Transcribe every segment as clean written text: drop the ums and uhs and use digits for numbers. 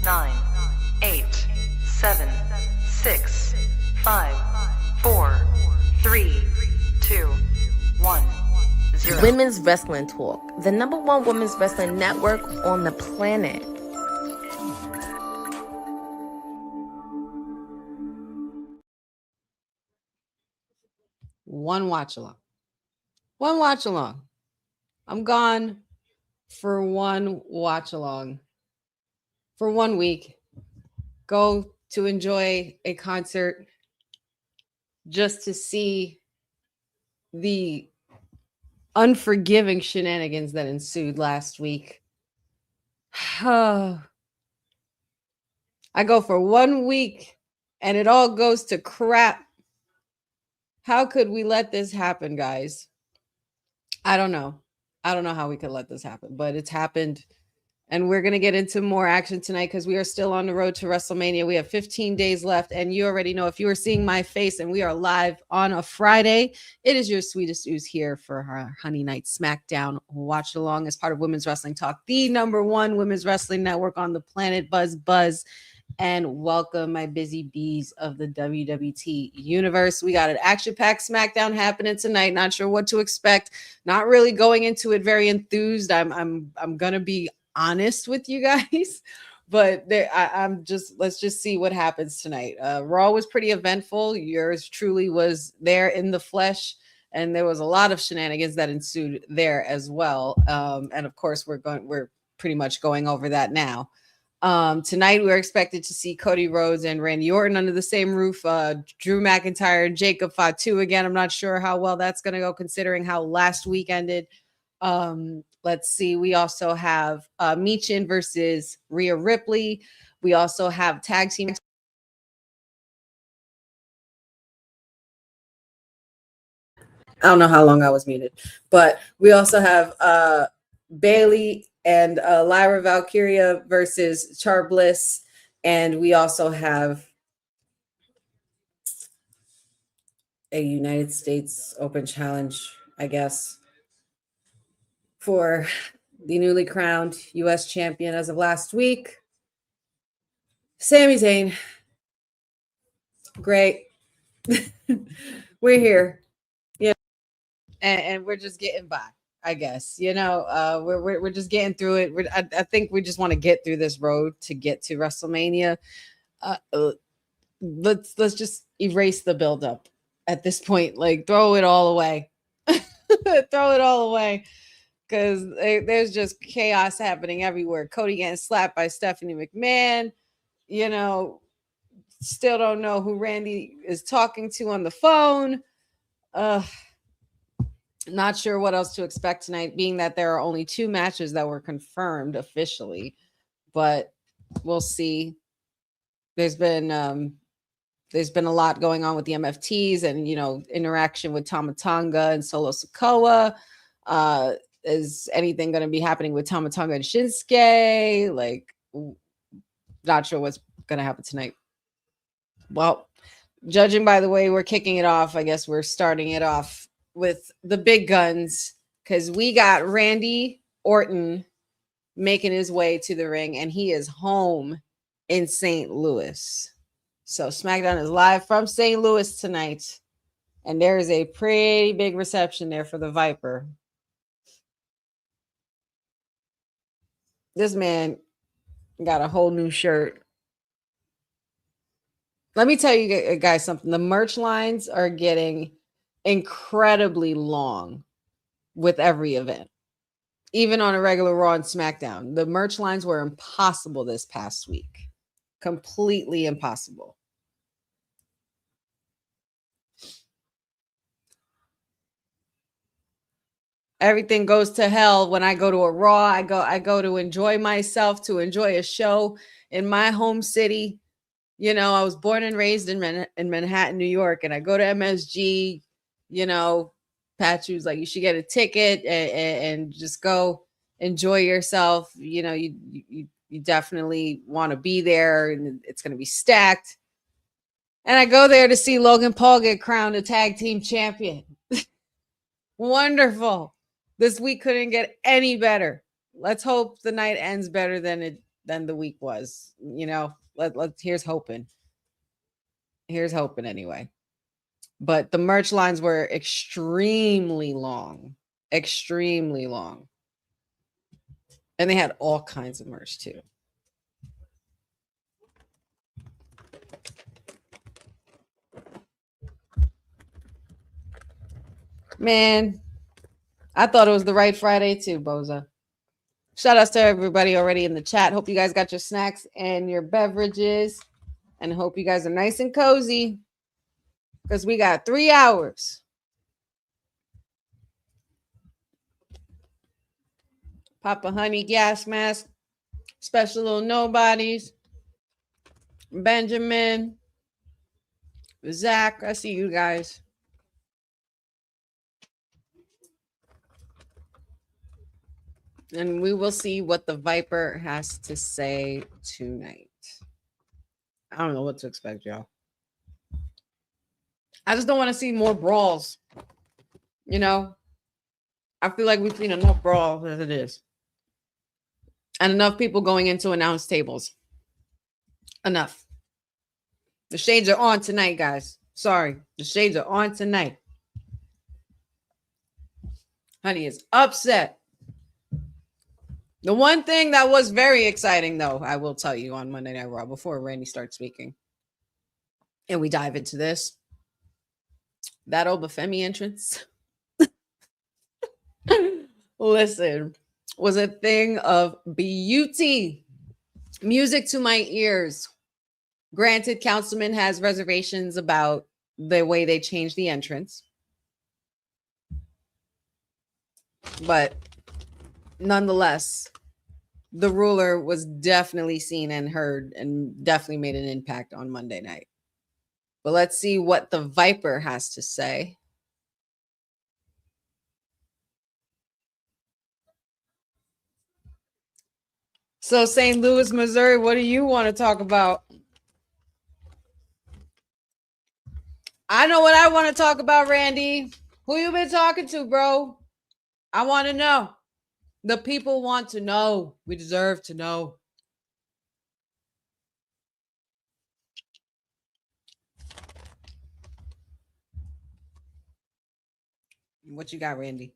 9, 8, 7, 6, 5, 4, 3, 2, 1, 0. Women's Wrestling Talk, the #1 women's wrestling network on the planet. One watch along. One watch along. I'm gone for one watch along for 1 week. Go to enjoy a concert just to see the unforgiving shenanigans that ensued last week. I go for 1 week and it all goes to crap. How could we let this happen, guys? I don't know. I don't know how we could let this happen, but it's happened. And we're going to get into more action tonight because we are still on the road to WrestleMania. We have 15 days left. And you already know, if you are seeing my face and we are live on a Friday, it is your sweetest ooze here for our Honey Night SmackDown watch along as part of Women's Wrestling Talk, the #1 women's wrestling network on the planet. Buzz. And welcome, my busy bees of the WWT universe. We got an action-packed SmackDown happening tonight. Not sure what to expect. Not really going into it very enthused. I'm gonna be honest with you guys, but let's just see what happens tonight. Raw was pretty eventful. Yours truly was there in the flesh, and there was a lot of shenanigans that ensued there as well. And of course, we're pretty much going over that now. Tonight we're expected to see Cody Rhodes and Randy Orton under the same roof. Drew McIntyre and Jacob Fatu again. I'm not sure how well that's going to go considering how last week ended. Let's see. We also have Michin versus Rhea Ripley. We also have tag team. I don't know how long I was muted, but we also have Bailey and Lyra Valkyria versus Char Bliss. And we also have a United States Open Challenge, I guess, for the newly crowned U.S. champion as of last week, Sami Zayn. Great. We're here. Yeah. And we're just getting by, I guess. We're just getting through it. I think we just want to get through this road to get to WrestleMania. Let's just erase the buildup at this point. Like, throw it all away. Throw it all away. Because there's just chaos happening everywhere. Cody getting slapped by Stephanie McMahon. Still don't know who Randy is talking to on the phone. Not sure what else to expect tonight, being that there are only 2 matches that were confirmed officially. But we'll see. There's been a lot going on with the MFTs and, interaction with Tama Tonga and Solo Sikoa. Is anything going to be happening with Tama Tonga and Shinsuke? Like, not sure what's going to happen tonight. Well, judging by the way we're kicking it off, I guess we're starting it off with the big guns, because we got Randy Orton making his way to the ring, and he is home in St. Louis. So SmackDown is live from St. Louis tonight, and there is a pretty big reception there for the Viper. This man got a whole new shirt. Let me tell you guys something. The merch lines are getting incredibly long with every event. Even on a regular Raw and SmackDown. The merch lines were impossible this past week. Completely impossible. Everything goes to hell when I go to a Raw. I go to enjoy myself, to enjoy a show in my home city. I was born and raised in Manhattan, New York, and I go to MSG. Patrick's like, you should get a ticket and just go enjoy yourself. You definitely want to be there, and it's going to be stacked. And I go there to see Logan Paul get crowned a tag team champion. Wonderful. This week couldn't get any better. Let's hope the night ends better than it than the week was. You know, let's here's hoping. Here's hoping anyway. But the merch lines were extremely long. Extremely long. And they had all kinds of merch too. Man, I thought it was the right Friday too, Boza. Shout outs to everybody already in the chat. Hope you guys got your snacks and your beverages. And hope you guys are nice and cozy. Because we got 3 hours. Papa Honey gas mask. Special little nobodies. Benjamin. Zach. I see you guys. And we will see what the Viper has to say tonight. I don't know what to expect, y'all. I just don't want to see more brawls. You know? I feel like we've seen enough brawls as it is. And enough people going into announce tables. Enough. The shades are on tonight, guys. Sorry. The shades are on tonight. Honey is upset. The one thing that was very exciting, though, I will tell you on Monday Night Raw before Randy starts speaking, and we dive into this, that Obafemi entrance, listen, was a thing of beauty. Music to my ears. Granted, Councilman has reservations about the way they changed the entrance, but nonetheless, the ruler was definitely seen and heard and definitely made an impact on Monday night. But let's see what the Viper has to say. So St. Louis, Missouri, what do you want to talk about? I know what I want to talk about, Randy. Who you been talking to, bro? I want to know. The people want to know. We deserve to know. What you got, Randy?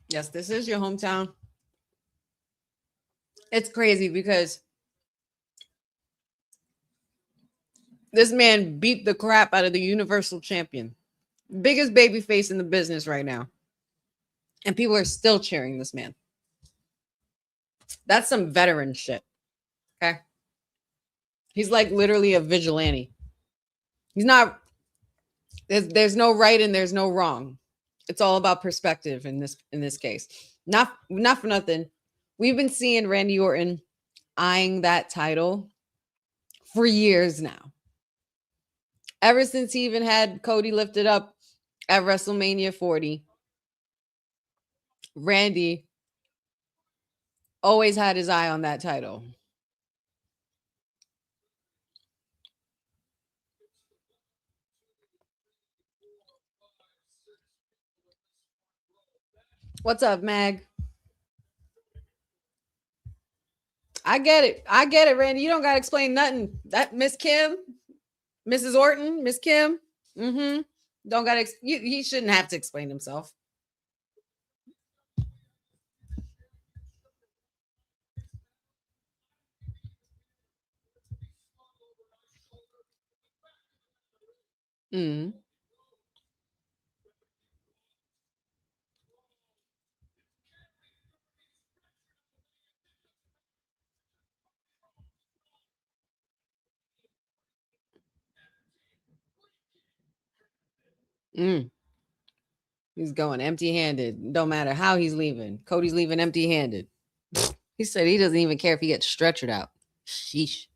Yes, this is your hometown. It's crazy because this man beat the crap out of the Universal Champion. Biggest baby face in the business right now. And people are still cheering this man. That's some veteran shit. Okay. He's like literally a vigilante. He's not, there's no right and there's no wrong. It's all about perspective in this case. Not for nothing. We've been seeing Randy Orton eyeing that title for years now. Ever since he even had Cody lifted up at WrestleMania 40, Randy always had his eye on that title. What's up, Mag? I get it, Randy. You don't got to explain nothing. That Miss Kim, Mrs. Orton, Miss Kim, don't got to, he shouldn't have to explain himself. He's going empty-handed. Don't matter how he's leaving. Cody's leaving empty-handed. He said he doesn't even care if he gets stretchered out. Sheesh.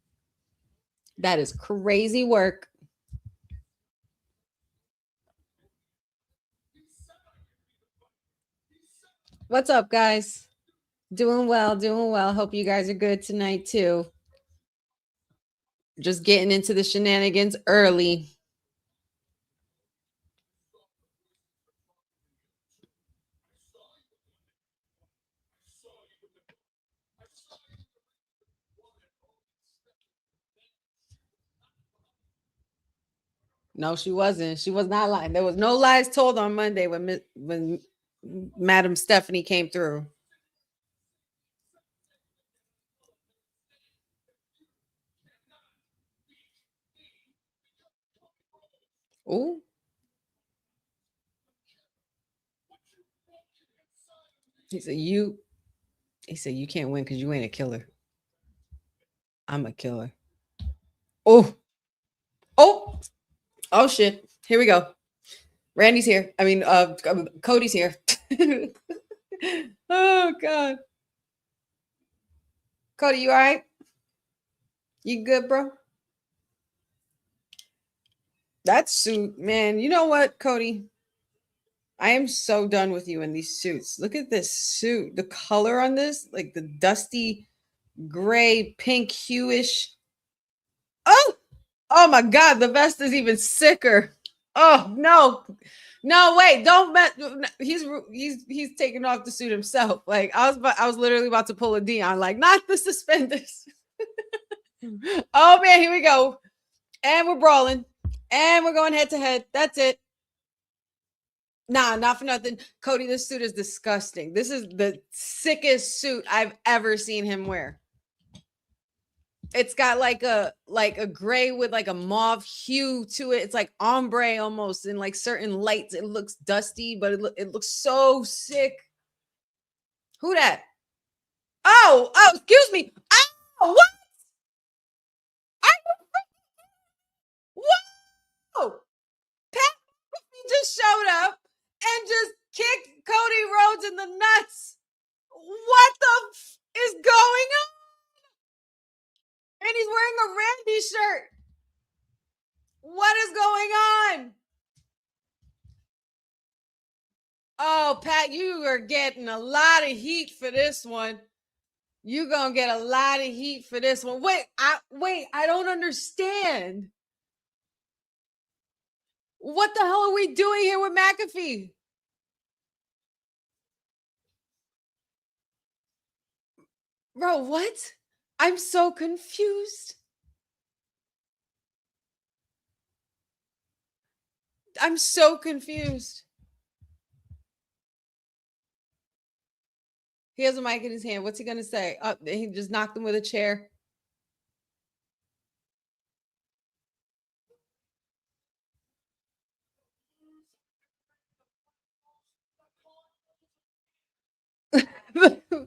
That is crazy work. What's up, guys? Doing well, doing well. Hope you guys are good tonight, too. Just getting into the shenanigans early. No, she wasn't. She was not lying. There was no lies told on Monday when Madam Stephanie came through. Ooh. He said, you can't win because you ain't a killer. I'm a killer. Oh, oh, oh shit. Here we go. Randy's here. I mean, Cody's here. Oh God. Cody, you all right? You good, bro? That suit, man. You know what, Cody? I am so done with you in these suits. Look at this suit. The color on this, like the dusty gray, pink hueish. Oh, oh my God. The vest is even sicker. Oh no. No, wait, don't bet. He's taking off the suit himself. Like I was literally about to pull a Dion, like, not the suspenders. Oh man, here we go. And we're brawling. And we're going head to head. That's it. Nah, not for nothing. Cody, this suit is disgusting. This is the sickest suit I've ever seen him wear. It's got like a gray with like a mauve hue to it. It's like ombre almost in like certain lights. It looks dusty, but it looks so sick. Who that? Oh, excuse me. Oh, what? Whoa! Pat just showed up and just kicked Cody Rhodes in the nuts. What the is going on? And he's wearing a Randy shirt. What is going on? Oh, Pat, you are getting a lot of heat for this one. You're gonna get a lot of heat for this one. Wait, I don't understand. What the hell are we doing here with McAfee? Bro, what? I'm so confused. I'm so confused. He has a mic in his hand. What's he gonna say? He just knocked him with a chair.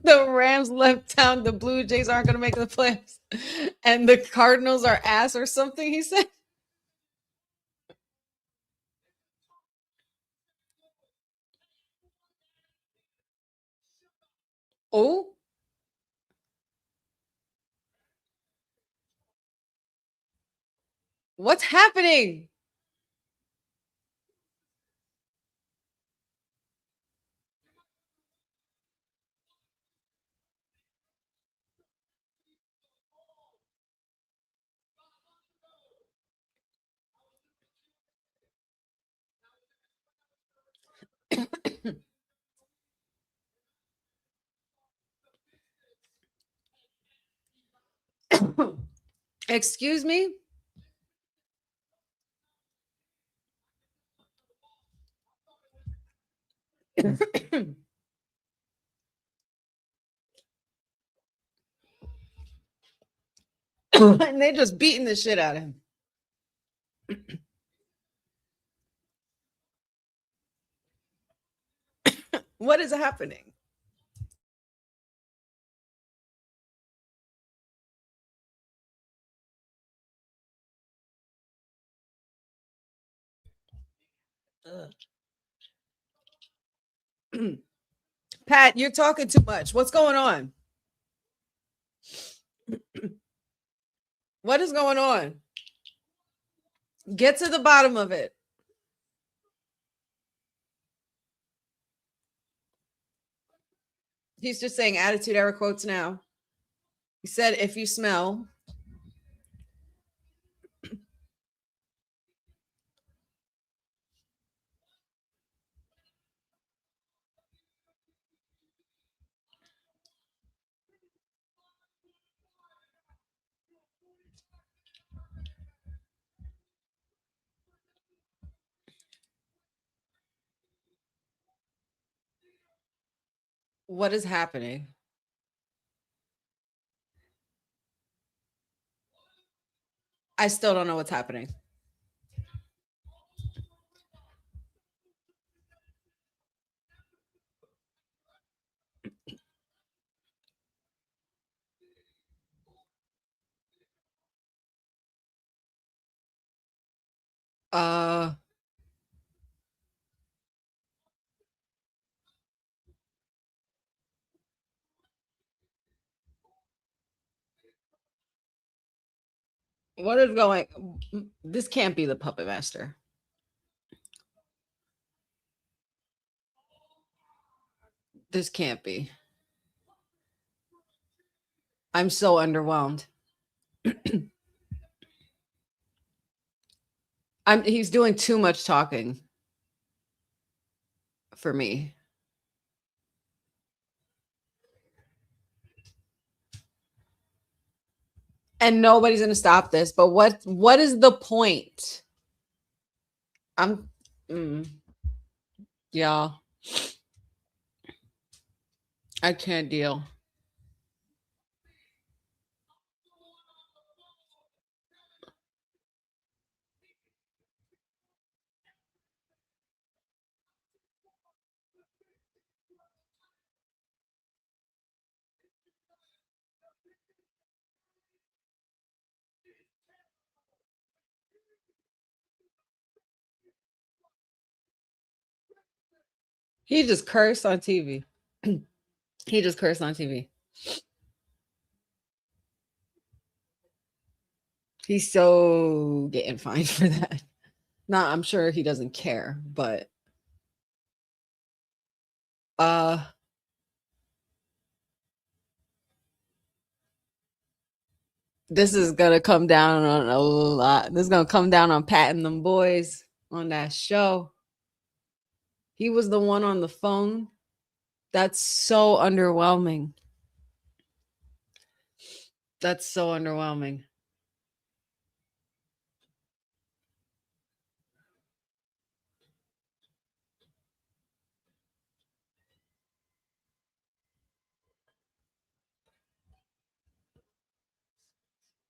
The Rams left town. The Blue Jays aren't gonna make the playoffs, and the Cardinals are ass or something. He said. Oh, what's happening? Excuse me? And they're just beating the shit out of him. What is happening? Pat, you're talking too much. What's going on? What is going on? Get to the bottom of it. He's just saying attitude error quotes now. He said, if you smell. What is happening? I still don't know what's happening. Uh, what is going? This can't be the puppet master. This can't be. I'm so underwhelmed. He's doing too much talking for me. And nobody's going to stop this, but what is the point? Yeah. I can't deal. He just cursed on TV. He just cursed on TV. He's so getting fined for that. Nah, I'm sure he doesn't care, but this is gonna come down on a lot. This is gonna come down on Pat and them boys on that show. He was the one on the phone. That's so underwhelming. That's so underwhelming.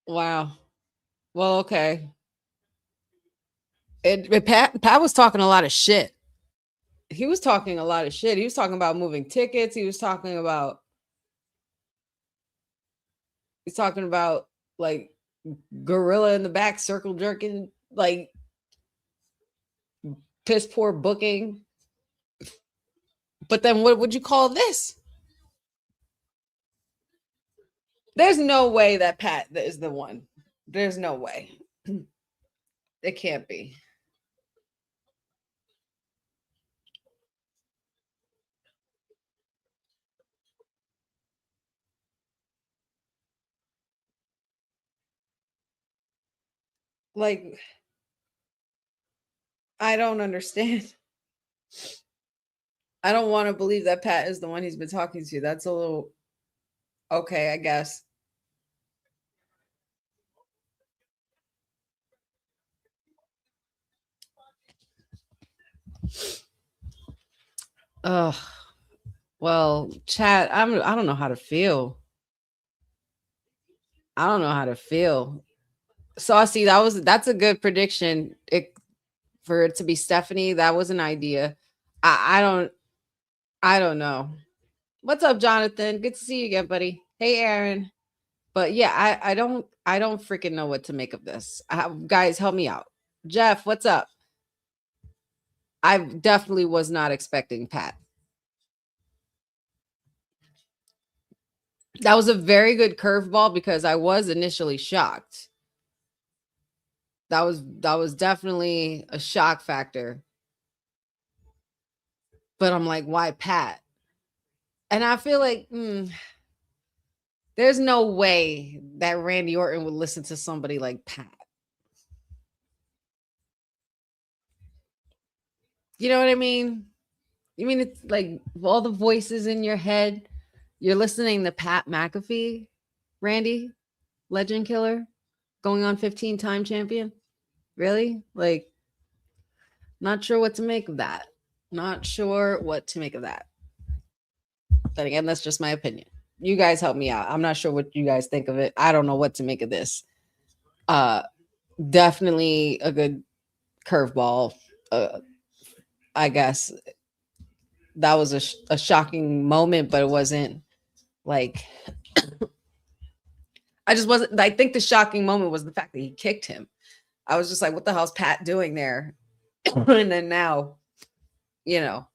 Wow. Well, okay. Pat was talking a lot of shit. He was talking a lot of shit. He was talking about moving tickets. He's talking about like gorilla in the back circle jerking, like piss poor booking. But then what would you call this? There's no way that Pat is the one. There's no way. It can't be. Like, I don't understand. I don't want to believe that Pat is the one he's been talking to. That's a little okay, I guess. Ugh. Well, chat, I don't know how to feel. I don't know how to feel. Saucy, that's a good prediction. For it to be Stephanie, that was an idea. I don't know. What's up, Jonathan? Good to see you again, buddy. Hey, Aaron. But yeah, I don't freaking know what to make of this. Guys, help me out. Jeff, what's up? I definitely was not expecting Pat. That was a very good curveball because I was initially shocked. That was definitely a shock factor. But I'm like, why Pat? And I feel like there's no way that Randy Orton would listen to somebody like Pat. You know what I mean? You mean it's like all the voices in your head, you're listening to Pat McAfee, Randy, legend killer, going on 15-time champion? Really? Like, not sure what to make of that. Not sure what to make of that. Then again, that's just my opinion. You guys help me out. I'm not sure what you guys think of it. I don't know what to make of this. Definitely a good curveball. I guess that was a shocking moment, but it wasn't like I think the shocking moment was the fact that he kicked him. I was just like, what the hell's Pat doing there? And then now, you know,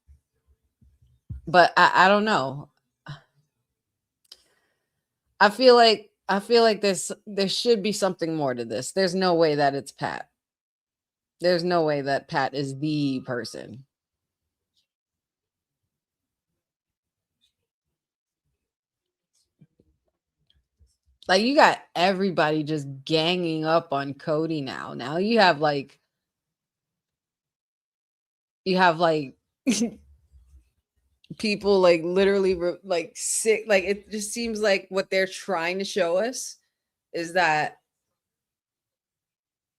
but I don't know. I feel like there should be something more to this. There's no way that it's Pat. There's no way that Pat is the person. Like, you got everybody just ganging up on Cody now. Now you have like people like literally like sick. Like, it just seems like what they're trying to show us is that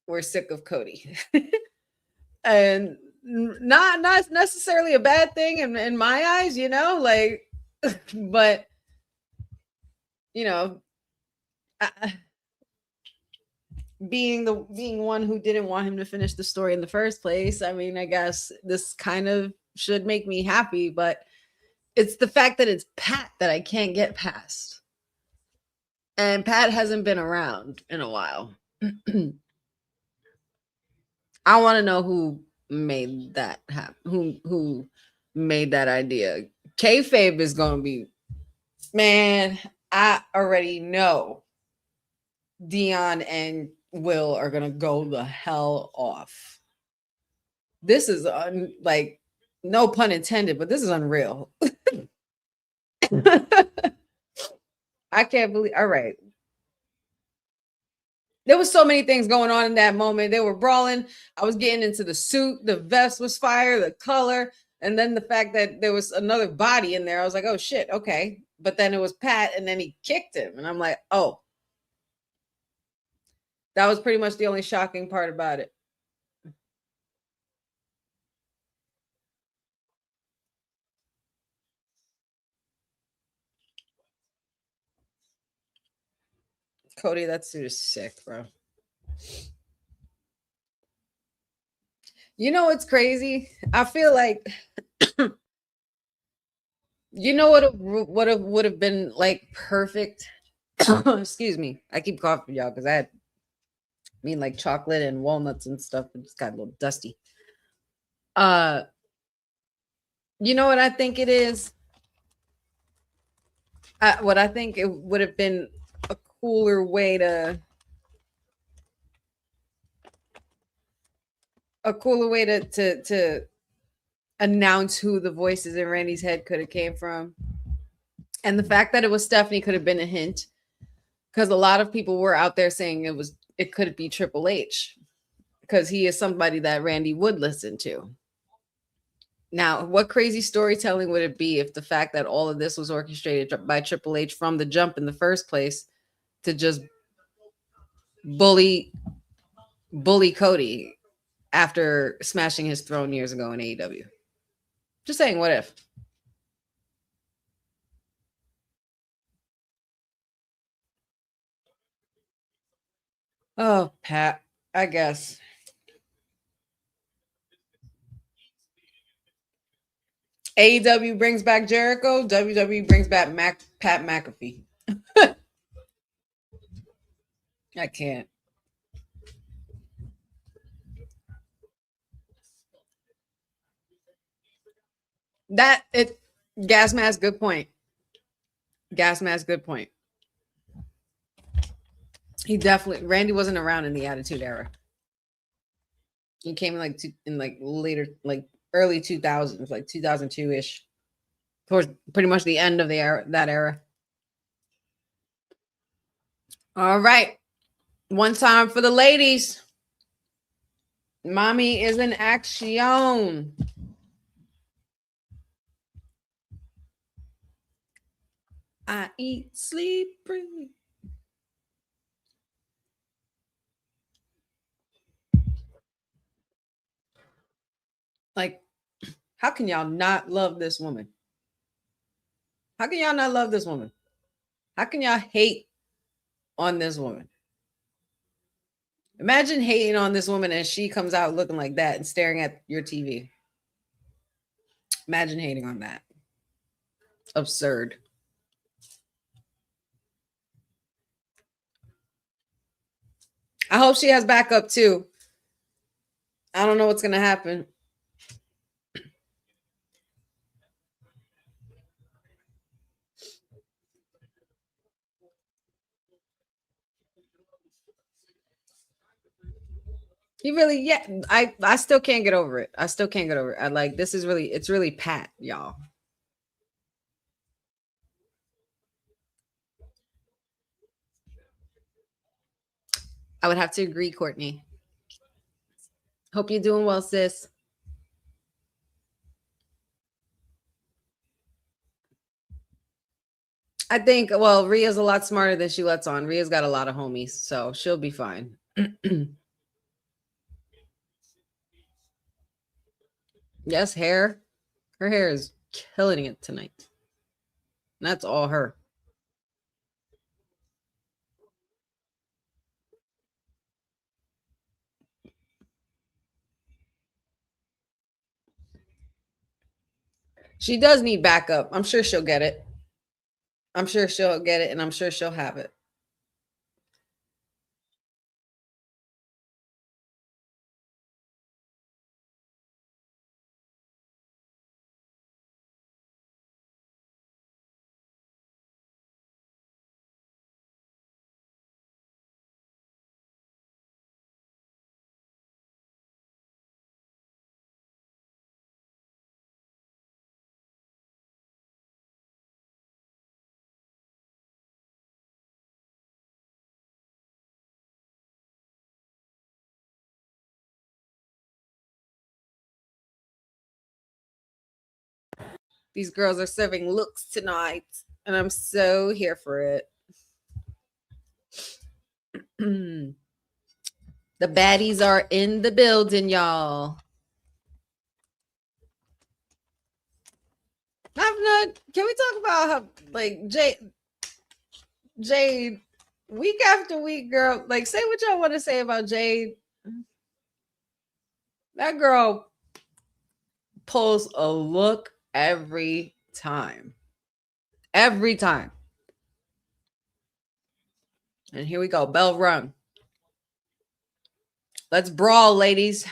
we're sick of Cody. And not necessarily a bad thing in my eyes, you know, like, but you know, being one who didn't want him to finish the story in the first place, I mean, I guess this kind of should make me happy, but it's the fact that it's Pat that I can't get past. And Pat hasn't been around in a while. I want to know who made that happen, who made that idea. Kayfabe is going to be, man, I already know Dion and Will are going to go the hell off. This is like, no pun intended, but this is unreal. I can't believe. All right. There was so many things going on in that moment. They were brawling. I was getting into the suit. The vest was fire, the color. And then the fact that there was another body in there. I was like, oh, shit. Okay. But then it was Pat, and then he kicked him. And I'm like, oh. That was pretty much the only shocking part about it. Cody, that suit is sick, bro. You know what's crazy? I feel like, you know what would have been like perfect. Excuse me. I keep coughing, y'all, because I mean like chocolate and walnuts and stuff. It just got a little dusty. You know what I think it is? What I think it would have been a cooler way to announce who the voices in Randy's head could have came from. And the fact that it was Stephanie could have been a hint, because a lot of people were out there saying it could be Triple H, because he is somebody that Randy would listen to. Now, what crazy storytelling would it be if the fact that all of this was orchestrated by Triple H from the jump in the first place to just bully Cody after smashing his throne years ago in AEW? Just saying, what if? Oh, Pat, I guess. AEW brings back Jericho. WWE brings back Pat McAfee. I can't. Gas mask, good point. Gas mask, good point. Randy wasn't around in the Attitude Era. He came in later, like early 2000s, like 2002-ish, towards pretty much the end of that era. All right. One time for the ladies. Mommy is in action. I eat, sleep, breathe. Like, how can y'all not love this woman? How can y'all not love this woman? How can y'all hate on this woman? Imagine hating on this woman and she comes out looking like that and staring at your TV. Imagine hating on that. Absurd. I hope she has backup too. I don't know what's going to happen. He really, yeah, I still can't get over it. I still can't get over it. I like, this is really, it's really pat, y'all. I would have to agree, Courtney. Hope you're doing well, sis. I think, well, Rhea's a lot smarter than she lets on. Rhea's got a lot of homies, so she'll be fine. Yes, hair. Her hair is killing it tonight. And that's all her. She does need backup. I'm sure she'll get it. I'm sure she'll get it, and I'm sure she'll have it. These girls are serving looks tonight, and I'm so here for it. The baddies are in the building, y'all. Can we talk about how, like, Jade, week after week, girl, like, say what y'all want to say about Jade. That girl pulls a look every time. Every time. And here we go. Bell rung. Let's brawl, ladies.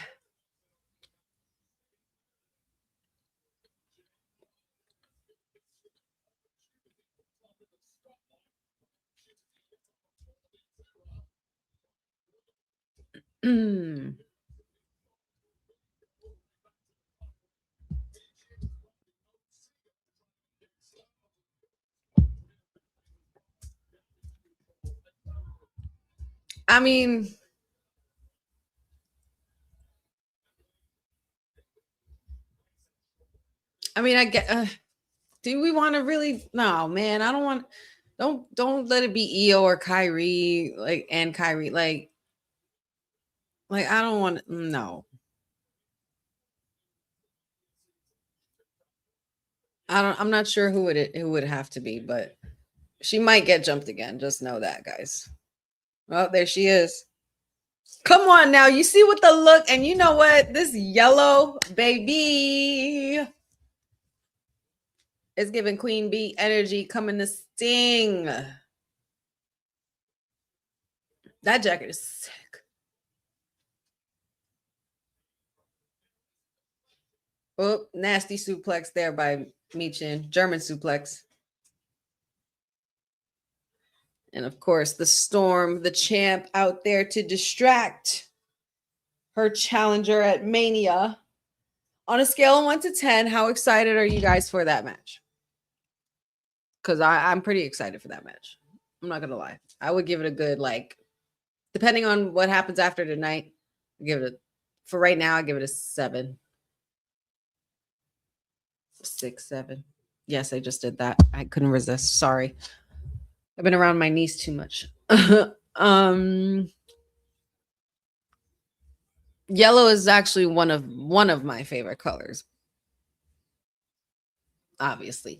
I mean, I get. Do we want to really? No, man. I don't want. Don't let it be Io or Kyrie, like, and Kyrie, like I don't want. No. I'm not sure who would have to be, but she might get jumped again. Just know that, guys. Oh, there she is. Come on now. You see what the look, and you know what? This yellow baby is giving Queen Bee energy, coming to sting. That jacket is sick. Oh, nasty suplex there by Michin. German suplex. And of course, the Storm, the champ, out there to distract her challenger at Mania. On a scale of 1 to 10, how excited are you guys for that match? Because I'm pretty excited for that match. I'm not going to lie. I would give it a good, like, depending on what happens after tonight, for right now, I give it a 7. 6, 7. Yes, I just did that. I couldn't resist. Sorry. I've been around my niece too much. Yellow is actually one of my favorite colors. Obviously,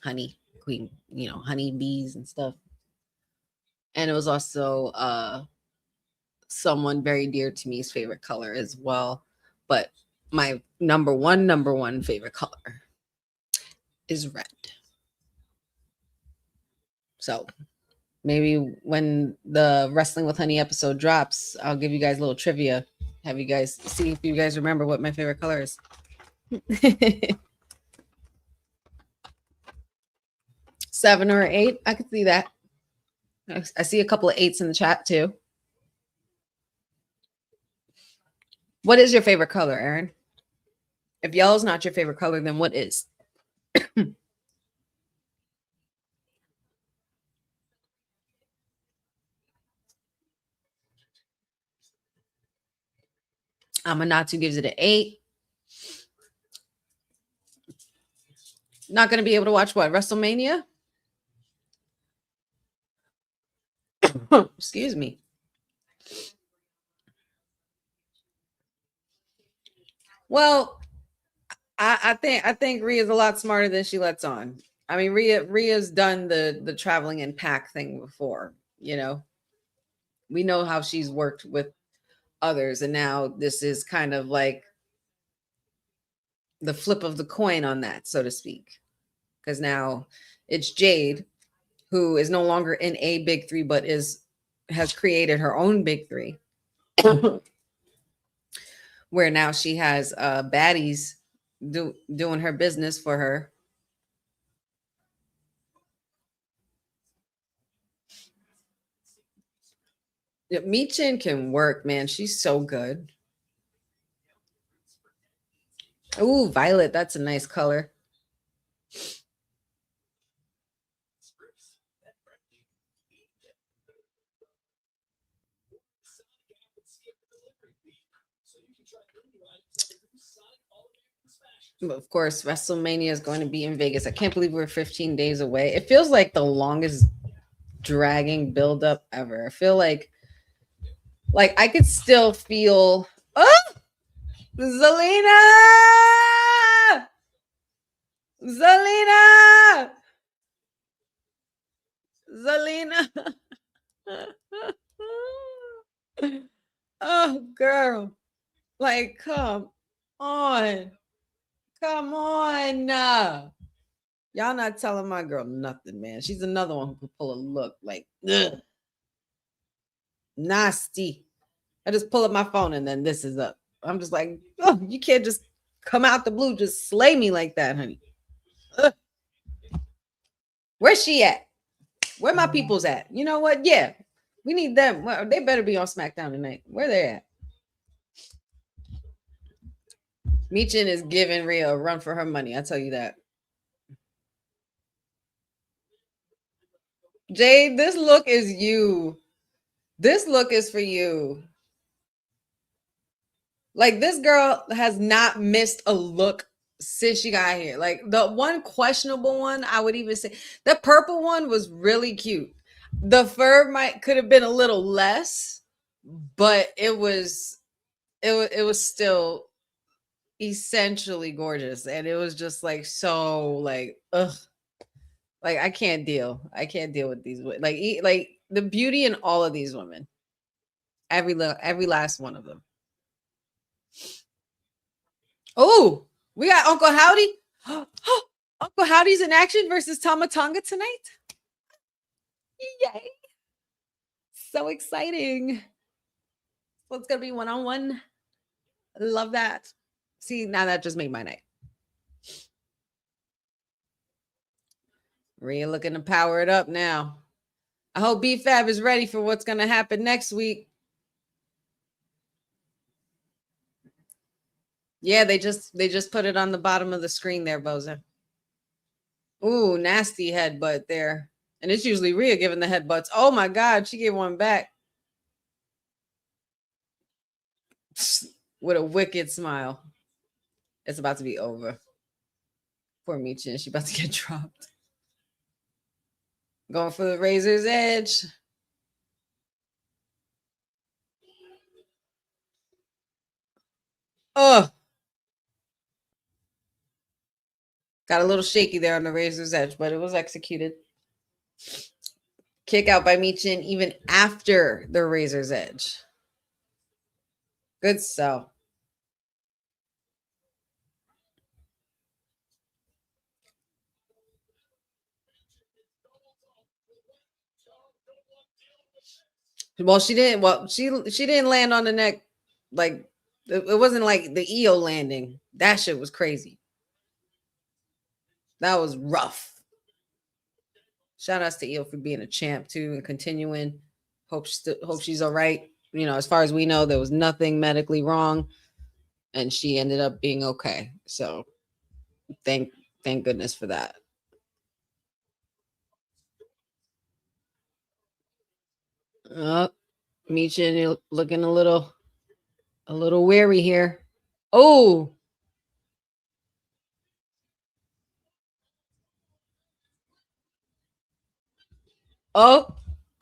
honey. queen, honeybees and stuff. And it was also someone very dear to me's favorite color as well. But my number one favorite color is red. So maybe when the Wrestling with Honey episode drops, I'll give you guys a little trivia. Have you guys see if you guys remember what my favorite color is. 7 or 8. I could see that. I see a couple of 8s in the chat too. What is your favorite color, Aaron? If yellow is not your favorite color, then what is? Amanatu gives it an 8. Not going to be able to watch what? WrestleMania? Excuse me. Well, I think Rhea's a lot smarter than she lets on. I mean, Rhea's done the traveling in pack thing before, We know how she's worked with others, and now this is kind of like the flip of the coin on that, so to speak. Because now it's Jade, who is no longer in a big 3, but has created her own big 3. Where now she has baddies doing her business for her. Yeah, Michin can work, man. She's so good. Ooh, violet. That's a nice color. But of course, WrestleMania is going to be in Vegas. I can't believe we're 15 days away. It feels like the longest dragging buildup ever. I feel like I could still feel Zelina! Oh, girl. Like, come on. Come on. Y'all not telling my girl nothing, man. She's another one who can pull a look like, ugh, nasty. I just pull up my phone and then this is up. I'm just like, oh, you can't just come out the blue, just slay me like that, honey. Ugh. Where's she at? Where my people's at? You know what? Yeah, we need them. Well, they better be on SmackDown tonight. Where they at? Michin is giving Rhea a run for her money. I tell you that. Jade, this look is you. This look is for you. Like, this girl has not missed a look since she got here. Like, the one questionable one, I would even say, the purple one was really cute. The fur could have been a little less, but it was still essentially gorgeous. And it was just like, so like, ugh. Like, I can't deal with these. Like the beauty in all of these women. Every last one of them. Oh, we got Uncle Howdy. Uncle Howdy's in action versus Tama Tonga tonight. Yay. So exciting. So it's going to be one-on-one. Love that. See, now that just made my night. Rhea looking to power it up now. I hope B-Fab is ready for what's going to happen next week. Yeah, they just put it on the bottom of the screen there, Boza. Ooh, nasty headbutt there. And it's usually Rhea giving the headbutts. Oh my God, she gave one back. With a wicked smile. It's about to be over. Poor Michin, she's about to get dropped. Going for the razor's edge. Oh. Got a little shaky there on the razor's edge, but it was executed. Kick out by Michin even after the razor's edge. Good sell. Well, she didn't. Well, she didn't land on the neck. Like it wasn't like the EO landing. That shit was crazy. That was rough. Shout outs to EO for being a champ too and continuing. Hope she's all right. You know, as far as we know, there was nothing medically wrong, and she ended up being okay. So, thank goodness for that. Michin, you're looking a little weary here. Oh.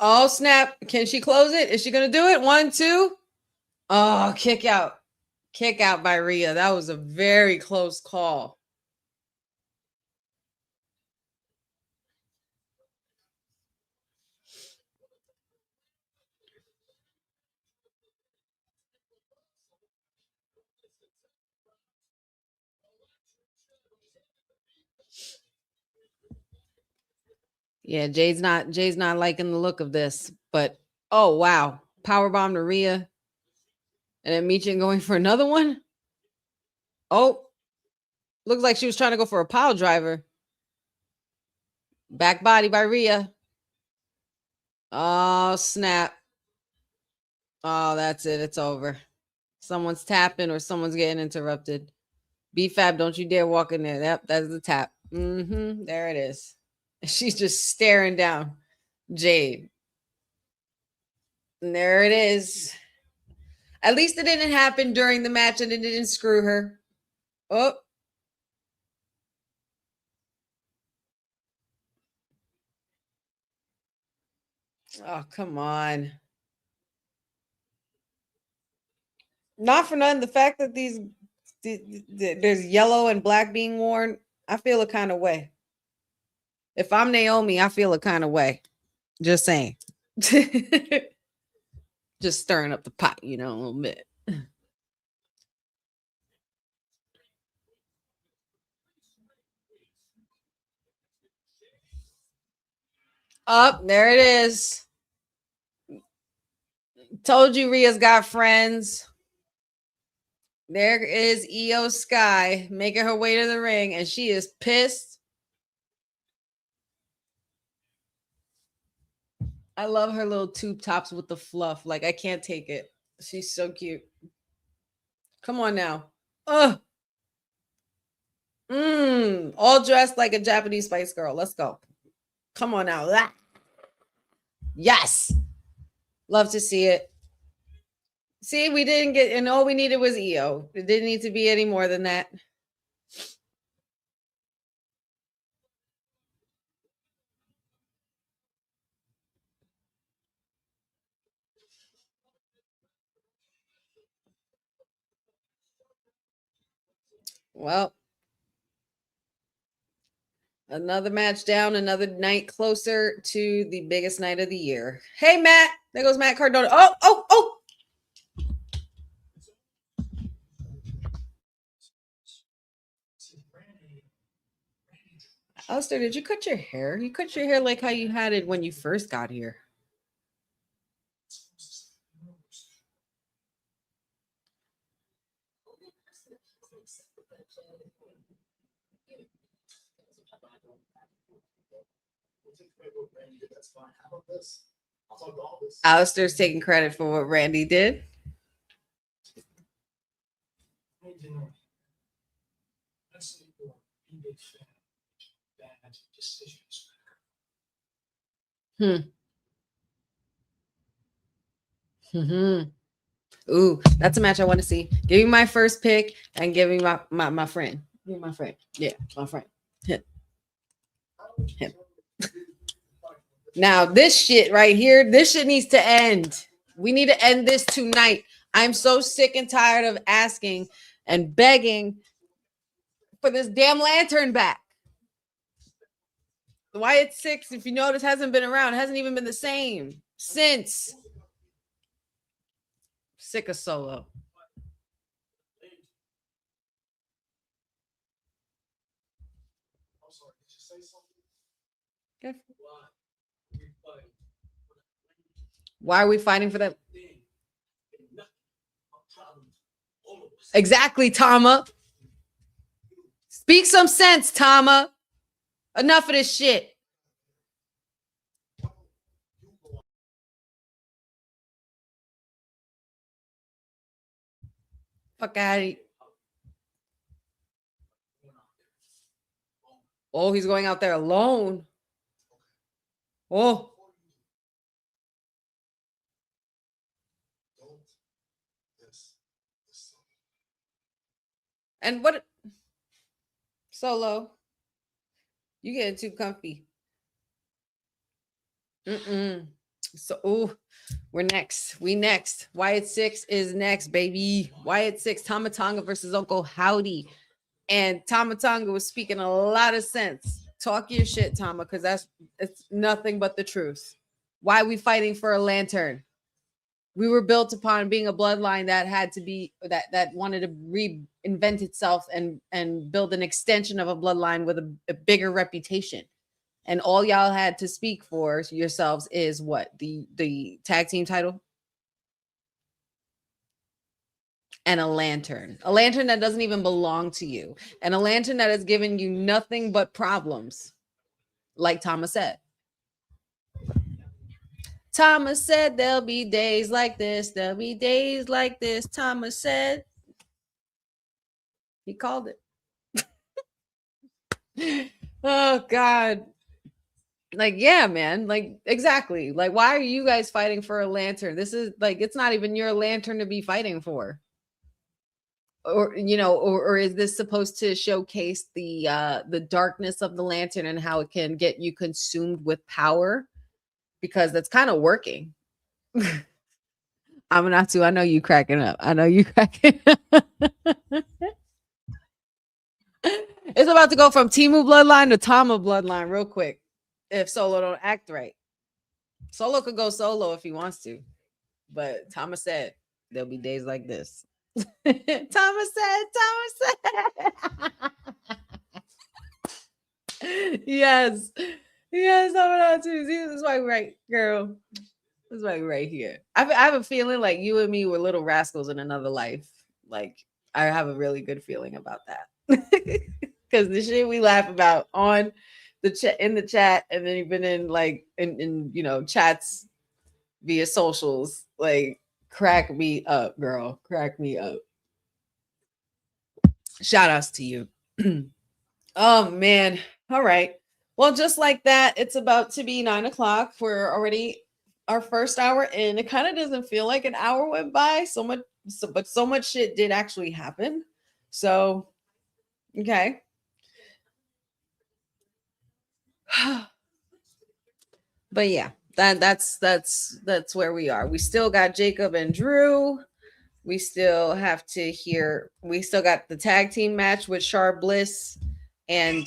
Oh, snap. Can she close it? Is she going to do it? 1, 2. Oh, kick out. Kick out by Rhea. That was a very close call. Yeah, Jay's not liking the look of this, but oh wow. Powerbomb to Rhea. And then Michin going for another one. Oh, looks like she was trying to go for a pile driver. Back body by Rhea. Oh, snap. Oh, that's it. It's over. Someone's tapping or someone's getting interrupted. B-Fab, don't you dare walk in there. Yep, that's the tap. There it is. She's just staring down Jade. And there it is. At least it didn't happen during the match and it didn't screw her. Oh. Oh, come on. Not for nothing. The fact that there's yellow and black being worn, I feel a kind of way. If I'm Naomi, I feel a kind of way. Just saying. Just stirring up the pot, you know, a little bit. Up, there it is. Told you Rhea's got friends. There is Io Sky making her way to the ring, and she is pissed. I love her little tube tops with the fluff. Like, I can't take it. She's so cute. Come on now. Ugh. All dressed like a Japanese Spice Girl. Let's go. Come on now. Yes. Love to see it. See, we didn't get, and all we needed was Io. It didn't need to be any more than that. Well, another match down, another night closer to the biggest night of the year. Hey, Matt. There goes Matt Cardona. Oh. Alistair, did you cut your hair? You cut your hair like how you had it when you first got here. Alistair's taking credit for what Randy did. Ooh, that's a match I want to see. Give me my first pick and give me my friend. Give me my friend. Yeah, my friend. Him. Now, this shit right here, this shit needs to end. We need to end this tonight. I'm so sick and tired of asking and begging for this damn lantern back. Wyatt 6, if you notice, hasn't been around. Hasn't even been the same since. Sick of Solo. Okay. Why are we fighting for that? Exactly, Tama. Speak some sense, Tama. Enough of this shit. Fuck out of here. Oh, he's going out there alone. Oh. And what? Solo. You getting too comfy. So, oh, we're next. We next. Wyatt 6 is next, baby. Wyatt 6, Tama Tonga versus Uncle Howdy. And Tama Tonga was speaking a lot of sense. Talk your shit, Tama, because it's nothing but the truth. Why are we fighting for a lantern? We were built upon being a bloodline that had to be that wanted to reinvent itself and build an extension of a bloodline with a bigger reputation. And all y'all had to speak for yourselves is what? The tag team title? And a lantern that doesn't even belong to you, and a lantern that has given you nothing but problems. Like Thomas said. Thomas said there'll be days like this. There'll be days like this. Thomas said. He called it. Oh, God. Like, yeah, man. Like, exactly. Like, why are you guys fighting for a lantern? This is like, it's not even your lantern to be fighting for. Or, you know, or is this supposed to showcase the darkness of the lantern and how it can get you consumed with power? Because that's kind of working. I'm not too. I know you cracking up. I know you cracking up. It's about to go from Timu bloodline to Tama bloodline real quick. If Solo don't act right. Solo could go solo if he wants to. But Tama said there'll be days like this. Tama said. Yes. Yes, I'm not too. See, this is why we're right, girl. This is why we're right here. I have a feeling like you and me were little rascals in another life. Like, I have a really good feeling about that. Because the shit we laugh about on the chat in the chat, and then even in like in you know chats via socials, like crack me up, girl. Crack me up. Shout outs to you. Oh man. All right. Well, just like that, it's about to be 9 o'clock. We're already our first hour in. It kind of doesn't feel like an hour went by. But so much shit did actually happen. So, okay. But yeah, that's where we are. We still got Jacob and Drew. We still have to hear. We still got the tag team match with Sharp Bliss and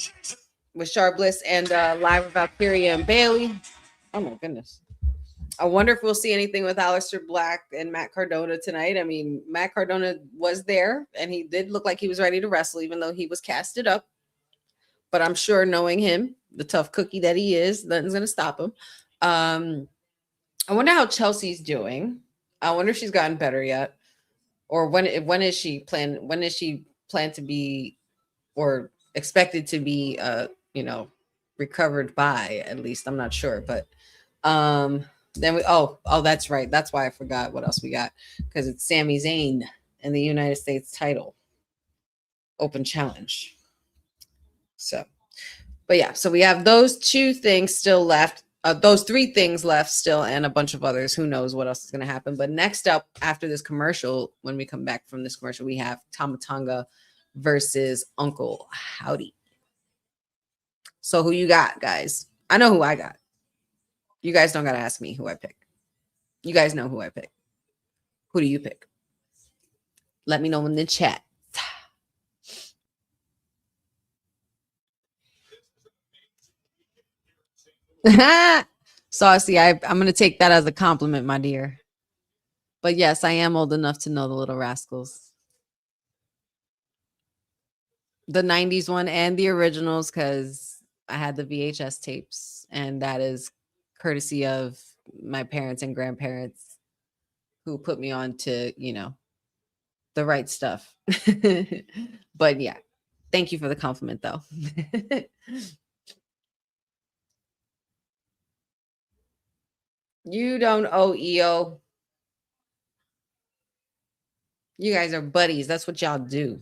live with Valkyria and Bailey. Oh my goodness. I wonder if we'll see anything with Aleister Black and Matt Cardona tonight. I mean, Matt Cardona was there and he did look like he was ready to wrestle, even though he was casted up. But I'm sure, knowing him, the tough cookie that he is, nothing's going to stop him. I wonder how Chelsea's doing. I wonder if she's gotten better yet. Or when is she planned to be, or expected to be recovered by, at least. I'm not sure. But then that's right. That's why I forgot what else we got, because it's Sami Zayn and the United States title open challenge. So, but yeah, so we have those 2 things still left. Those 3 things left still, and a bunch of others. Who knows what else is going to happen? But next up, after this commercial, when we come back from this commercial, we have Tama Tonga versus Uncle Howdy. So who you got, guys? I know who I got. You guys don't got to ask me who I pick. You guys know who I pick. Who do you pick? Let me know in the chat. Saucy, I'm going to take that as a compliment, my dear. But yes, I am old enough to know the Little Rascals. The 90s one and the originals, because I had the VHS tapes, and that is courtesy of my parents and grandparents who put me on to, the right stuff. But yeah, thank you for the compliment, though. You don't owe EO. You guys are buddies. That's what y'all do.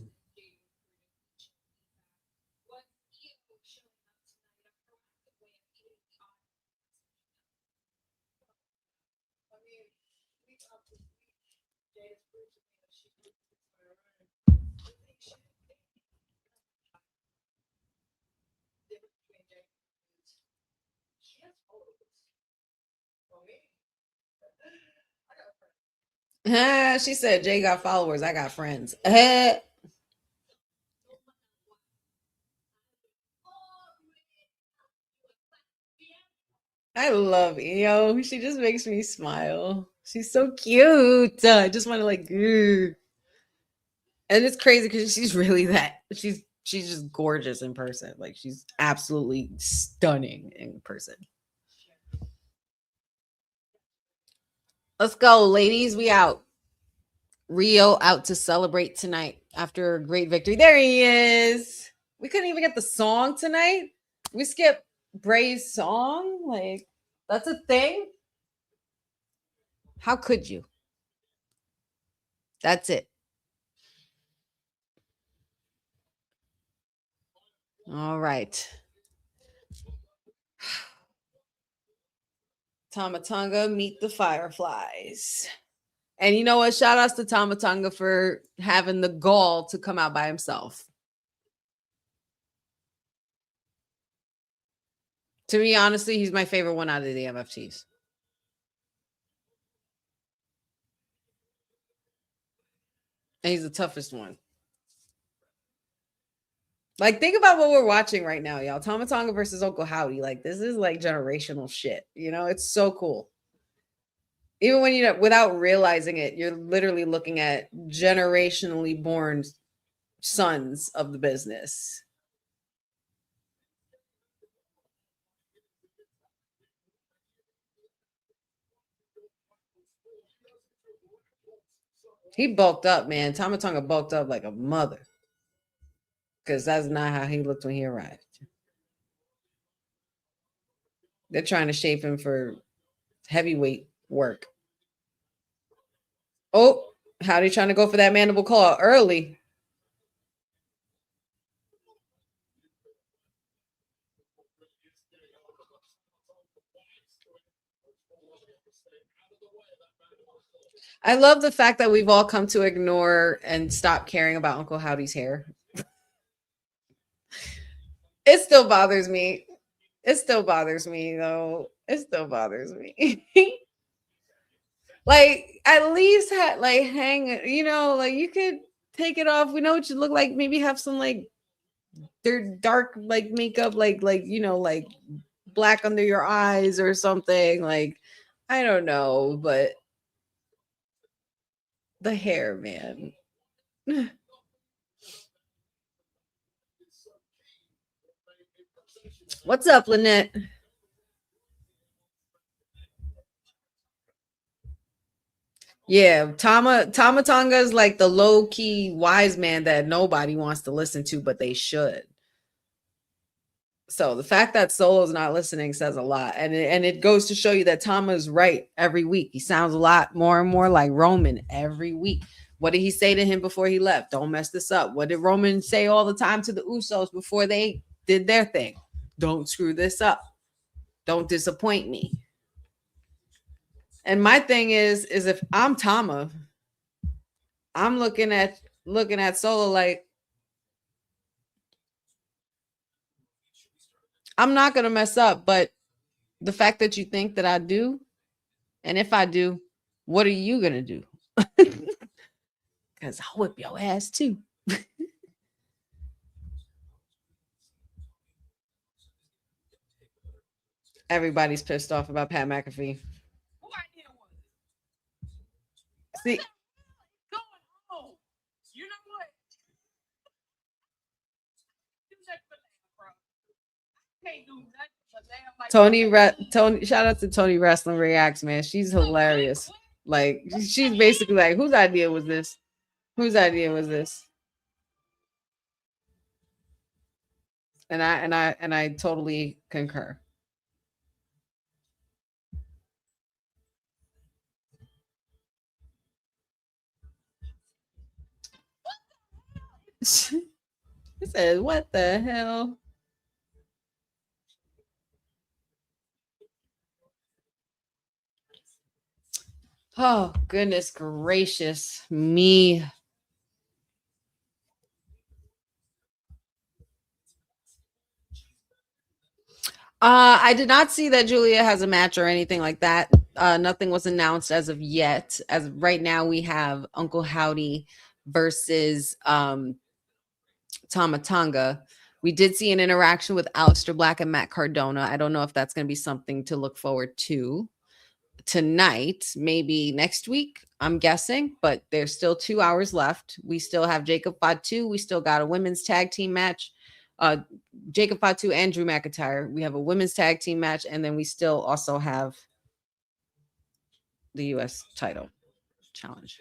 She said, Jay got followers. I got friends. I love EO. She just makes me smile. She's so cute. I just want to and it's crazy because she's really that. She's just gorgeous in person. Like, she's absolutely stunning in person. Let's go, ladies. We out. Rio out to celebrate tonight after a great victory. There he is. We couldn't even get the song tonight. We skipped Bray's song. Like, that's a thing. How could you? That's it. All right. Tomatonga, meet the fireflies. And you know what? Shout outs to Tomatonga for having the gall to come out by himself. To me, honestly, he's my favorite one out of the MFTs. And he's the toughest one. Like, think about what we're watching right now, y'all. Tomatonga versus Uncle Howdy. Like, this is like generational shit. It's so cool. Even when without realizing it, you're literally looking at generationally born sons of the business. He bulked up, man. Tomatonga bulked up like a mother. Because that's not how he looked when he arrived. They're trying to shape him for heavyweight work. Oh, Howdy trying to go for that mandible claw early. I love the fact that we've all come to ignore and stop caring about Uncle Howdy's hair. It still bothers me. It still bothers me, though. It still bothers me. Like, at least hang, like, you could take it off. We know what you look like. Maybe have some like dark like makeup, like black under your eyes or something. Like, I don't know, but the hair, man. What's up, Lynette? Yeah, Tomatonga is like the low-key wise man that nobody wants to listen to, but they should. So the fact that Solo's not listening says a lot. And it goes to show you that Tama is right every week. He sounds a lot more and more like Roman every week. What did he say to him before he left? Don't mess this up. What did Roman say all the time to the Usos before they did their thing? Don't screw this up. Don't disappoint me. And my thing is if I'm Tama, I'm looking at Solo like, I'm not going to mess up, but the fact that you think that I do, and if I do, what are you going to do? Because I'll whip your ass too. Everybody's pissed off about Pat McAfee. See, Tony, shout out to Tony Wrestling Reacts, man. She's hilarious. Like, she's basically like, whose idea was this? Whose idea was this? And I totally concur. It says, what the hell? Oh, goodness gracious me. I did not see that Julia has a match or anything like that. Nothing was announced as of yet. As of right now, we have Uncle Howdy versus Tama Tonga. We did see an interaction with Aleister Black and Matt Cardona. I don't know if that's going to be something to look forward to tonight, maybe next week, I'm guessing, but there's still 2 hours left. We still have Jacob Fatu. We still got a women's tag team match. Jacob Fatu and Drew McIntyre. We have a women's tag team match, and then we still also have the U.S. title challenge.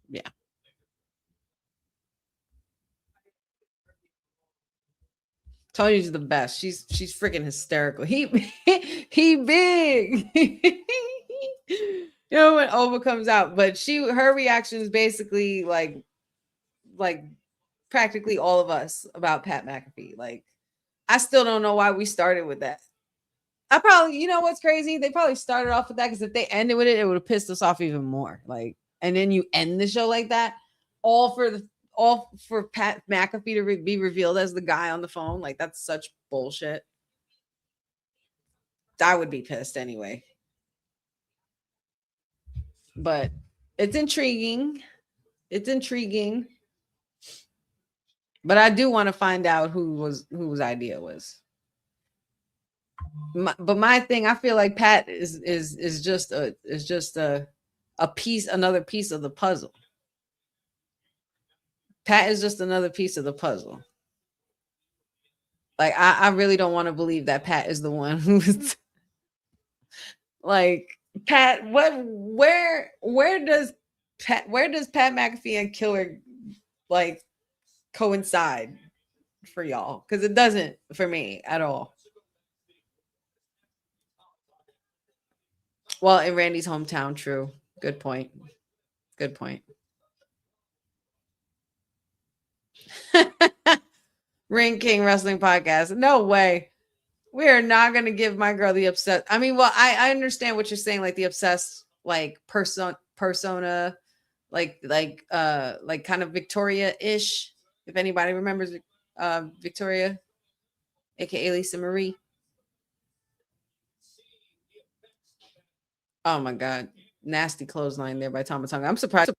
Yeah. Tony's the best. She's freaking hysterical. He big. You know when Ova comes out, but her reaction is basically like practically all of us about Pat McAfee. Like, I still don't know why we started with that. I probably, you know what's crazy? They probably started off with that because if they ended with it, it would have pissed us off even more. Like, and then you end the show like that, all for Pat McAfee to be revealed as the guy on the phone. Like, that's such bullshit. I would be pissed anyway. But it's intriguing. It's intriguing. But I do want to find out whose idea was. But my thing, I feel like Pat is just a piece, another piece of the puzzle. Pat is just another piece of the puzzle. Like, I really don't want to believe that Pat is the one who's like Pat. Where does Pat McAfee and Killer like coincide for y'all? Because it doesn't for me at all. Well, in Randy's hometown, true. Good point. Good point. Ring King Wrestling Podcast. No way. We are not going to give my girl the obsessed. I mean, well, I understand what you're saying, like the obsessed, like persona, like kind of Victoria-ish. If anybody remembers Victoria, aka Lisa Marie. Oh my God. Nasty clothesline there by Tama Tonga. I'm surprised.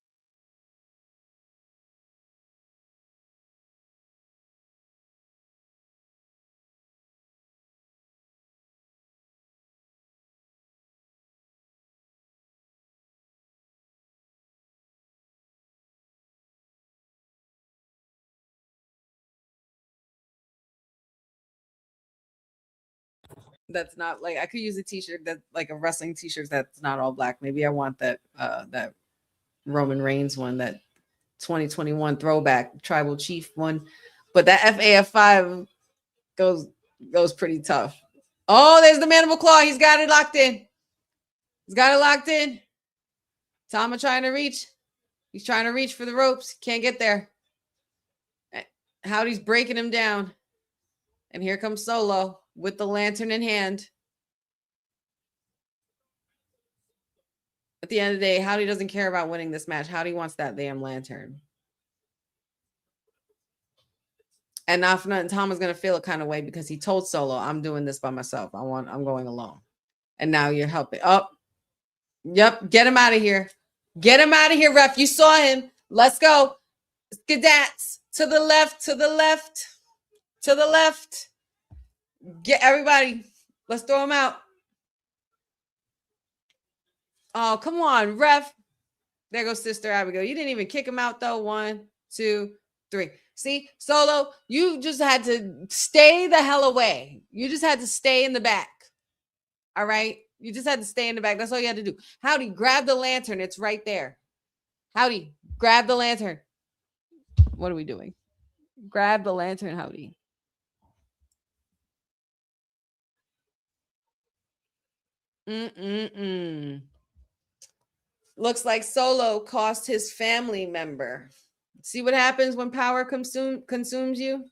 That's not like, I could use a t-shirt that like a wrestling t-shirt that's not all black. Maybe I want that that Roman Reigns one, that 2021 throwback tribal chief one. But that FAF5 goes pretty tough. Oh, there's the mandible claw. He's got it locked in. He's got it locked in. Tama trying to reach. He's trying to reach for the ropes. Can't get there. Howdy's breaking him down. And here comes Solo with the lantern in hand. At the end of the day, Howdy doesn't care about winning this match. Howdy wants that damn lantern. And not for nothing, Tom is going to feel a kind of way because he told Solo, I'm doing this by myself. I'm going alone. And now you're helping. Oh, yep. Get him out of here. Get him out of here, ref. You saw him. Let's go. Skidats. To the left, to the left, to the left. Get everybody. Let's throw him out. Oh, come on, ref. There goes Sister Abigail. You didn't even kick him out, though. 1, 2, 3. See, Solo, you just had to stay the hell away. You just had to stay in the back. All right? You just had to stay in the back. That's all you had to do. Howdy, grab the lantern. It's right there. Howdy, grab the lantern. What are we doing? Grab the lantern, Howdy. Looks like Solo cost his family member. See what happens when power consumes you?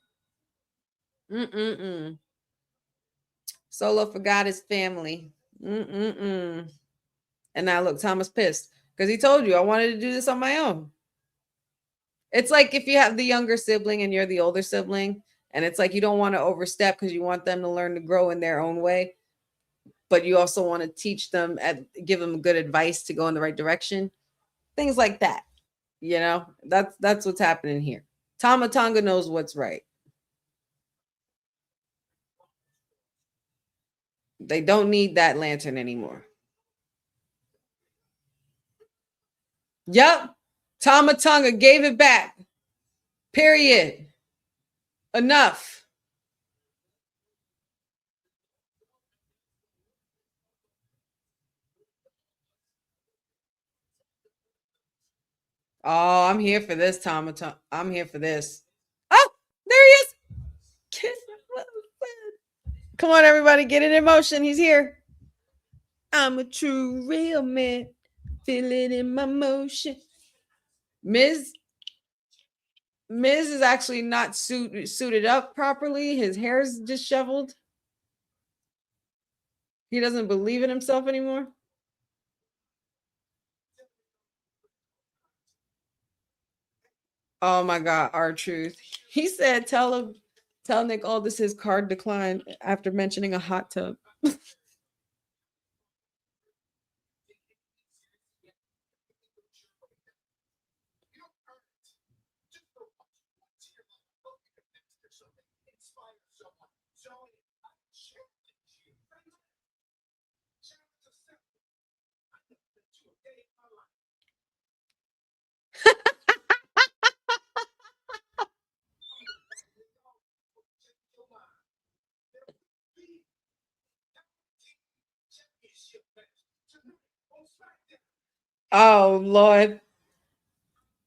Solo forgot his family. And now look, Thomas pissed because he told you I wanted to do this on my own. It's like if you have the younger sibling and you're the older sibling, and it's like you don't want to overstep because you want them to learn to grow in their own way, but you also want to teach them and give them good advice to go in the right direction. Things like that. You know, that's what's happening here. Tama Tonga knows what's right. They don't need that lantern anymore. Yep. Tama Tonga gave it back. Period. Enough. Oh, I'm here for this, Tama Tonga. I'm here for this. Oh, there he is. Come on, everybody. Get it in motion. He's here. I'm a true real man. Feel it in my motion. Miz is actually not suited up properly. His hair's disheveled. He doesn't believe in himself anymore. Oh my God, R-Truth. He said, tell Nick Aldis his card declined after mentioning a hot tub. Oh, Lord.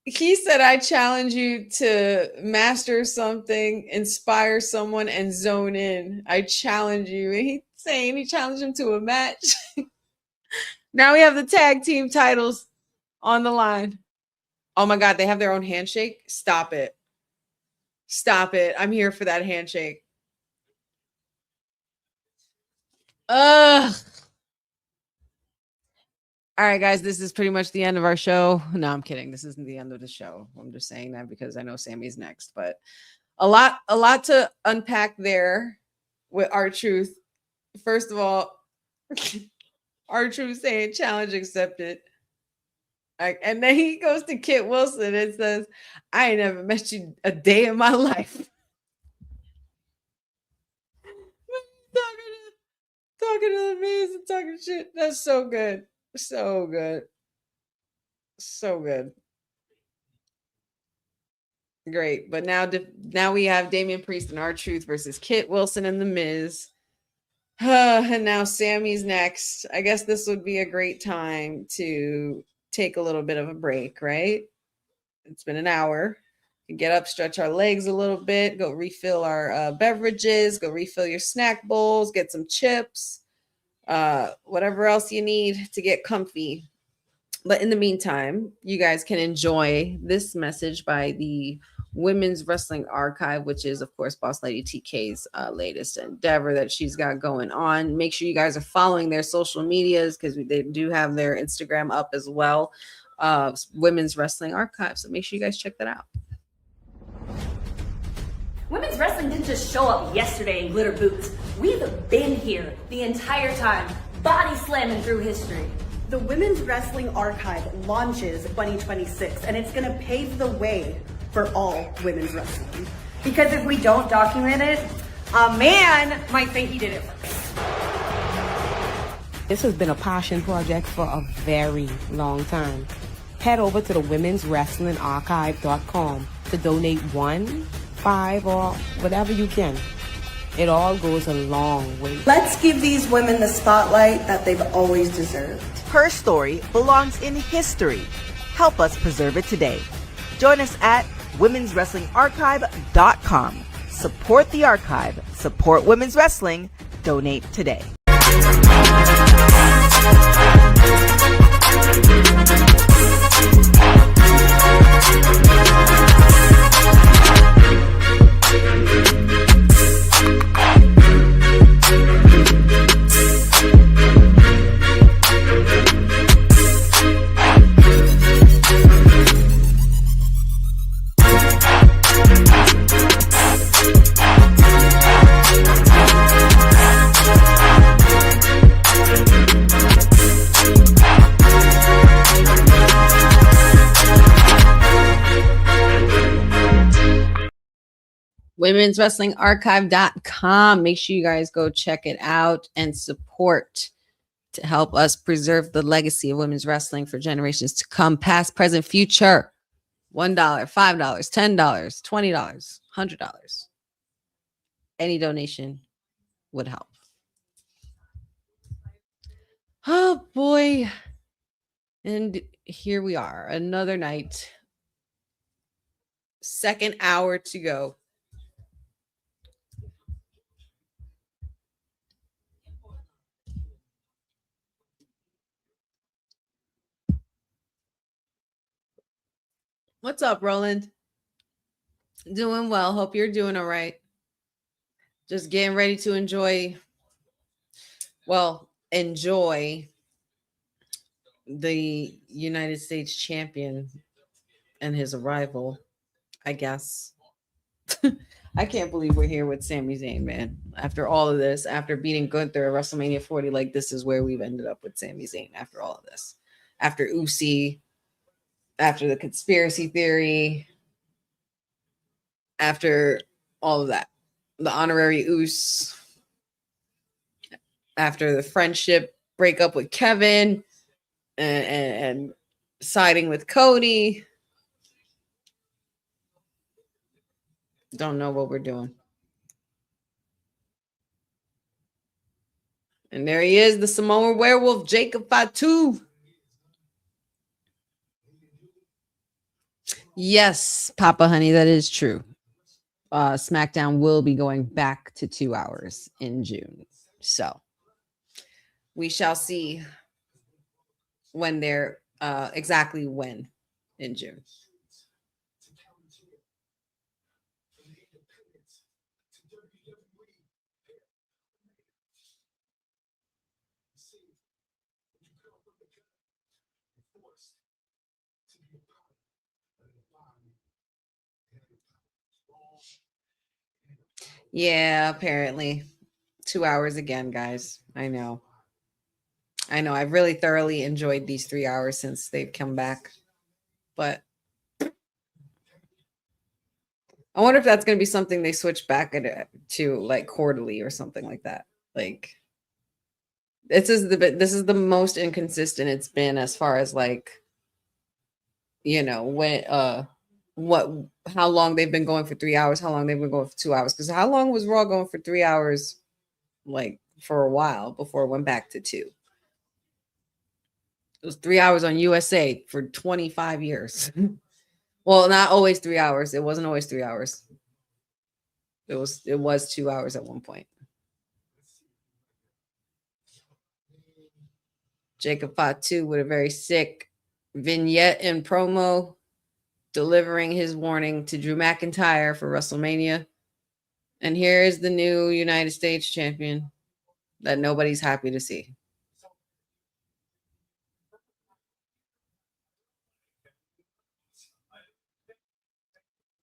He said, I challenge you to master something, inspire someone, and zone in. I challenge you. And he's saying he challenged him to a match. Now we have the tag team titles on the line. Oh my God, they have their own handshake? Stop it. Stop it. I'm here for that handshake. Ugh. All right, guys, this is pretty much the end of our show. No, I'm kidding. This isn't the end of the show. I'm just saying that because I know Sammy's next, but a lot to unpack there with R-Truth. First of all, R-Truth saying challenge accepted. And then he goes to Kit Wilson and says, I ain't never met you a day in my life. talking to the Miz and talking shit. That's so good. So good. So good. Great. But now we have Damian Priest and R-Truth versus Kit Wilson and the Miz. And now Sammy's next. I guess this would be a great time to take a little bit of a break, right? It's been an hour. You get up, stretch our legs a little bit, go refill our beverages, go refill your snack bowls, get some chips, whatever else you need to get comfy. But in the meantime, you guys can enjoy this message by the Women's Wrestling Archive, which is, of course, Boss Lady TK's latest endeavor that she's got going on. Make sure you guys are following their social medias because they do have their Instagram up as well. Women's Wrestling Archive. So make sure you guys check that out. Women's wrestling didn't just show up yesterday in glitter boots. We've been here the entire time, body slamming through history. The Women's Wrestling Archive launches 2026, and it's going to pave the way for all women's wrestling. Because if we don't document it, a man might think he did it first. This has been a passion project for a very long time. Head over to the womenswrestlingarchive.com to donate 1, 5, or whatever you can. It all goes a long way. Let's give these women the spotlight that they've always deserved. Her story belongs in history. Help us preserve it today. Join us at womenswrestlingarchive.com. Support the archive. Support women's wrestling. Donate today. womenswrestlingarchive.com. Make sure you guys go check it out and support to help us preserve the legacy of women's wrestling for generations to come, past, present, future. $1, $5, $10, $20, $100. Any donation would help. Oh boy. And here we are, another night. Second hour to go. What's up, Roland? Doing well. Hope you're doing all right. Just getting ready to enjoy the United States champion and his arrival, I guess. I can't believe we're here with Sami Zayn, man. After all of this, after beating Gunther at WrestleMania 40, like this is where we've ended up with Sami Zayn after all of this. After Usi, after the conspiracy theory, after all of that, the honorary Us, after the friendship breakup with Kevin and siding with Cody. Don't know what we're doing. And there he is, the Samoan werewolf, Jacob Fatu. Yes, Papa Honey, that is true. SmackDown will be going back to 2 hours in June. So we shall see when they're exactly when in June. Yeah, apparently 2 hours again, guys. I know. I've really thoroughly enjoyed these 3 hours since they've come back. But I wonder if that's going to be something they switch back to like quarterly or something like that. Like this is the most inconsistent it's been as far as like, you know, when how long they've been going for 3 hours, how long they've been going for 2 hours. Because how long was Raw going for 3 hours? Like for a while before it went back to 2. It was 3 hours on USA for 25 years. Well, not always 3 hours. It wasn't always 3 hours. It was 2 hours at one point. Jacob Fatu with a very sick vignette and promo, delivering his warning to Drew McIntyre for WrestleMania. And here is the new United States champion that nobody's happy to see.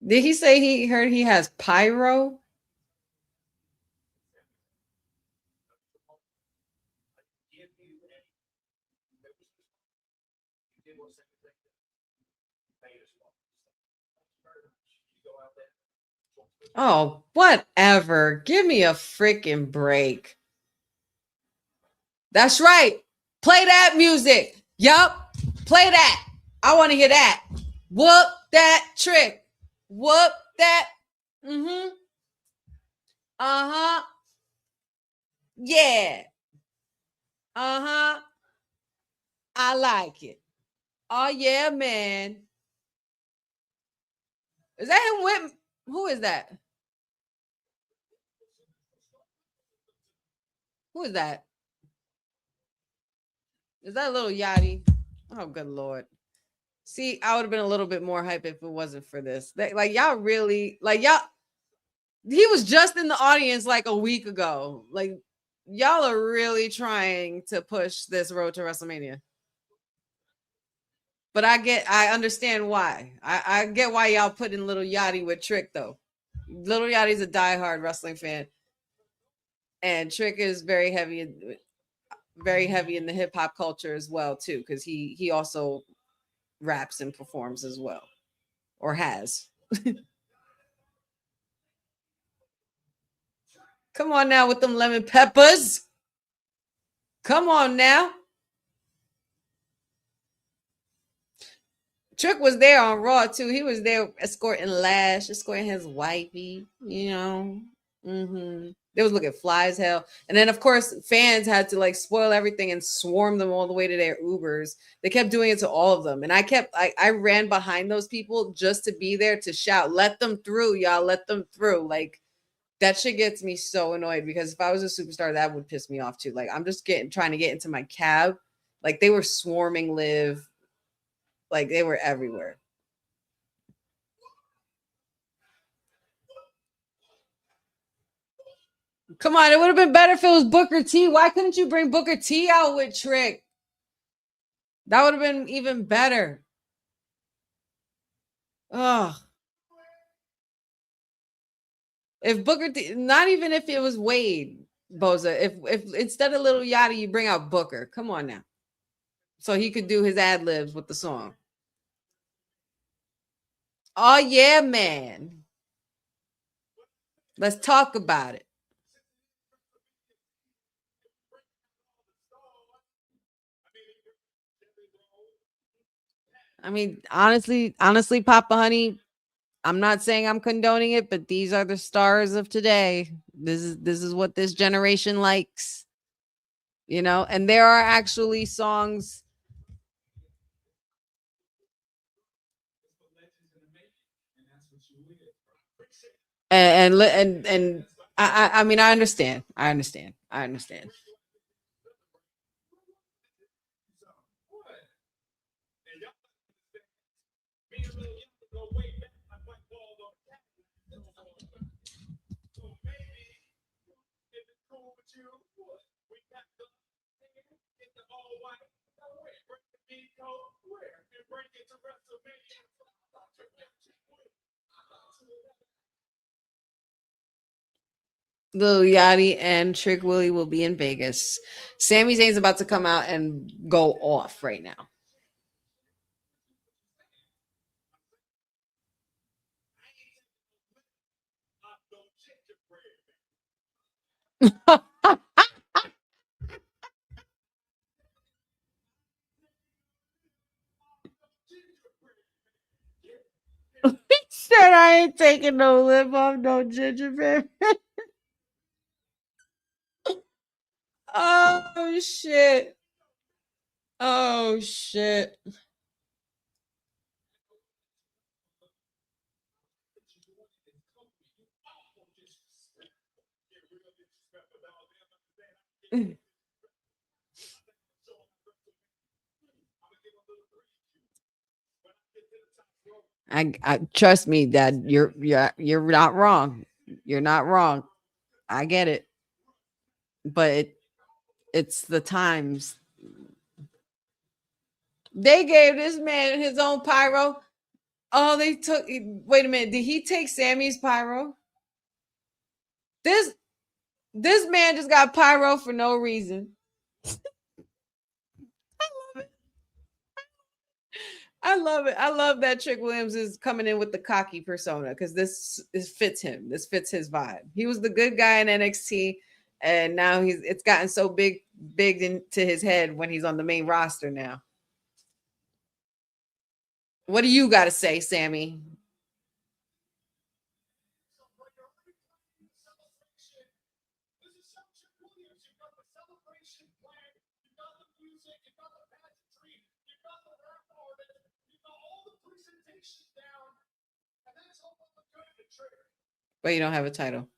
Did he say he heard he has pyro? Oh, whatever. Give me a freaking break. That's right. Play that music. Yup. Play that. I want to hear that. Whoop that trick. Whoop that. Mm-hmm. Uh-huh. Yeah. Uh-huh. I like it. Oh, yeah, man. Is that him with? Who is that? Who is that? Is that a little Yachty? Oh, good Lord. See, I would have been a little bit more hype if it wasn't for this. Like, y'all really, like, y'all, he was just in the audience like a week ago. Like, y'all are really trying to push this road to WrestleMania. But I understand why. I get why y'all put in Little Yachty with Trick, though. Little Yachty's a diehard wrestling fan. And Trick is very heavy in the hip hop culture as well, too, because he also raps and performs as well. Or has. Come on now with them lemon peppers. Come on now. Trick was there on Raw too. He was there escorting Lash, escorting his wifey, you know. They was looking fly as hell. And then of course fans had to like spoil everything and swarm them all the way to their Ubers. They kept doing it to all of them. And I ran behind those people just to be there to shout, let them through, y'all, let them through. Like that shit gets me so annoyed because if I was a superstar, that would piss me off too. Like I'm just trying to get into my cab. Like they were swarming Liv. Like they were everywhere. Come on, it would have been better if it was Booker T. Why couldn't you bring Booker T out with Trick? That would have been even better. Oh. If Booker T, not even if it was Wade, Boza, if instead of Little Yachty, you bring out Booker. Come on now. So he could do his ad-libs with the song. Oh, yeah, man. Let's talk about it. I mean, honestly, Papa Honey, I'm not saying I'm condoning it, but these are the stars of today. This is what this generation likes. You know, and there are actually songs. And I mean, I understand. Lil Yachty and Trick Willie will be in Vegas. Sami Zayn's about to come out and go off right now. He said I ain't taking no lip off no gingerbread. Oh shit. Oh shit. I trust me, Dad. You're not wrong. You're not wrong. I get it, but it's the times. They gave this man his own pyro. Oh, they took. Wait a minute. Did he take Sammy's pyro? This man just got pyro for no reason. I love it. I love that Trick Williams is coming in with the cocky persona because this fits him. This fits his vibe. He was the good guy in NXT, And now it's gotten so big into his head when he's on the main roster now. What do you got to say, Sammy? But you don't have a title.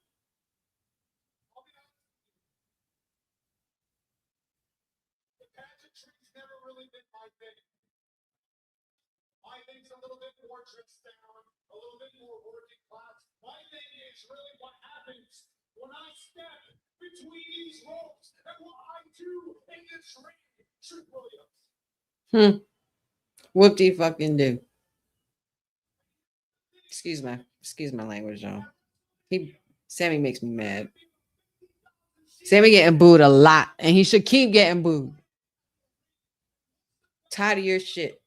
My thing's a little bit more dressed down, a little bit more working class. My thing is really what happens when I step between these ropes and what I do in this ring. Truth Williams. Whoop de fucking do. Excuse my language, y'all. Sammy makes me mad. Sammy getting booed a lot, and he should keep getting booed. Tired of your shit.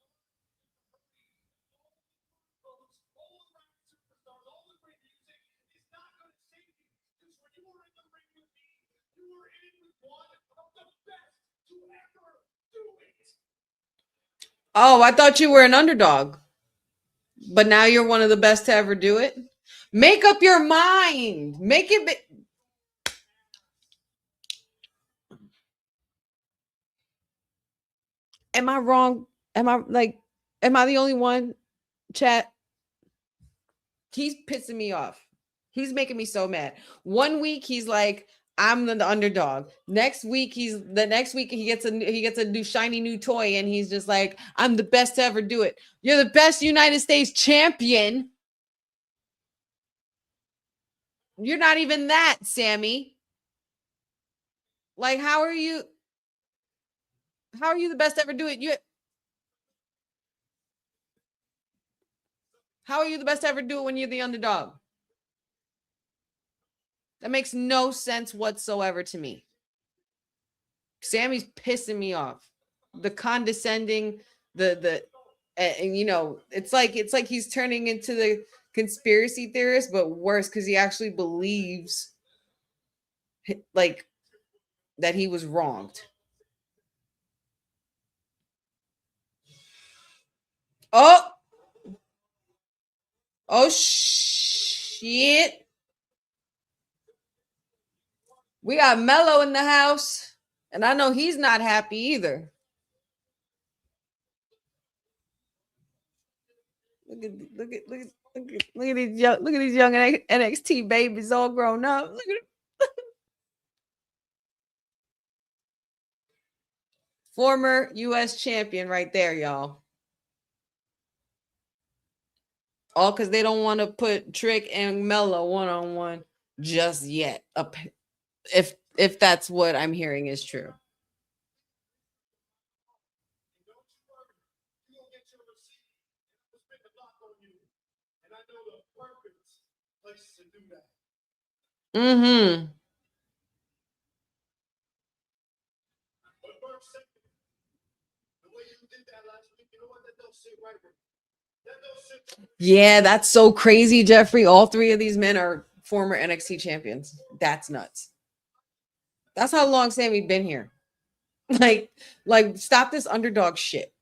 Oh, I thought you were an underdog. But now you're one of the best to ever do it. Make up your mind. Make it. Am I wrong? Am I the only one? Chat. He's pissing me off. He's making me so mad. 1 week he's like, I'm the underdog. Next week he gets a new shiny new toy and he's just like, I'm the best to ever do it. You're the best United States champion. You're not even that, Sammy. Like, how are you the best to ever do it? How are you the best to ever do it when you're the underdog? That makes no sense whatsoever to me. Sammy's pissing me off. The condescending, and you know, it's like he's turning into the conspiracy theorist, but worse because he actually believes like that he was wronged. Oh shit. We got Mello in the house, and I know he's not happy either. Look at these young NXT babies all grown up. Look at it. Former US champion right there, y'all. All because they don't want to put Trick and Mello one-on-one just yet. If that's what I'm hearing is true. Mm-hmm. Yeah, that's so crazy, Jeffrey. All three of these men are former NXT champions. That's nuts. That's how long Sammy been here. Like stop this underdog shit.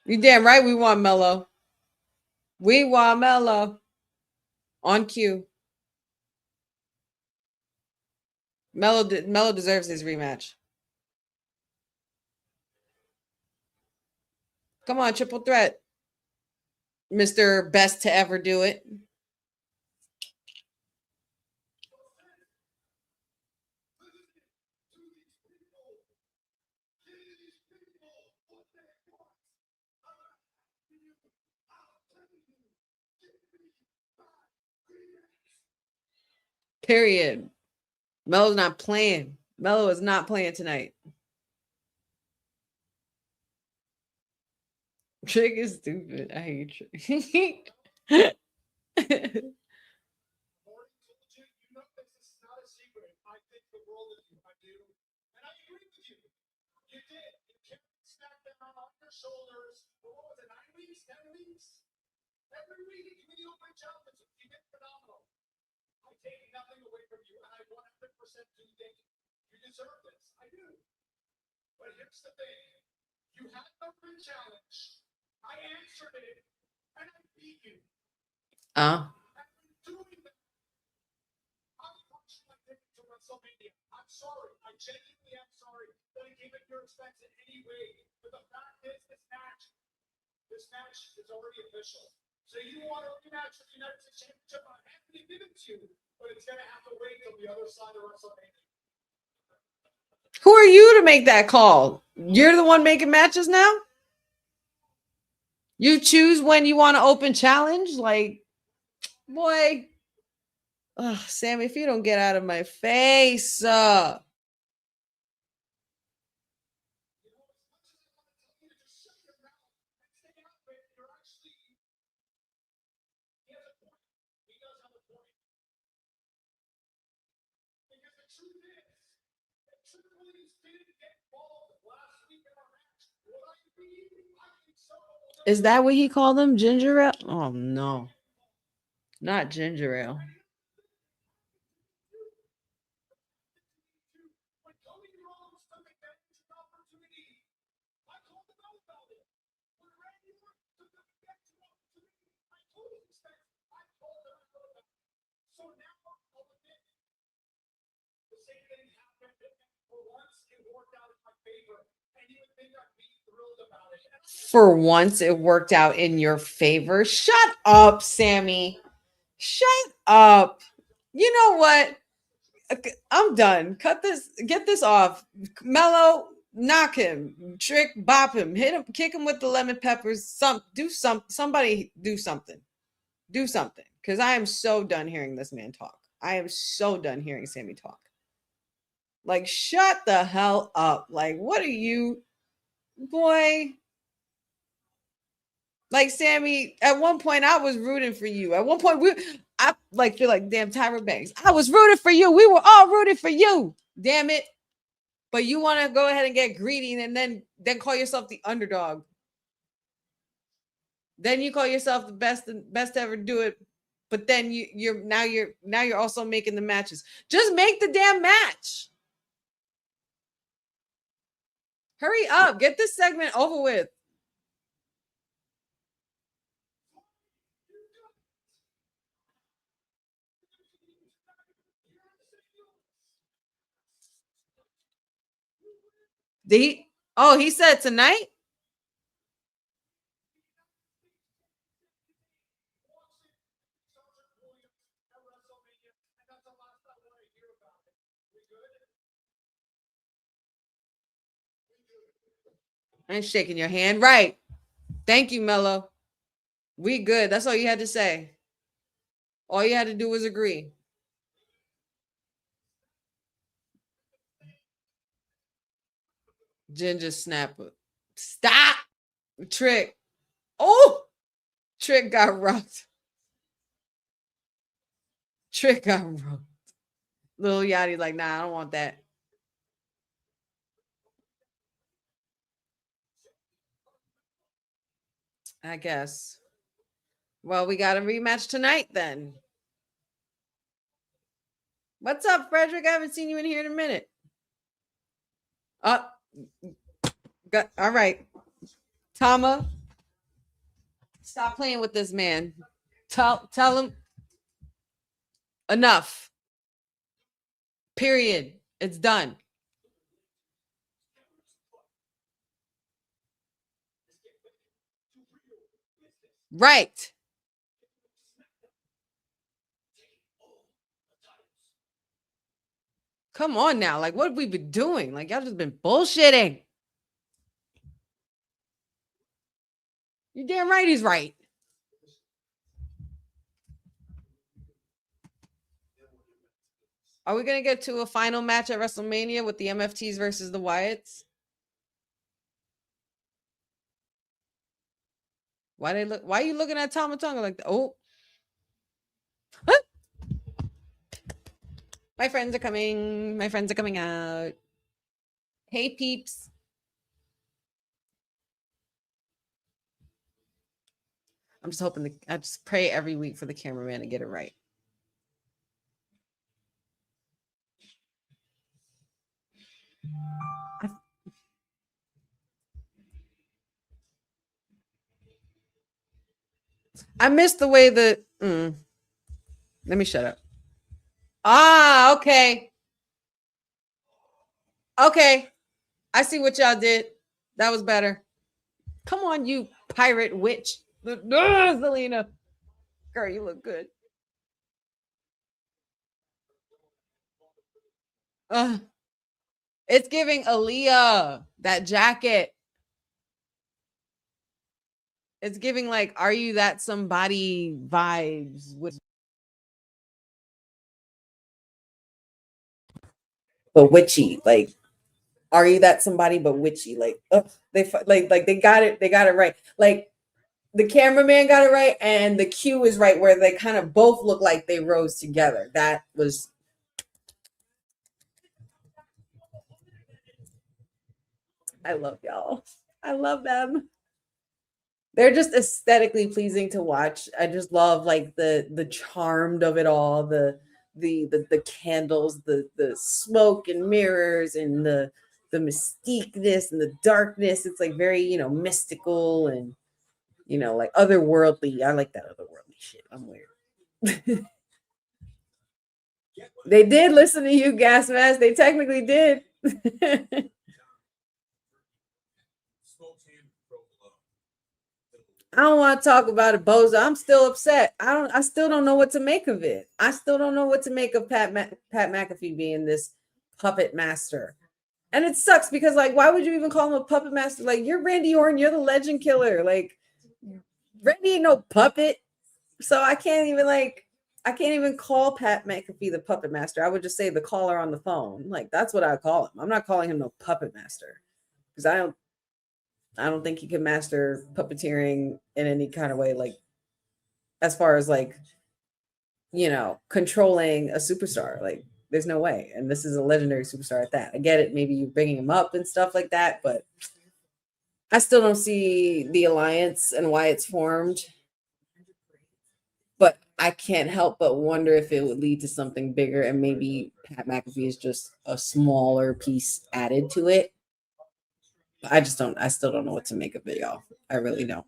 You damn right we want Mello. We want Mello. On cue. Mello deserves his rematch. Come on, triple threat. Mr. Best to ever do it. Period. Melo's not playing. Mello is not playing tonight. Trick is stupid. I hate Trick. Already told you, you know this is not a secret. I think the world of you, I do. And I agree with you. You did. You carried SmackDown on your shoulders for what was it, 9 weeks, 10 weeks? Every week, you did open challenges. You did phenomenal. I take nothing away from you, and I 100% do think you deserve this. I do. But here's the thing. You had the open challenge. I answered it, and I beat you. Oh. And in doing that, I punched my ticket to WrestleMania. I'm sorry. I genuinely am sorry that I gave it your expense in any way. But the fact is, this match is already official. So you want a rematch of the United States Championship? I'm happy to give it to you, but it's gonna have to wait till the other side of WrestleMania. Who are you to make that call? You're the one making matches now? You choose when you want to open challenge? Like, boy. Ugh, Sammy, if you don't get out of my face. Is that what he called them? Ginger ale? Oh, no. Not ginger ale. For once, it worked out in your favor. Shut up, Sammy. Shut up. You know what? I'm done. Cut this. Get this off. Mello, knock him. Trick, bop him. Hit him. Kick him with the lemon peppers. Somebody do something. Do something. Because I am so done hearing this man talk. I am so done hearing Sammy talk. Like, shut the hell up. Like, what are you, boy? Like, Sammy, at one point I was rooting for you. At one point, I like feel like damn Tyra Banks. I was rooting for you. We were all rooting for you. Damn it. But you want to go ahead and get greedy and then call yourself the underdog. Then you call yourself the best to ever do it. But then you're also making the matches. Just make the damn match. Hurry up. Get this segment over with. He said tonight? I ain't shaking your hand. Right. Thank you, Mello. We good. That's all you had to say. All you had to do was agree. Ginger snapper. Stop. Trick. Oh, Trick got rocked. Trick got rocked. Lil Yachty like, nah, I don't want that. I guess. Well, we got a rematch tonight then. What's up, Frederick? I haven't seen you in here in a minute. All right. Tama, stop playing with this man. Tell him enough. Period. It's done. Right. Come on now. Like, what have we been doing? Like, y'all just been bullshitting. You're damn right he's right. Are we going to get to a final match at WrestleMania with the MFTs versus the Wyatts? Why are you looking at Tama Tonga like that? Oh. Huh? My friends are coming. My friends are coming out. Hey peeps. I'm just hoping I just pray every week for the cameraman to get it right. I missed the way that. Let me shut up. Ah, okay. Okay. I see what y'all did. That was better. Come on, you pirate witch. Selena. Girl, you look good. It's giving Aaliyah, that jacket. It's giving like, are you that somebody vibes with. But witchy, like, are you that somebody but witchy? Like, they got it right. Like, the cameraman got it right, and the cue is right where they kind of both look like they rose together. That was. I love y'all. I love them. They're just aesthetically pleasing to watch. I just love like the charm of it all, the candles, the smoke and mirrors, and the mystiqueness and the darkness. It's like very, mystical and, like otherworldly. I like that otherworldly shit. I'm weird. They did listen to you, Gas Mask. They technically did. I don't want to talk about it, Bozo. I'm still upset. I still don't know what to make of it. I still don't know what to make of Pat McAfee being this puppet master. And it sucks because, like, why would you even call him a puppet master? Like, you're Randy Orton, you're the legend killer. Like, Randy ain't no puppet. So I can't even call Pat McAfee the puppet master. I would just say the caller on the phone. Like, that's what I call him. I'm not calling him no puppet master because I don't think he can master puppeteering in any kind of way, like as far as like, controlling a superstar. Like, there's no way. And this is a legendary superstar at that. I get it. Maybe you're bringing him up and stuff like that, but I still don't see the alliance and why it's formed. But I can't help but wonder if it would lead to something bigger, and maybe Pat McAfee is just a smaller piece added to it. I still don't know what to make of it, y'all. I really don't.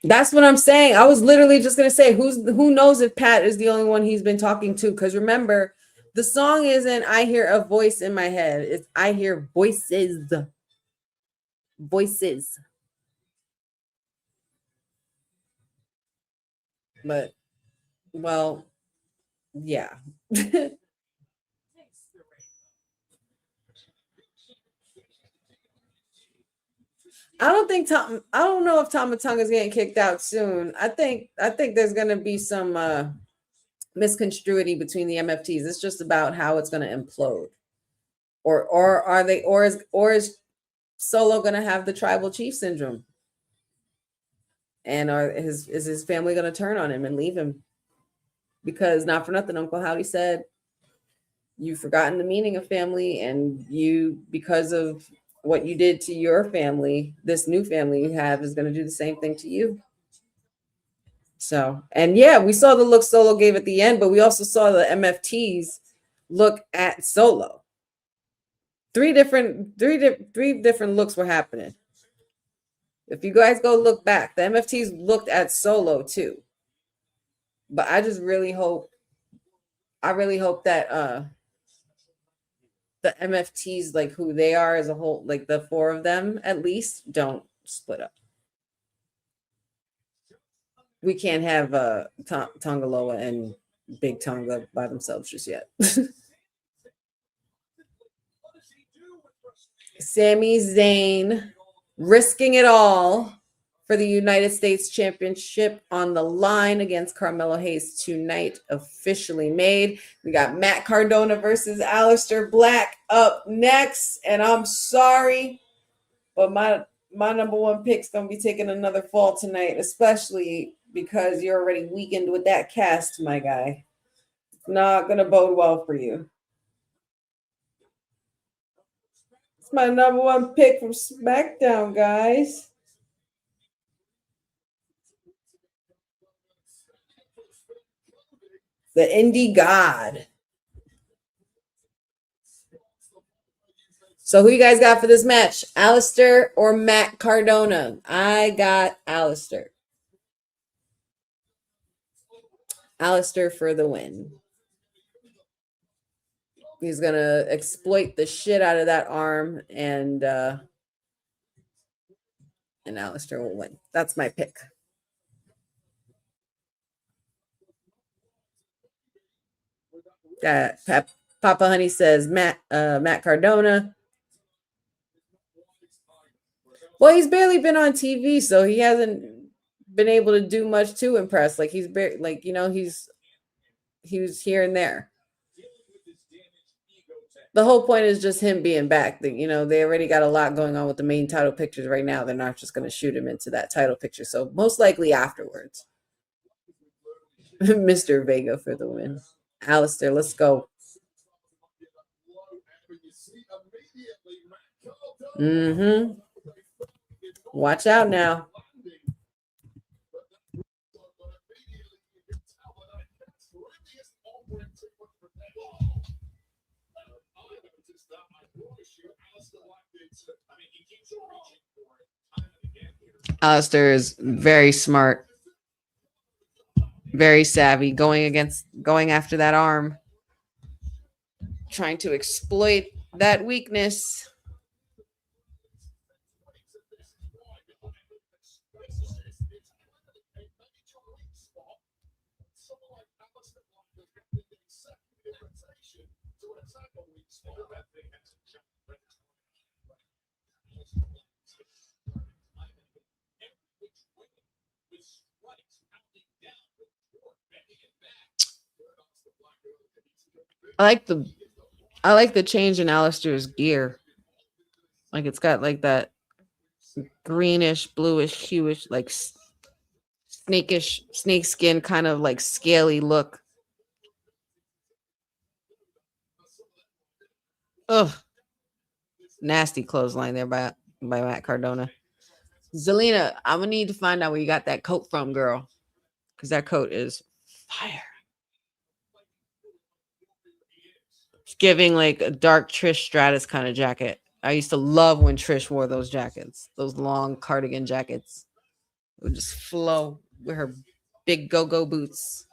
That's what I'm saying. I was literally just gonna say, who knows if Pat is the only one he's been talking to? Because remember, the song isn't "I hear a voice in my head." It's "I hear voices." Voices. But, well, yeah. I don't know if Tama Tonga is getting kicked out soon. I think there's going to be some misconstruity between the MFTs. It's just about how it's going to implode. Or is Solo going to have the tribal chief syndrome? And is his family going to turn on him and leave him? Because not for nothing, Uncle Howdy said, you've forgotten the meaning of family, and because of what you did to your family, this new family you have is going to do the same thing to you. So, and yeah, we saw the look Solo gave at the end, but we also saw the MFTs look at Solo. Three different looks were happening. If you guys go look back, the MFTs looked at Solo too. But I just really hope that the MFTs, like who they are as a whole, like the four of them at least, don't split up. We can't have Tongaloa and Big Tonga by themselves just yet. Sami Zayn risking it all for the United States Championship on the line against Carmelo Hayes tonight, officially made. We got Matt Cardona versus Aleister Black up next. And I'm sorry, but my number one pick's going to be taking another fall tonight, especially because you're already weakened with that cast, my guy. It's not going to bode well for you. It's my number one pick from SmackDown, guys. The Indie God. So who you guys got for this match? Aleister or Matt Cardona? I got Aleister. Aleister for the win. He's going to exploit the shit out of that arm, and Aleister will win. That's my pick. Papa Honey says Matt Cardona. Well, he's barely been on TV, so he hasn't been able to do much to impress. Like he's he was here and there. The whole point is just him being back. They already got a lot going on with the main title pictures right now. They're not just going to shoot him into that title picture. So most likely afterwards. Mr. Vega for the win. Aleister, let's go. Watch out now. Aleister is very smart, very savvy, going after that arm, trying to exploit that weakness. I like the change in Aleister's gear. Like it's got like that greenish, bluish, hueish, like snake skin kind of like scaly look. Ugh. Nasty clothesline there by Matt Cardona. Zelina, I'm gonna need to find out where you got that coat from, girl. Because that coat is fire. It's giving like a dark Trish Stratus kind of jacket. I used to love when Trish wore those jackets, those long cardigan jackets. It would just flow with her big go-go boots.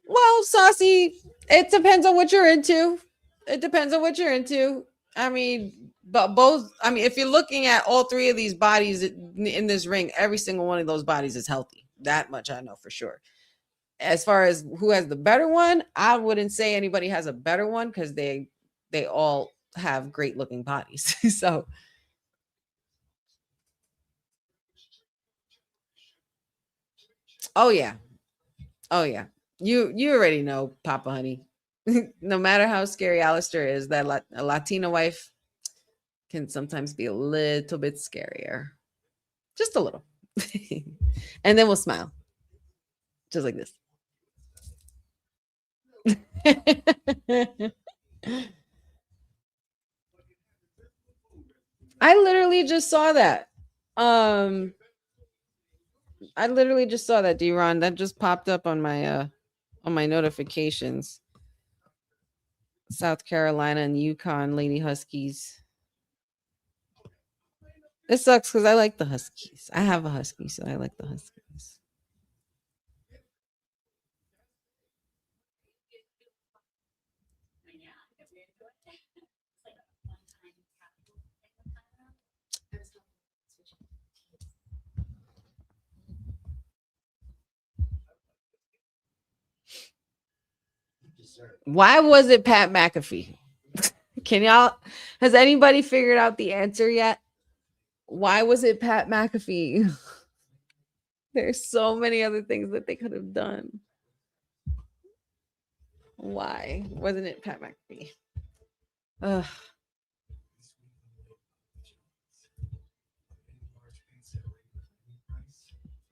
Well, Saucy, it depends on what you're into. I mean, but if you're looking at all three of these bodies in this ring, every single one of those bodies is healthy. That much I know for sure. As far as who has the better one, I wouldn't say anybody has a better one because they all have great looking bodies. So oh yeah. You already know, Papa Honey. No matter how scary Aleister is, that a Latina wife can sometimes be a little bit scarier. Just a little. And then we'll smile. Just like this. I literally just saw that. D-Ron. That just popped up on my notifications. South Carolina and Yukon Lady Huskies. It sucks because I like the Huskies. I have a Husky, so I like the Huskies. Why was it Pat McAfee? Has anybody figured out the answer yet? Why was it Pat McAfee? There's so many other things that they could have done. Why wasn't it Pat McAfee? Ugh.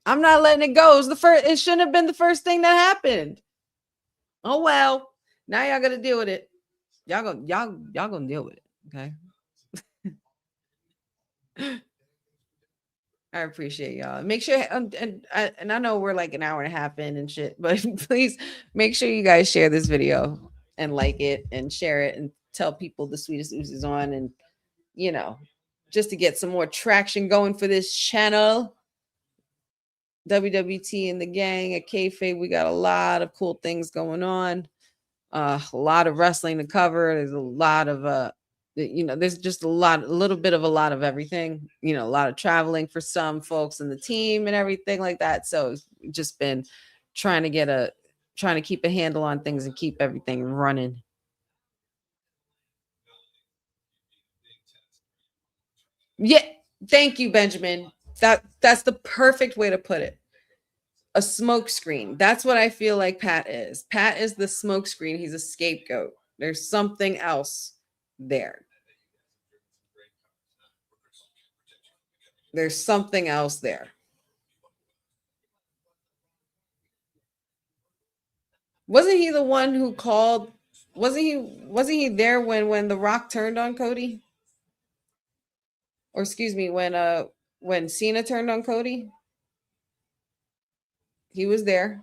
I'm not letting it go. It shouldn't have been the first thing that happened. Oh well. Now y'all gotta deal with it. Y'all gonna deal with it. Okay. I appreciate y'all. Make sure and I know we're like an hour and a half in and shit, but please make sure you guys share this video and like it and share it and tell people the Sweetest Ooze is on, and just to get some more traction going for this channel. WWT and the gang at Kayfabe, we got a lot of cool things going on. A lot of wrestling to cover. There's a lot of there's just a little bit of a lot of everything. A lot of traveling for some folks in the team and everything like that. So it's just been trying to keep a handle on things and keep everything running. Yeah, thank you, Benjamin. That's the perfect way to put it. A smoke screen. That's what I feel like Pat is. Pat is the smoke screen. He's a scapegoat. There's something else there. There's something else there. Wasn't he the one who called? Wasn't he there when The Rock turned on Cody? Or excuse me, when Cena turned on Cody? He was there.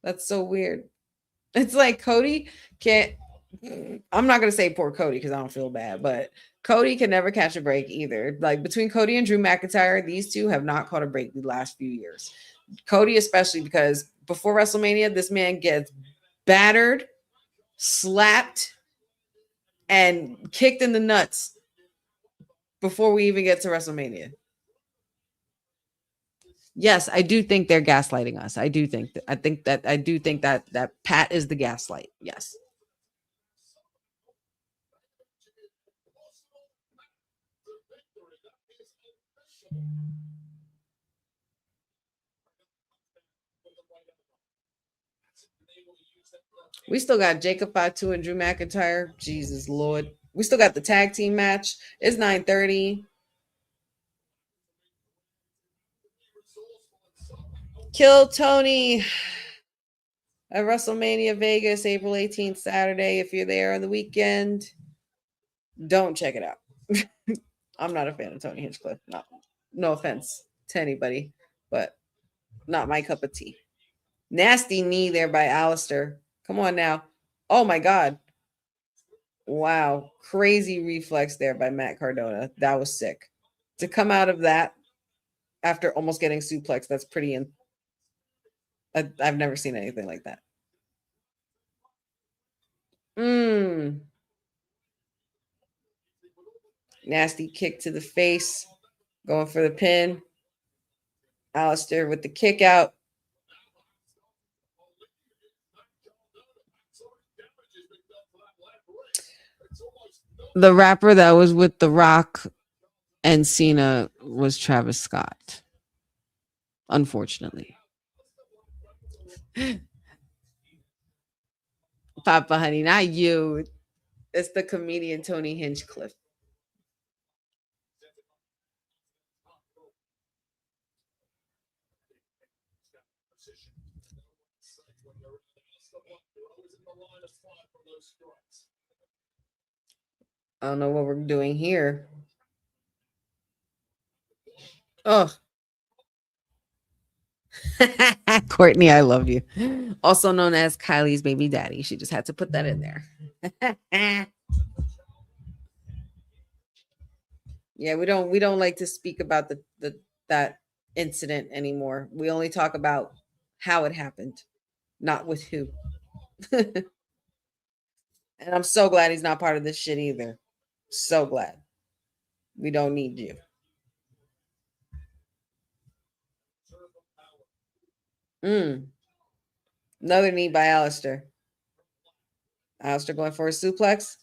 That's so weird. It's like Cody can't. I'm not gonna say poor Cody because I don't feel bad, but Cody can never catch a break either. Like between Cody and Drew McIntyre, these two have not caught a break the last few years. Cody especially, because before WrestleMania, this man gets battered, slapped, and kicked in the nuts before we even get to WrestleMania. Yes, I do think they're gaslighting us. I do think that Pat is the gaslight. Yes. We still got Jacob Fatu and Drew McIntyre. Jesus Lord. We still got the tag team match. It's 9:30. Kill Tony at WrestleMania Vegas, April 18th, Saturday. If you're there on the weekend, don't check it out. I'm not a fan of Tony Hinchcliffe. No offense to anybody, but not my cup of tea. Nasty knee there by Alistair. Come on now. Oh my God. Wow. Crazy reflex there by Matt Cardona. That was sick. To come out of that after almost getting suplexed, that's pretty. I've never seen anything like that. Nasty kick to the face. Going for the pin. Alistair with the kick out. The rapper that was with The Rock and Cena was Travis Scott. Unfortunately. Papa honey, not you. It's the comedian Tony Hinchcliffe. I don't know what we're doing here. Oh. Courtney, I love you. Also known as Kylie's baby daddy. She just had to put that in there. Yeah, we don't like to speak about that incident anymore. We only talk about how it happened, not with who. And I'm so glad he's not part of this shit either. So glad. We don't need you. Another knee by Alistair. Alistair going for a suplex.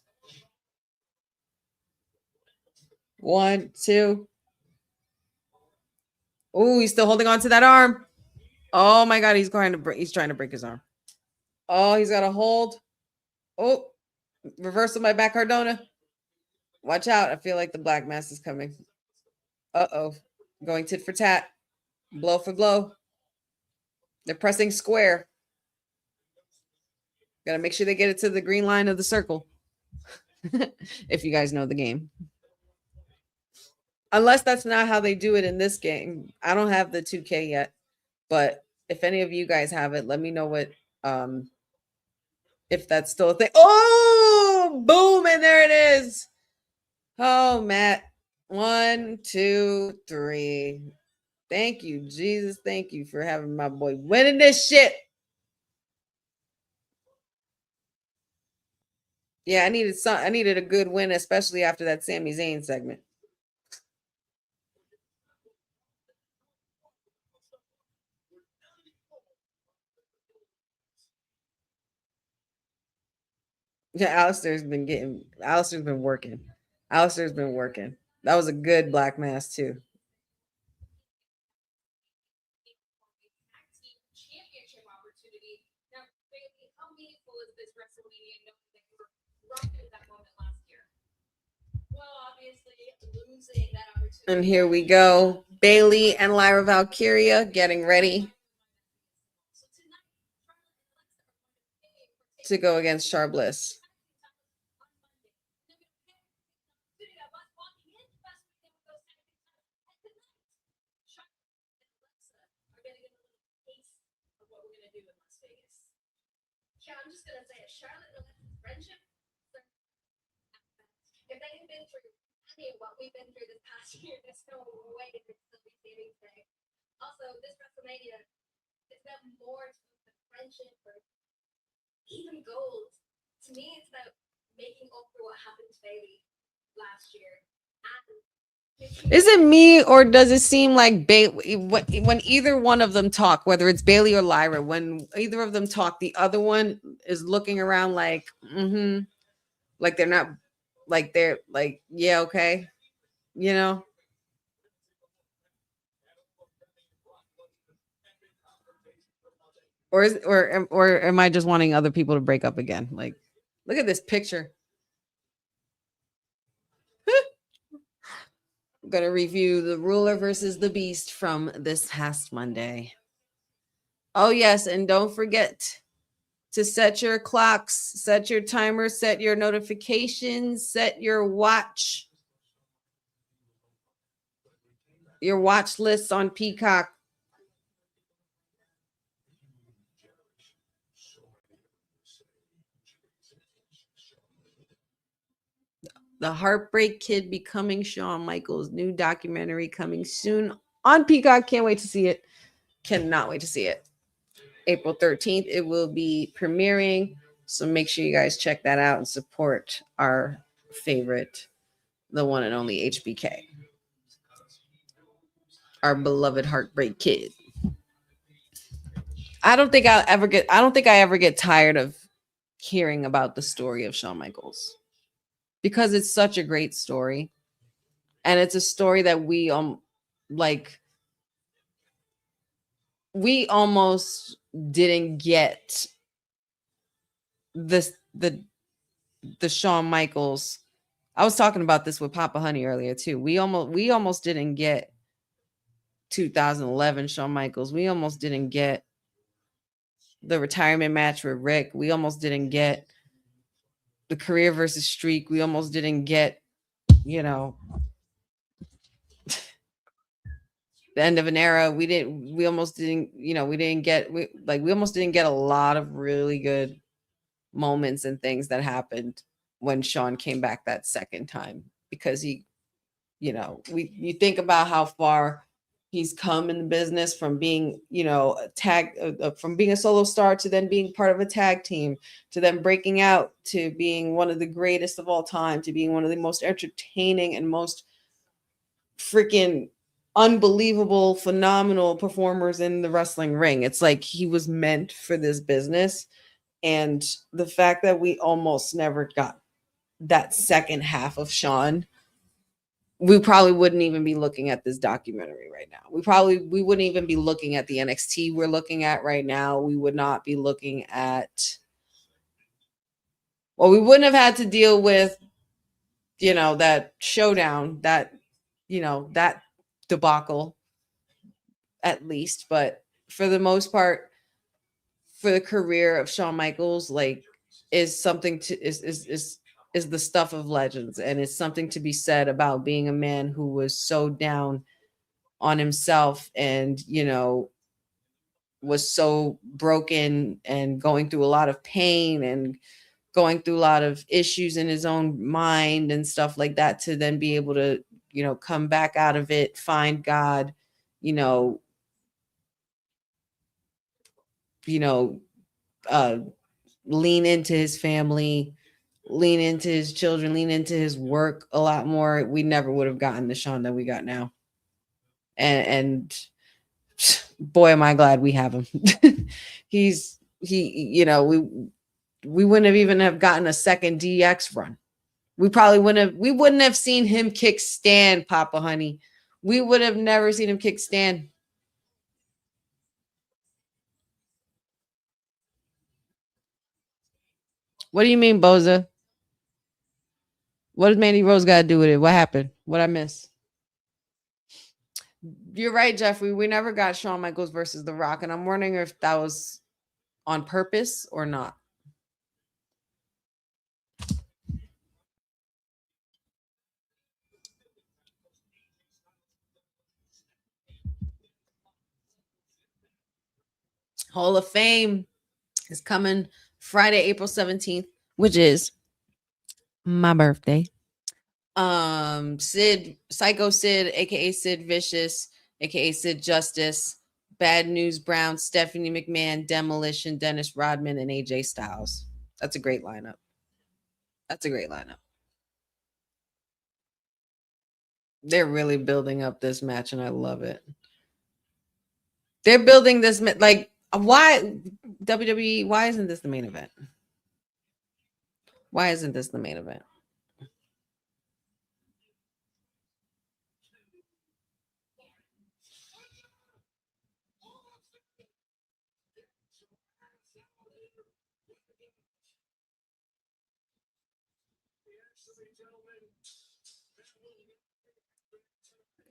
1, 2. Oh, he's still holding on to that arm. Oh my God, he's trying to break his arm. Oh, he's got a hold. Oh, reversal by back Cardona. Watch out. I feel like the black mass is coming. Uh-oh. Going tit for tat. Blow for blow. They're pressing square. Gotta make sure they get it to the green line of the circle. If you guys know the game. Unless that's not how they do it in this game. I don't have the 2K yet. But if any of you guys have it, let me know what if that's still a thing. Oh, boom, and there it is. Oh, Matt. 1, 2, 3. Thank you, Jesus. Thank you for having my boy winning this shit. Yeah, I needed a good win, especially after that Sami Zayn segment. Yeah, Alistair's been working. Alistair's been working. That was a good black mass too. And here we go. Bailey and Lyra Valkyria getting ready to go against Char Bliss. I'm just gonna say it. Charlotte and Alexa's friendship. If they had been through any of what we've been through this past year, there's no way they could still be saving today. Also, this WrestleMania is about more to the friendship or even gold. To me, it's about making up for what happened to Bailey last year. Is it me, or does it seem like when either one of them talk, whether it's Bailey or Lyra, when either of them talk, the other one is looking around like, like they're not, like they're like, yeah, okay, you know? Or am I just wanting other people to break up again? Like, look at this picture. I'm going to review the Ruler versus the Beast from this past Monday. Oh, yes. And don't forget to set your clocks, set your timer, set your notifications, set your watch lists on Peacock. The Heartbreak Kid Becoming Shawn Michaels, new documentary coming soon on Peacock. Can't wait to see it. Cannot wait to see it. April 13th, it will be premiering. So make sure you guys check that out and support our favorite, the one and only HBK. Our beloved Heartbreak Kid. I don't think I ever get tired of hearing about the story of Shawn Michaels, because it's such a great story, and it's a story that we almost didn't get the Shawn Michaels. I was talking about this with Papa Honey earlier too. We almost didn't get 2011 Shawn Michaels. We almost didn't get the retirement match with Rick. We almost didn't get the career versus streak. We almost didn't get, the end of an era. We almost didn't get a lot of really good moments and things that happened when Shawn came back that second time, because you think about how far he's come in the business, from being, from being a solo star to then being part of a tag team, to then breaking out, to being one of the greatest of all time, to being one of the most entertaining and most freaking unbelievable, phenomenal performers in the wrestling ring. It's like he was meant for this business. And the fact that we almost never got that second half of Shawn, we probably wouldn't even be looking at this documentary right now. We wouldn't even be looking at the NXT we're looking at right now. We would not be looking at, well, we wouldn't have had to deal with, you know, that showdown, that, you know, that debacle at least. But for the most part, for the career of Shawn Michaels, like, is something to is the stuff of legends, and it's something to be said about being a man who was so down on himself and, you know, was so broken and going through a lot of pain and going through a lot of issues in his own mind and stuff like that, to then be able to, you know, come back out of it, find God, you know, lean into his family, lean into his children, lean into his work a lot more. We never would have gotten the Shawn that we got now. And boy, am I glad we have him. he, you know, we wouldn't have even have gotten a second DX run. We wouldn't have seen him kick Stan, Papa Honey. We would have never seen him kick Stan. What do you mean, Boza? What does Mandy Rose got to do with it? What happened? What I miss? You're right, Jeffrey. We never got Shawn Michaels versus The Rock, and I'm wondering if that was on purpose or not. Hall of Fame is coming Friday, April 17th, which is my birthday. Psycho Sid, aka Sid Vicious, aka Sid Justice, Bad News Brown, Stephanie McMahon, Demolition, Dennis Rodman, and AJ Styles. That's a great lineup. They're really building up this match, and I love it. They're building this, like, why WWE? Why isn't this the main event? Why isn't this the main event?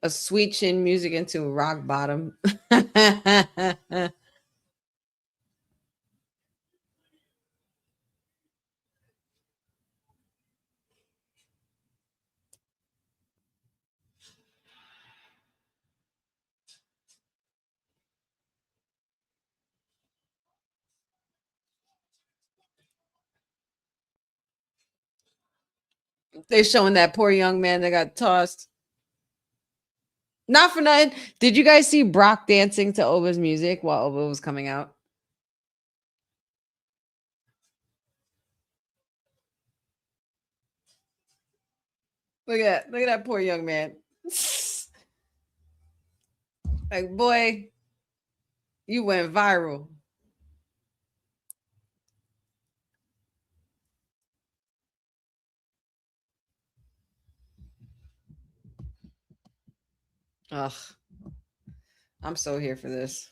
A sweet chin music into rock bottom. They're showing that poor young man that got tossed. Not for nothing. Did you guys see Brock dancing to Oba's music while Oba was coming out? Look at that poor young man. Like, boy, you went viral. Ugh. I'm so here for this.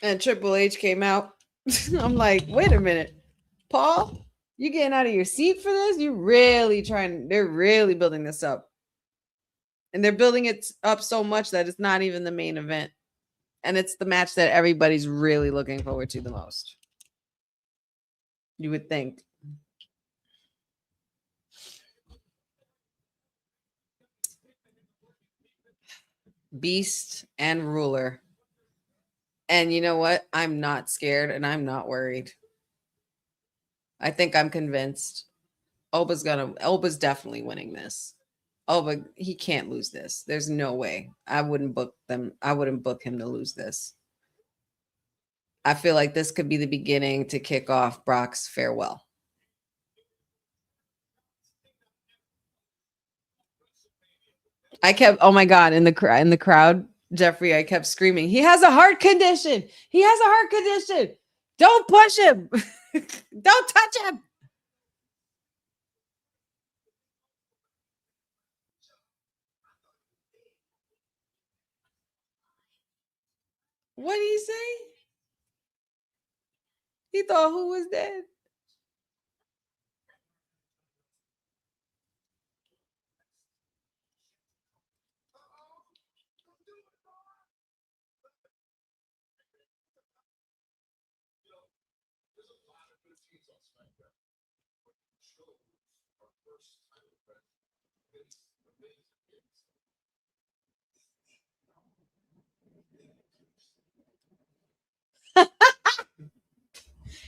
And Triple H came out. I'm like, wait a minute. Paul, you getting out of your seat for this? They're really building this up. And they're building it up so much that it's not even the main event. And it's the match that everybody's really looking forward to the most. You would think. Beast and Ruler. And you know what? I'm not scared and I'm not worried. I think I'm convinced Oba's definitely winning this. Oba, he can't lose this. There's no way. I wouldn't book him to lose this. I feel like this could be the beginning to kick off Brock's farewell. I kept, oh my God, in the crowd, Jeffrey, I kept screaming, he has a heart condition. He has a heart condition. Don't push him. Don't touch him. What did he say? He thought who was dead?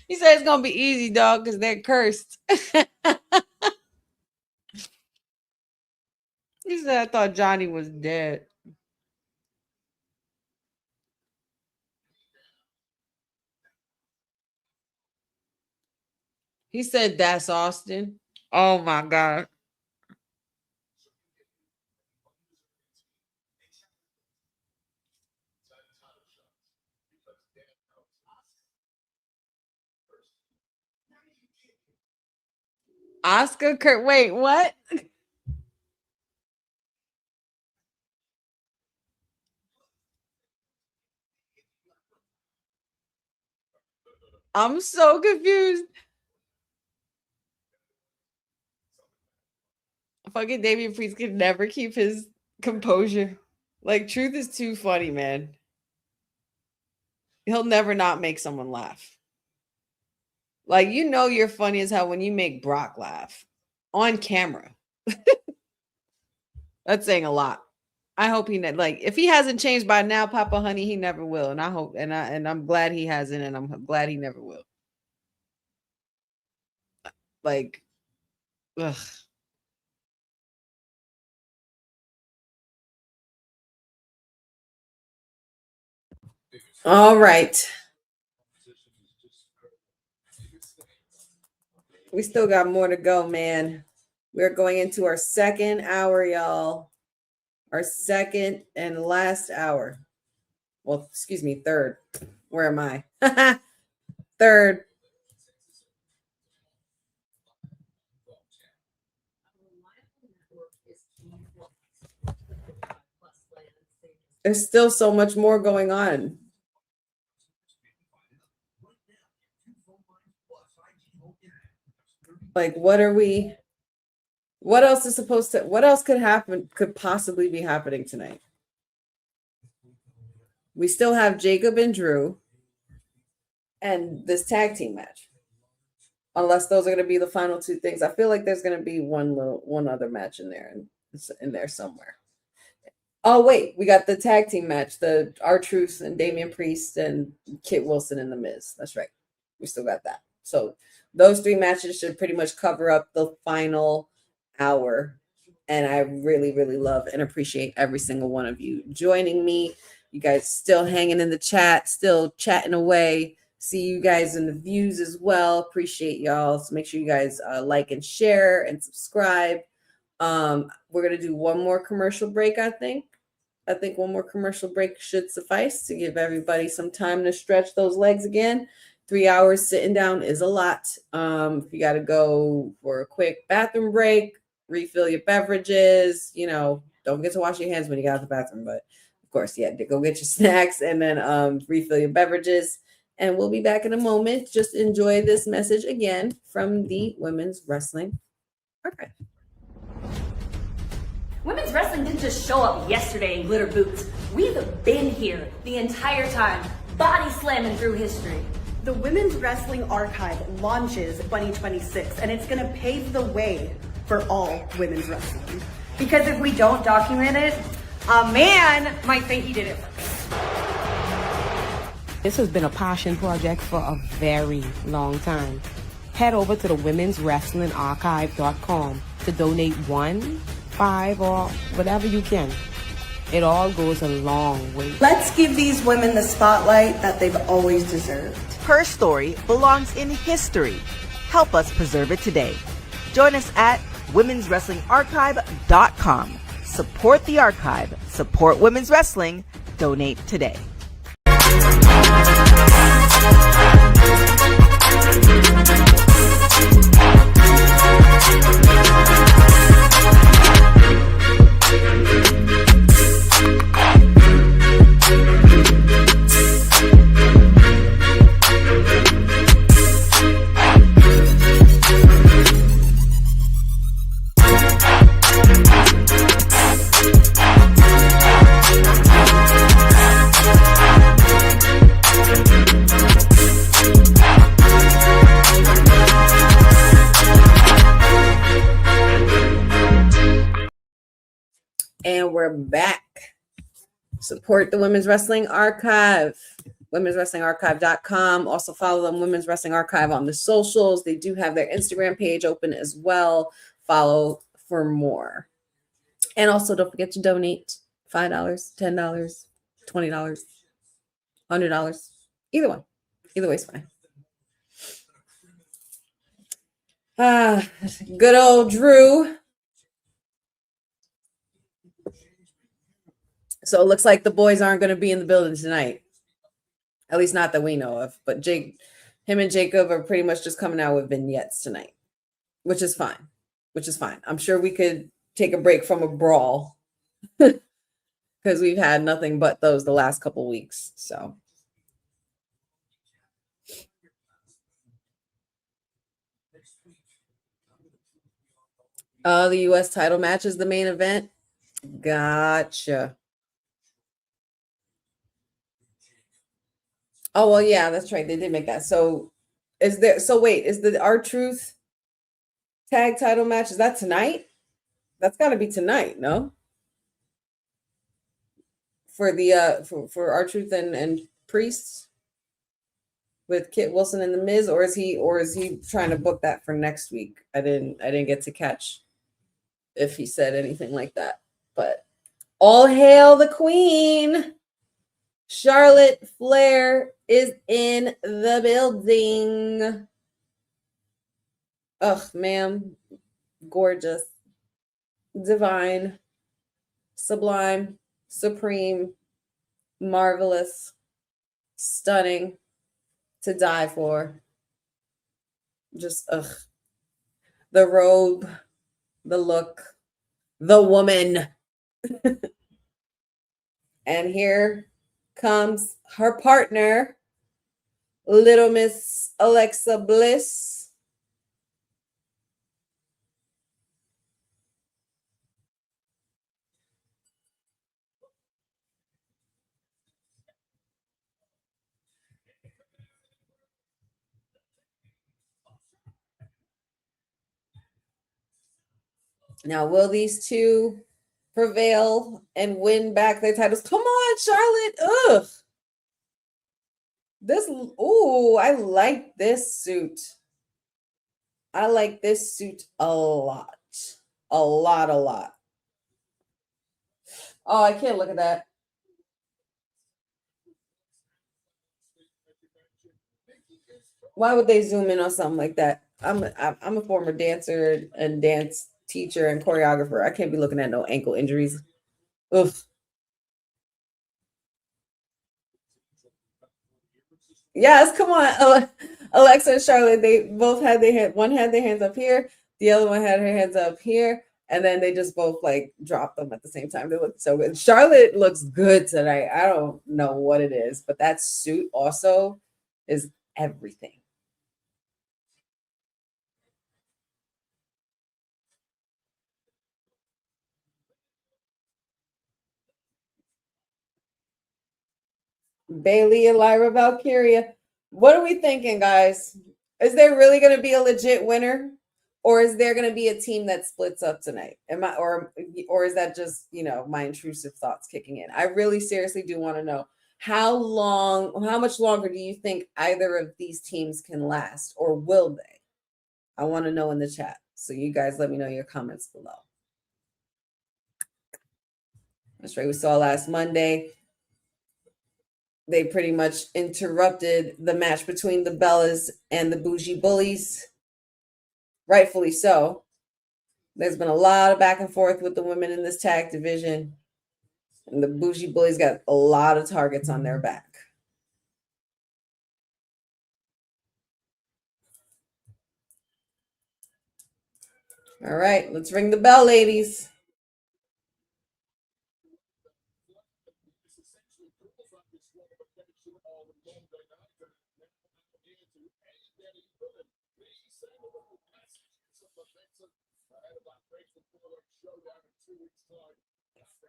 He said it's gonna be easy, dog, because they're cursed. He said, I thought Johnny was dead. He said, that's Austin. Oh my God. Oscar Kurt. Wait, what? I'm so confused. Fucking Damian Priest can never keep his composure. Like, Truth is too funny, man. He'll never not make someone laugh. Like, you know you're funny as hell when you make Brock laugh on camera. That's saying a lot. I hope he like if he hasn't changed by now, Papa Honey, he never will. And I hope and I'm glad he hasn't, and I'm glad he never will. Like, ugh. All right. We still got more to go, man. We're going into our second hour, y'all. Our second and last hour. Well, excuse me, third. Where am I? Third. There's still so much more going on. Like, what else is supposed to, what else could happen, could possibly be happening tonight? We still have Jacob and Drew and this tag team match. Unless those are going to be the final two things. I feel like there's going to be one other match in there somewhere. Oh, wait, we got the tag team match, the R-Truth and Damian Priest and Kit Wilson and The Miz. That's right. We still got that. So those three matches should pretty much cover up the final hour. And I really, really love and appreciate every single one of you joining me. You guys still hanging in the chat, still chatting away. See you guys in the views as well. Appreciate y'all. So make sure you guys like and share and subscribe. We're going to do one more commercial break, I think. I think one more commercial break should suffice to give everybody some time to stretch those legs again. 3 hours sitting down is a lot. If you got to go for a quick bathroom break, refill your beverages, don't forget to wash your hands when you get out the bathroom. But of course, yeah, go get your snacks and then refill your beverages. And we'll be back in a moment. Just enjoy this message again from the Women's Wrestling Archive. Women's wrestling didn't just show up yesterday in glitter boots. We've been here the entire time, body slamming through history. The Women's Wrestling Archive launches 2026, and it's going to pave the way for all women's wrestling. Because if we don't document it, a man might think he did it first. This has been a passion project for a very long time. Head over to the womenswrestlingarchive.com to donate 1, 5, or whatever you can. It all goes a long way. Let's give these women the spotlight that they've always deserved. Her story belongs in history. Help us preserve it today. Join us at womenswrestlingarchive.com. Support the archive. Support women's wrestling. Donate today. And we're back. Support the Women's Wrestling Archive, womenswrestlingarchive.com. Also follow them, Women's Wrestling Archive, on the socials. They do have their Instagram page open as well. Follow for more. And also don't forget to donate $5, $10, $20, $100. Either one. Either way is fine. Good old Drew. So it looks like the boys aren't going to be in the building tonight. At least not that we know of. But him and Jacob are pretty much just coming out with vignettes tonight, which is fine. I'm sure we could take a break from a brawl because we've had nothing but those the last couple weeks. So. The U.S. title match is the main event. Gotcha. Oh, well, yeah, that's right. They did make that. So is the R-Truth tag title match, is that tonight? That's got to be tonight, no? For the for R-Truth and Priests with Kit Wilson and the Miz, or is he trying to book that for next week? I didn't get to catch if he said anything like that. But all hail the queen. Charlotte Flair is in the building. Ugh, ma'am. Gorgeous. Divine. Sublime. Supreme. Marvelous. Stunning. To die for. Just, ugh. The robe. The look. The woman. And here comes her partner, Little Miss Alexa Bliss. Now, will these two prevail and win back their titles? Come on, Charlotte. Ugh. I like this suit. I like this suit a lot. A lot. Oh, I can't look at that. Why would they zoom in on something like that? I'm a former dancer and dance teacher and choreographer. I can't be looking at no ankle injuries. Oof. Yes, come on. Alexa and Charlotte, they both had one had their hands up here, the other one had her hands up here, and then they just both like dropped them at the same time. They look so good. Charlotte looks good tonight. I don't know what it is, but that suit also is everything. Bailey and Lyra Valkyria. What are we thinking, guys? Is there really going to be a legit winner, or is there going to be a team that splits up tonight? Or is that just, my intrusive thoughts kicking in? I really seriously do want to know how much longer do you think either of these teams can last, or will they? I want to know in the chat. So you guys let me know your comments below. That's right. We saw last Monday. They pretty much interrupted the match between the Bellas and the Bougie Bullies. Rightfully so. There's been a lot of back and forth with the women in this tag division. And the Bougie Bullies got a lot of targets on their back. All right, let's ring the bell, ladies.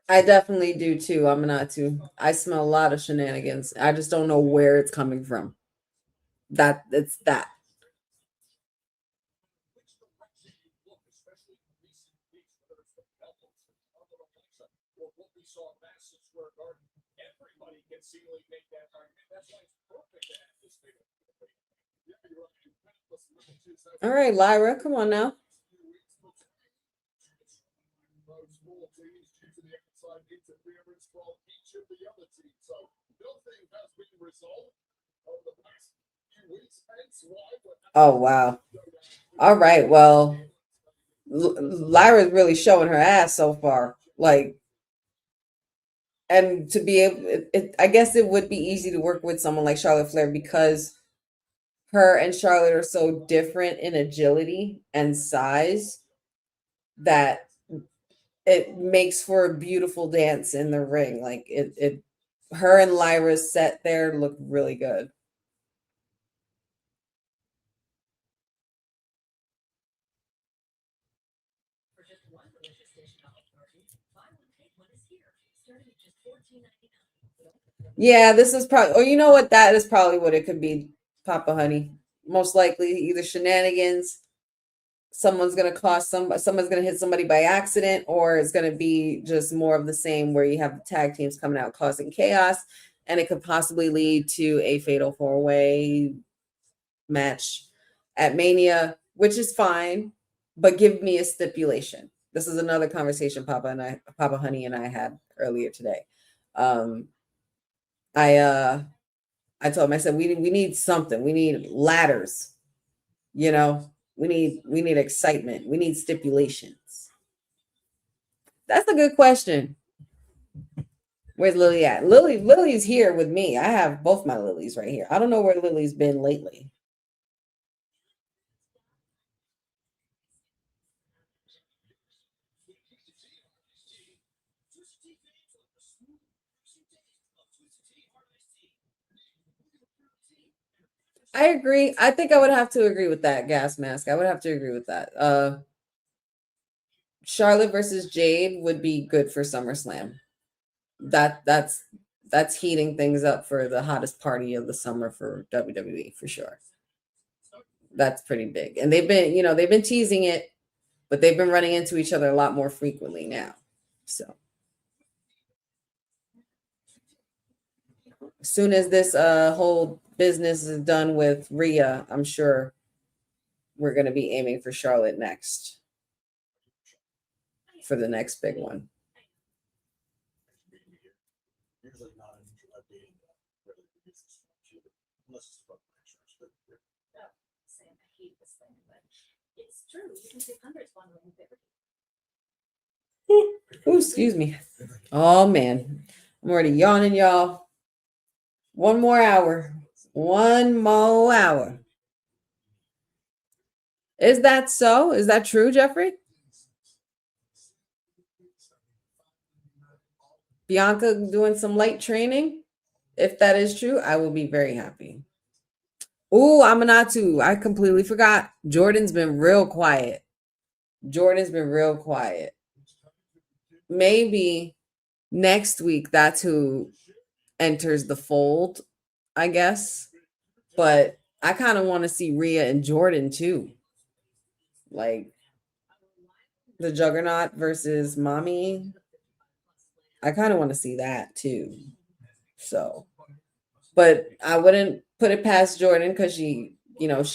I definitely do too. I'm not too. I smell a lot of shenanigans. I just don't know where it's coming from. It's that. All right, Lyra, come on now. Oh, wow. All right, well, Lyra's really showing her ass so far. Like, and to be able, I guess it would be easy to work with someone like Charlotte Flair because her and Charlotte are so different in agility and size that it makes for a beautiful dance in the ring. Like her and Lyra's set there look really good. Yeah, this is probably, or you know what, that is probably what it could be, Papa Honey. Most likely either shenanigans, someone's going to cost someone's going to hit somebody by accident, or it's going to be just more of the same where you have the tag teams coming out causing chaos, and it could possibly lead to a fatal four-way match at Mania, which is fine, but give me a stipulation. This is another conversation Papa Honey and I had earlier today. I told him, I said, we need something. We need ladders. You know, we need excitement. We need stipulations. That's a good question. Where's Lily at? Lily's here with me. I have both my Lilies right here. I don't know where Lily's been lately. I agree. I think I would have to agree with that, Gas Mask. I would have to agree with that. Charlotte versus Jade would be good for SummerSlam. That's heating things up for the hottest party of the summer for WWE for sure. That's pretty big. And they've been teasing it, but they've been running into each other a lot more frequently now. So as soon as this whole business is done with Rhea, I'm sure we're going to be aiming for Charlotte next for the next big one. Ooh, excuse me. Oh man, I'm already yawning, y'all. One more hour. One more hour. Is that so? Is that true, Jeffrey? Bianca doing some light training? If that is true, I will be very happy. Ooh, Amanatu. I completely forgot. Jordan's been real quiet. Maybe next week that's who enters the fold, I guess. But I kind of want to see Rhea and Jordan too. Like the Juggernaut versus Mommy. I kind of want to see that too. So, but I wouldn't put it past Jordan because she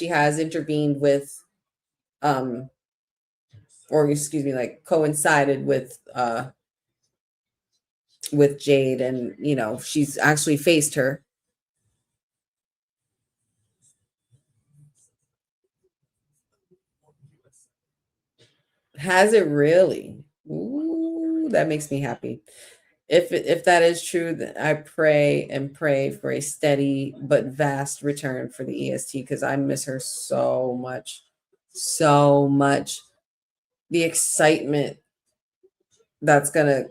has intervened with, or excuse me, like coincided with Jade, and she's actually faced her. Has it really? Ooh, that makes me happy. If that is true, then I pray and pray for a steady but vast return for the EST because I miss her so much. So much. The excitement that's going to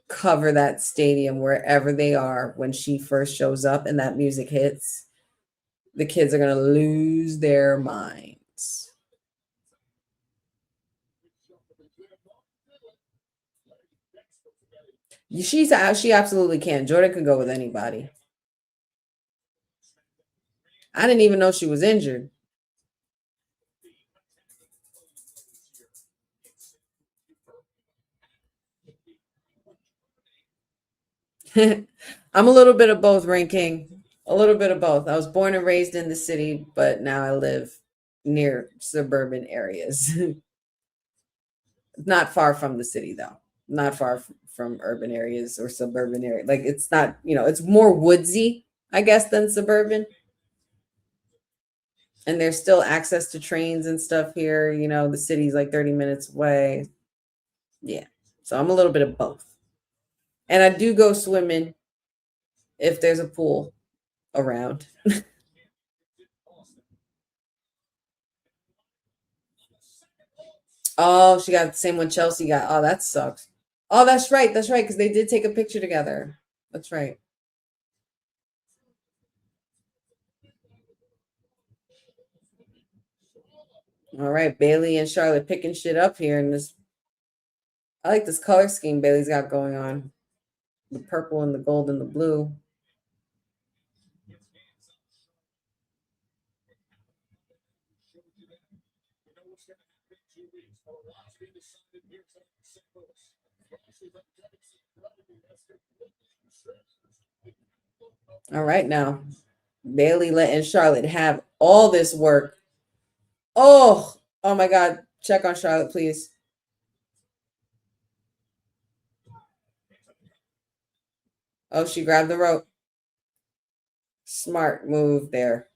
cover that stadium wherever they are when she first shows up and that music hits. The kids are going to lose their minds. She absolutely can. Jordan could go with anybody. I didn't even know she was injured. I'm a little bit of both, Rain King. A little bit of both. I was born and raised in the city, but now I live near suburban areas. Not far from the city, though. Not far from urban areas or suburban areas. Like it's not, it's more woodsy, I guess, than suburban. And there's still access to trains and stuff here. The city's like 30 minutes away. Yeah. So I'm a little bit of both. And I do go swimming if there's a pool around. Oh, she got the same one Chelsea got. Oh, that sucks. Oh, that's right. That's right. Because they did take a picture together. That's right. All right. Bailey and Charlotte picking shit up here in this. I like this color scheme Bailey's got going on. The purple and the gold and the blue. All right, now Bailey letting Charlotte have all this work. Oh my God. Check on Charlotte, please. Oh, she grabbed the rope. Smart move there.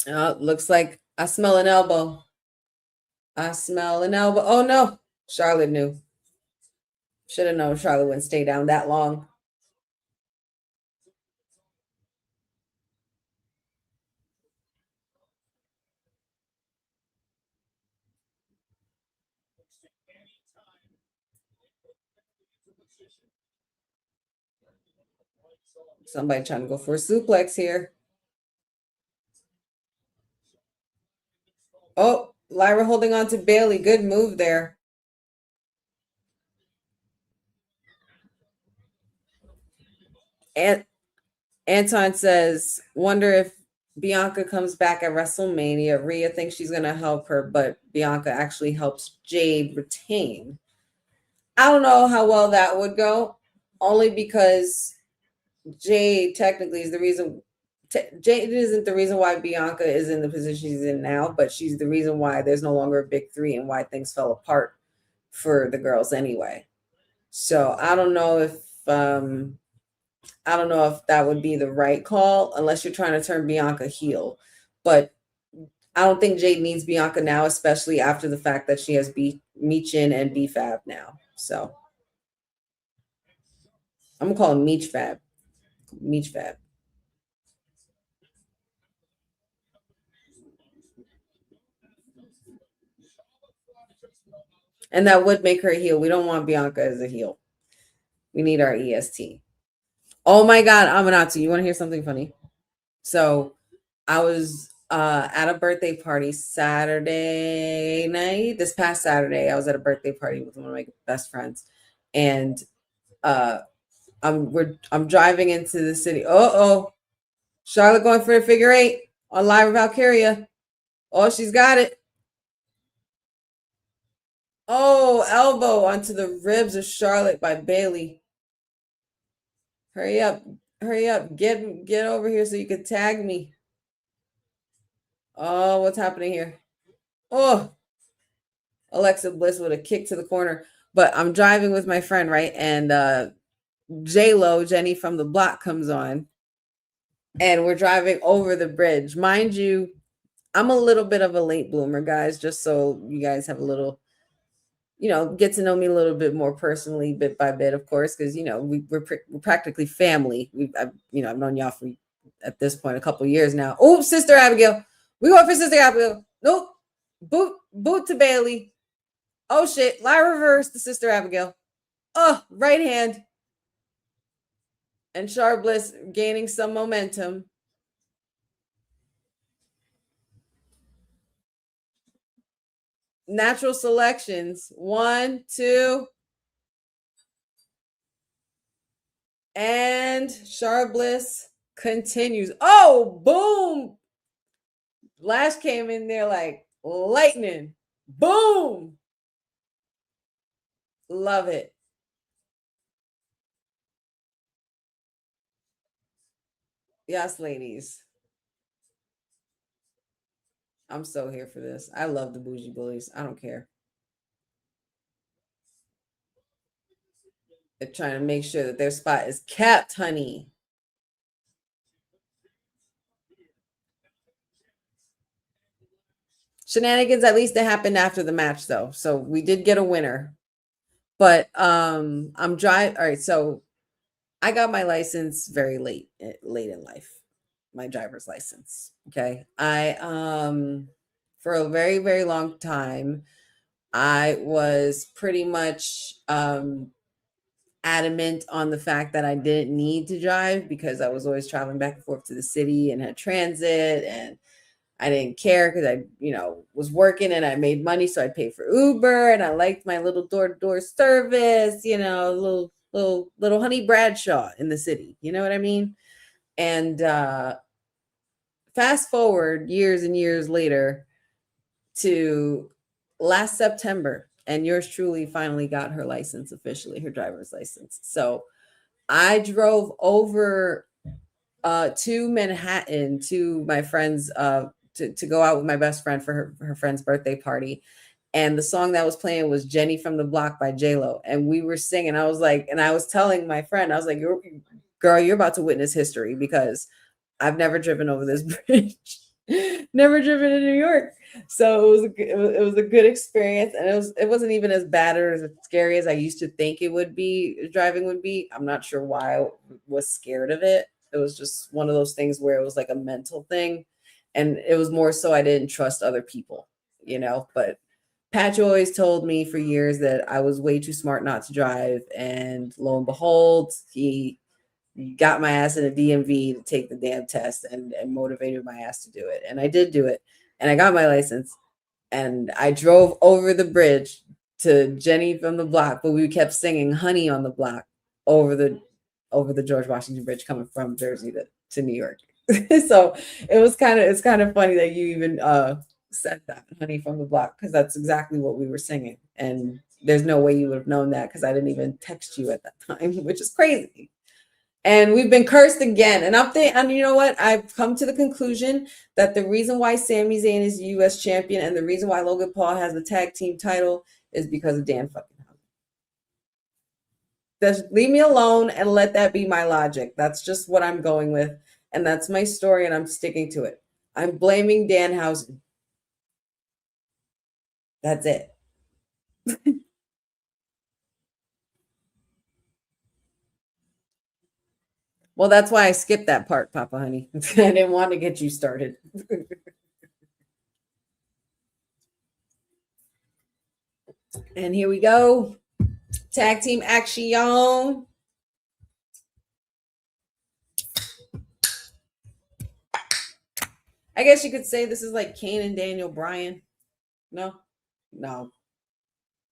Looks like I smell an elbow. I smell an elbow. Oh, no. Charlotte knew. Should have known Charlotte wouldn't stay down that long. Somebody trying to go for a suplex here. Oh, Lyra holding on to Bailey. Good move there. And Anton says, wonder if Bianca comes back at WrestleMania. Rhea thinks she's going to help her, but Bianca actually helps Jade retain. I don't know how well that would go, only because Jade technically is the reason. Jade isn't the reason why Bianca is in the position she's in now, but she's the reason why there's no longer a big three and why things fell apart for the girls anyway. So I don't know if that would be the right call unless you're trying to turn Bianca heel. But I don't think Jade needs Bianca now, especially after the fact that she has Meechin and B-Fab now. So I'm going to call him Meech Fab. Meech Fab. And that would make her a heel. We don't want Bianca as a heel. We need our EST. Oh my God, Amanatsu, you want to hear something funny? So I was at a birthday party Saturday night. This past Saturday, I was at a birthday party with one of my best friends. And I'm driving into the city. Charlotte going for a figure eight on Lyra Valkyria. Oh, she's got it. Oh, elbow onto the ribs of Charlotte by Bailey. Hurry up. Get over here so you can tag me. Oh, what's happening here? Oh, Alexa Bliss with a kick to the corner. But I'm driving with my friend, right? And J-Lo, Jenny from the Block, comes on, and we're driving over the bridge. Mind you, I'm a little bit of a late bloomer, guys, just so you guys have a little, get to know me a little bit more personally, bit by bit, of course, because, we're practically family. I've known y'all for, at this point, a couple years now. Oh, Sister Abigail. We going for Sister Abigail. Nope. Boot to Bailey. Oh, shit. Lie reverse to Sister Abigail. Oh, right hand. And Char Bliss gaining some momentum. Natural selections. 1, 2. And Char Bliss continues. Oh, boom. Lash came in there like lightning. Boom. Love it. Yes, ladies. I'm so here for this. I love the bougie bullies. I don't care. They're trying to make sure that their spot is kept, honey. Shenanigans, at least it happened after the match, though. So we did get a winner. But I'm driving. All right, so I got my license very late in life. My driver's license. Okay. I for a very, very long time, I was pretty much adamant on the fact that I didn't need to drive because I was always traveling back and forth to the city and had transit, and I didn't care because I, was working and I made money, so I'd pay for Uber, and I liked my little door-to-door service, little Honey Bradshaw in the city. You know what I mean? And fast forward years and years later to last September, and yours truly finally got her license officially, her driver's license. So I drove over to Manhattan to my friend's to go out with my best friend for her friend's birthday party. And the song that was playing was Jenny from the Block by J-Lo. And we were singing. I was like, and I was telling my friend, I was like, girl, you're about to witness history because I've never driven over this bridge. Never driven in New York. So it was a good experience. And it wasn't even as bad or as scary as I used to think it would be, driving would be. I'm not sure why I was scared of it. It was just one of those things where it was like a mental thing. And it was more so I didn't trust other people, but Patch always told me for years that I was way too smart not to drive. And lo and behold, he got my ass in a DMV to take the damn test and motivated my ass to do it. And I did do it. And I got my license. And I drove over the bridge to Jenny from the Block, but we kept singing Honey on the Block over the George Washington Bridge coming from Jersey to New York. So it's kind of funny that you even said that, Honey from the Block, because that's exactly what we were singing. And there's no way you would have known that because I didn't even text you at that time, which is crazy. And we've been cursed again. And you know what? I've come to the conclusion that the reason why Sami Zayn is the U.S. champion and the reason why Logan Paul has the tag team title is because of Dan fucking Housen. Just leave me alone and let that be my logic. That's just what I'm going with. And that's my story, and I'm sticking to it. I'm blaming Danhausen. That's it. Well, that's why I skipped that part, Papa Honey. I didn't want to get you started. And here we go. Tag team action. I guess you could say this is like Kane and Daniel Bryan. No.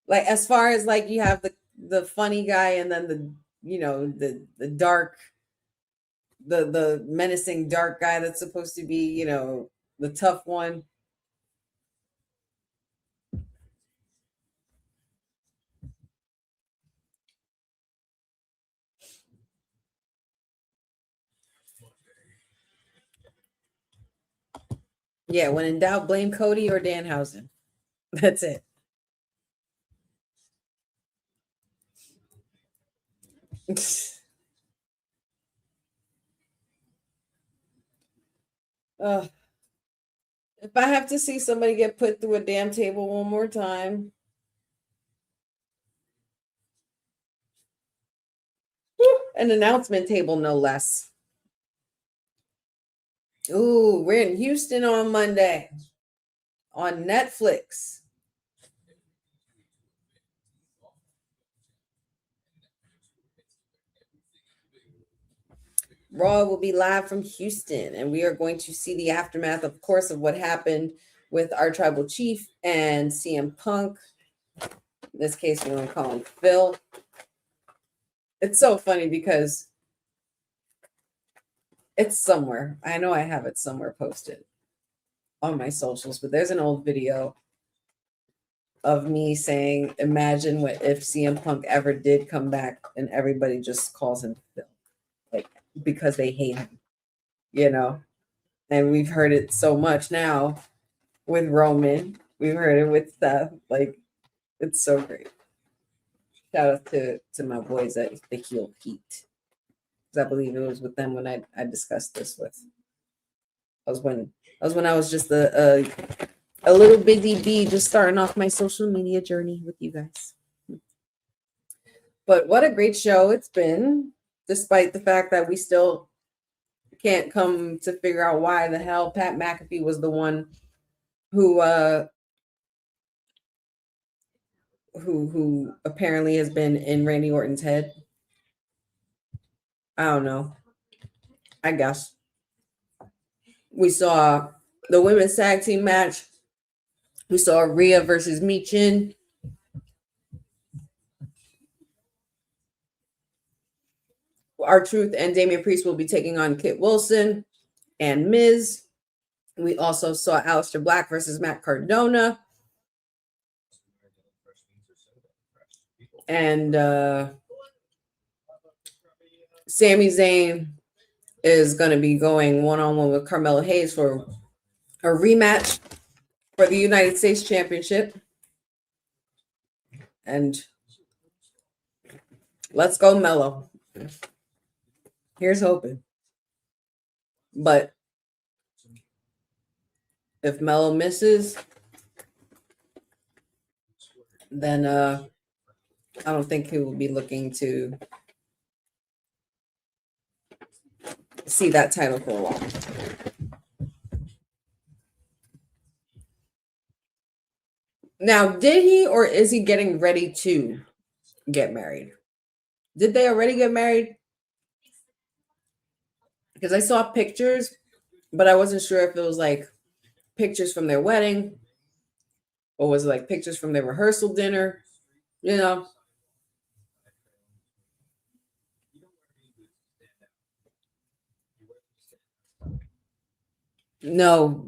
Like as far as like you have the funny guy and then the dark, the menacing dark guy that's supposed to be, the tough one. Yeah, when in doubt, blame Cody or Danhausen. That's it. Ugh. If I have to see somebody get put through a damn table one more time. An announcement table, no less. Ooh, we're in Houston on Monday on Netflix. Raw will be live from Houston, and we are going to see the aftermath, of course, of what happened with our tribal chief and CM Punk. In this case, we're going to call him Phil. It's so funny because it's somewhere. I know I have it somewhere posted on my socials, but there's an old video of me saying, imagine what if CM Punk ever did come back and everybody just calls him Phil, like, because they hate him, you know? And we've heard it so much now with Roman. We've heard it with Seth. Like, it's so great. Shout out to my boys at the Heel Heat. Because I believe it was with them when I discussed this with. That was when I was just a little busy bee just starting off my social media journey with you guys. But what a great show it's been, despite the fact that we still can't come to figure out why the hell Pat McAfee was the one who apparently has been in Randy Orton's head. I don't know. I guess. We saw the women's tag team match. We saw Rhea versus Michin. R-Truth and Damian Priest will be taking on Kit Wilson and Miz. We also saw Aleister Black versus Matt Cardona. And Sami Zayn is going to be going one-on-one with Carmelo Hayes for a rematch for the United States Championship. And let's go Melo. Here's hoping. But if Melo misses, then I don't think he will be looking to see that title for a while. Now, did he or is he getting ready to get married? Did they already get married? Because I saw pictures, but I wasn't sure if it was like pictures from their wedding or was it like pictures from their rehearsal dinner, you know? No,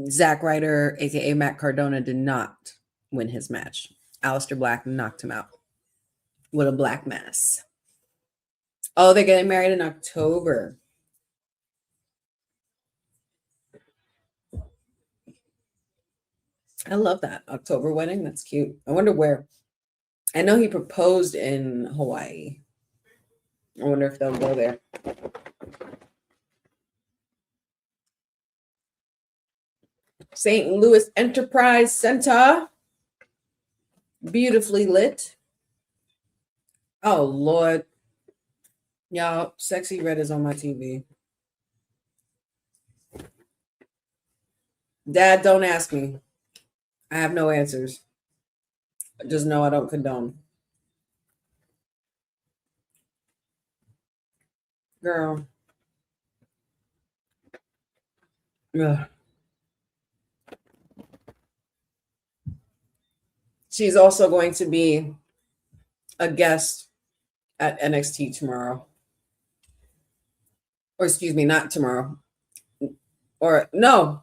Zack Ryder, aka Matt Cardona, did not win his match. Aleister Black knocked him out with a black mass. Oh, they're getting married in October. I love that October wedding. That's cute. I wonder where. I know he proposed in Hawaii. I wonder if they'll go there. St. Louis Enterprise Center. Beautifully lit. Oh, Lord. Y'all, Sexy Red is on my TV. Dad, don't ask me. I have no answers. Just know I don't condone. Girl. Ugh. She's also going to be a guest at NXT tomorrow. Or excuse me, not tomorrow. Or no.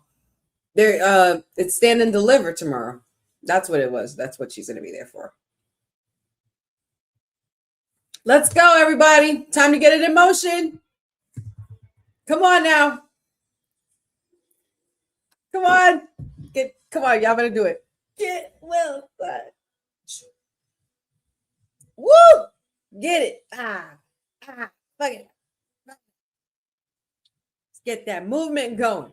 It's Stand and Deliver tomorrow. That's what it was. That's what she's going to be there for. Let's go, everybody. Time to get it in motion. Come on now. Come on. Come on. Y'all better do it. Get well done. Woo! Get it. Ah, fuck it. Let's get that movement going.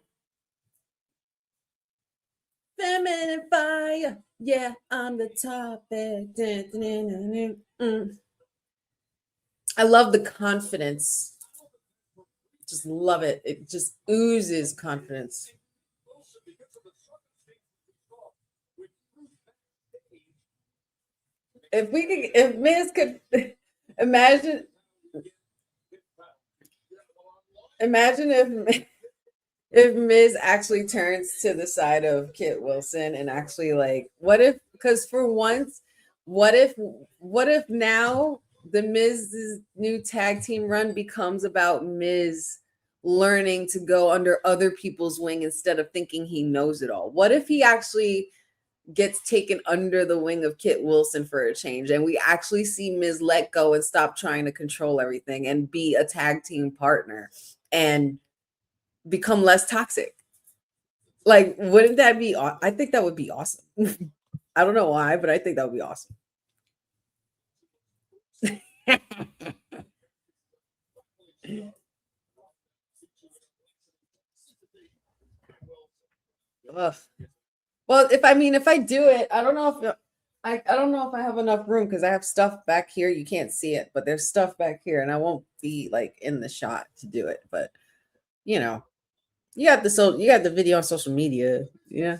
Feminine fire. Yeah, I'm the topic. Dun, dun, dun, dun, dun, dun. I love the confidence. Just love it. It just oozes confidence. If Miz could imagine if Miz actually turns to the side of Kit Wilson and actually like, what if? Because for once, what if now the Miz's new tag team run becomes about Miz learning to go under other people's wing instead of thinking he knows it all? What if he actually gets taken under the wing of Kit Wilson for a change and we actually see Miz let go and stop trying to control everything and be a tag team partner and become less toxic? Like, wouldn't that be? I think that would be awesome. I don't know why, but I think that would be awesome. Ugh. Well, if I do it, I don't know if I don't know if I have enough room because I have stuff back here. You can't see it, but there's stuff back here, and I won't be like in the shot to do it. But you know, you got the video on social media, yeah.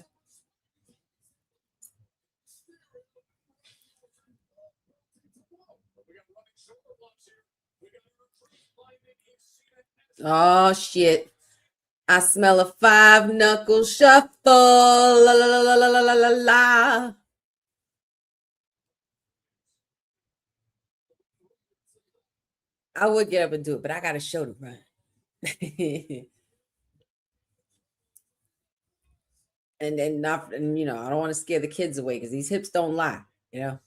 Oh shit. I smell a 5-knuckle shuffle. La la la la la la la la. I would get up and do it, but I got a show to run. and I don't want to scare the kids away because these hips don't lie, you know.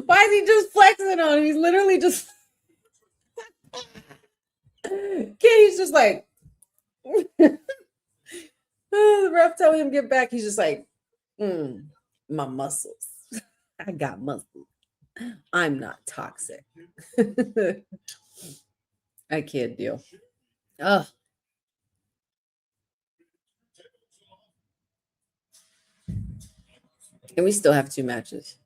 Why is he just flexing on him? He's literally just he's just like the ref telling him get back. He's just like, my muscles. I got muscles. I'm not toxic. I can't deal. Ugh. And we still have 2 matches.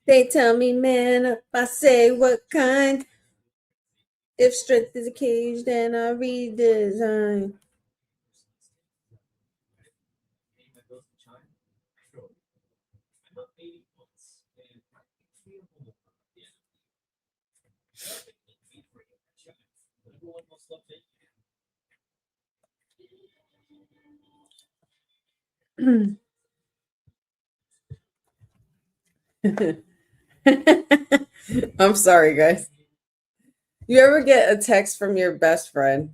They tell me, man, if I say what kind. If strength is a cage, then I redesign. I'm sorry, guys. You ever get a text from your best friend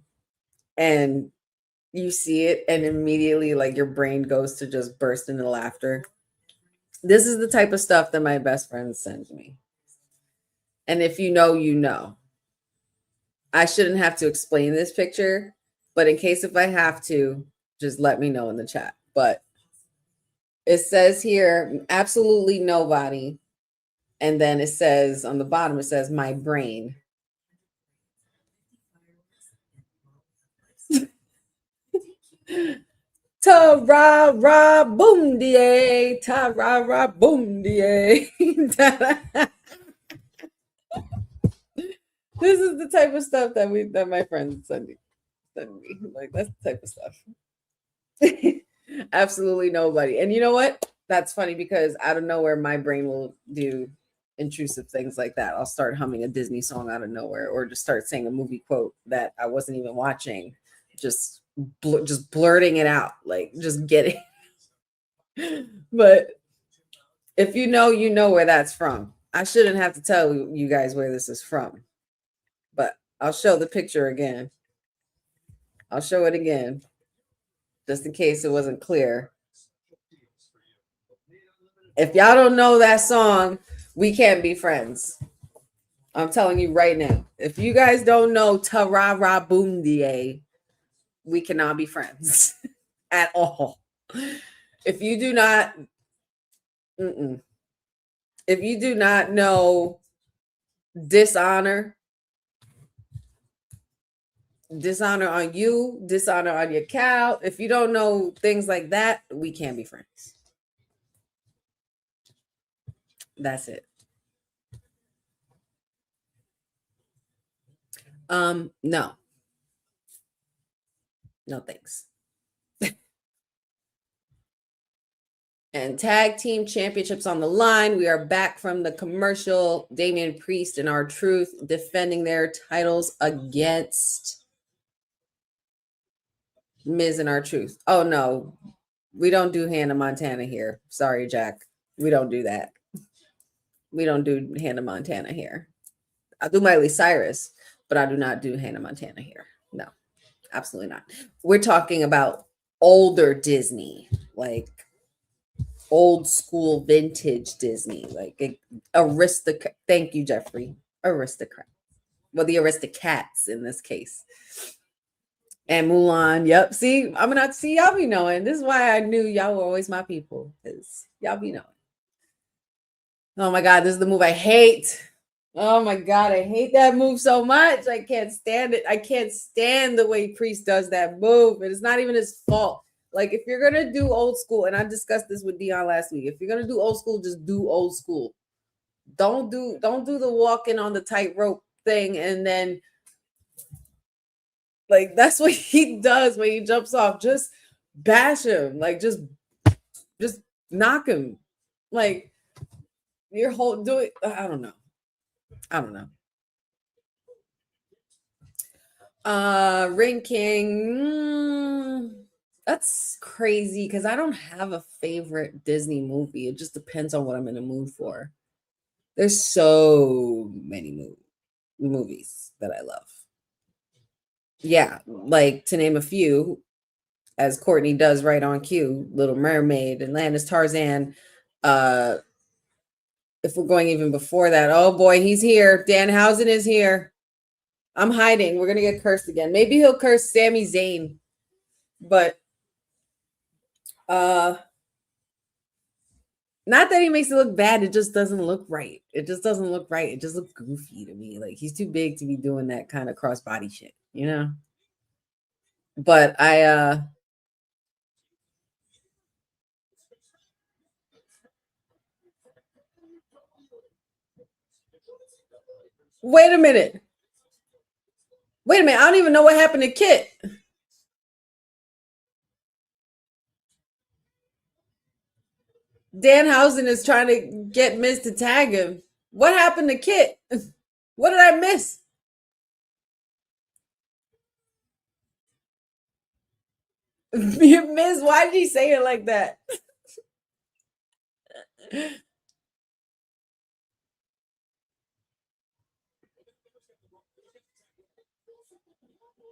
and you see it and immediately like your brain goes to just burst into laughter? This is the type of stuff that my best friend sends me. And if you know, you know. I shouldn't have to explain this picture, but in case if I have to, just let me know in the chat. But it says here, absolutely nobody. And then it says on the bottom, it says my brain. Ta-ra-ra boom die, ta-ra-ra boom die. This is the type of stuff that my friends send me. Like, that's the type of stuff. Absolutely nobody. And you know what? That's funny because out of nowhere, my brain will do intrusive things like that. I'll start humming a Disney song out of nowhere, or just start saying a movie quote that I wasn't even watching. Just blurting it out, like just get it. But if you know where that's from. I shouldn't have to tell you guys where this is from. But I'll show the picture again. I'll show it again, just in case it wasn't clear. If y'all don't know that song, we can't be friends. I'm telling you right now. If you guys don't know Ta-ra-ra boom die, we cannot be friends. at all. If you do not, if you do not know dishonor on you, dishonor on your cow, if you don't know things like that, we can't be friends. That's it. No. No thanks. And tag team championships on the line. We are back from the commercial. Damian Priest and R-Truth defending their titles against Miz and R-Truth. Oh no, we don't do Hannah Montana here. Sorry, Jack. We don't do that. We don't do Hannah Montana here. I do Miley Cyrus, but I do not do Hannah Montana here. No, absolutely not. We're talking about older Disney, like old school vintage Disney, like aristocrat. Thank you, Jeffrey. Aristocrat. Well, the Aristocats in this case. And Mulan. Yep. See, I'm gonna see y'all be knowing. This is why I knew y'all were always my people, because y'all be knowing. Oh my God, this is the move I hate. Oh my God, I hate that move so much. I can't stand it. I can't stand the way Priest does that move. And it's not even his fault. Like, if you're gonna do old school, and I discussed this with Dion last week, if you're gonna do old school, just do old school. Don't do the walking on the tightrope thing, and then like that's what he does when he jumps off. Just bash him, like just knock him. Like your whole do it. I don't know. Ring King. That's crazy because I don't have a favorite Disney movie. It just depends on what I'm in the mood for. There's so many movies that I love. Yeah, like to name a few, as Courtney does right on cue, Little Mermaid, Atlantis, Tarzan. If we're going even before that, oh boy, he's here. Danhausen is here. I'm hiding. We're gonna get cursed again. Maybe he'll curse Sami Zayn, but not that he makes it look bad. It just doesn't look right. It just doesn't look right. It just looks goofy to me. Like he's too big to be doing that kind of crossbody shit, you know? But wait a minute. I don't even know what happened to Kit. Danhausen is trying to get Miz to tag him. What happened to Kit? What did I miss? Miz, why did he say it like that?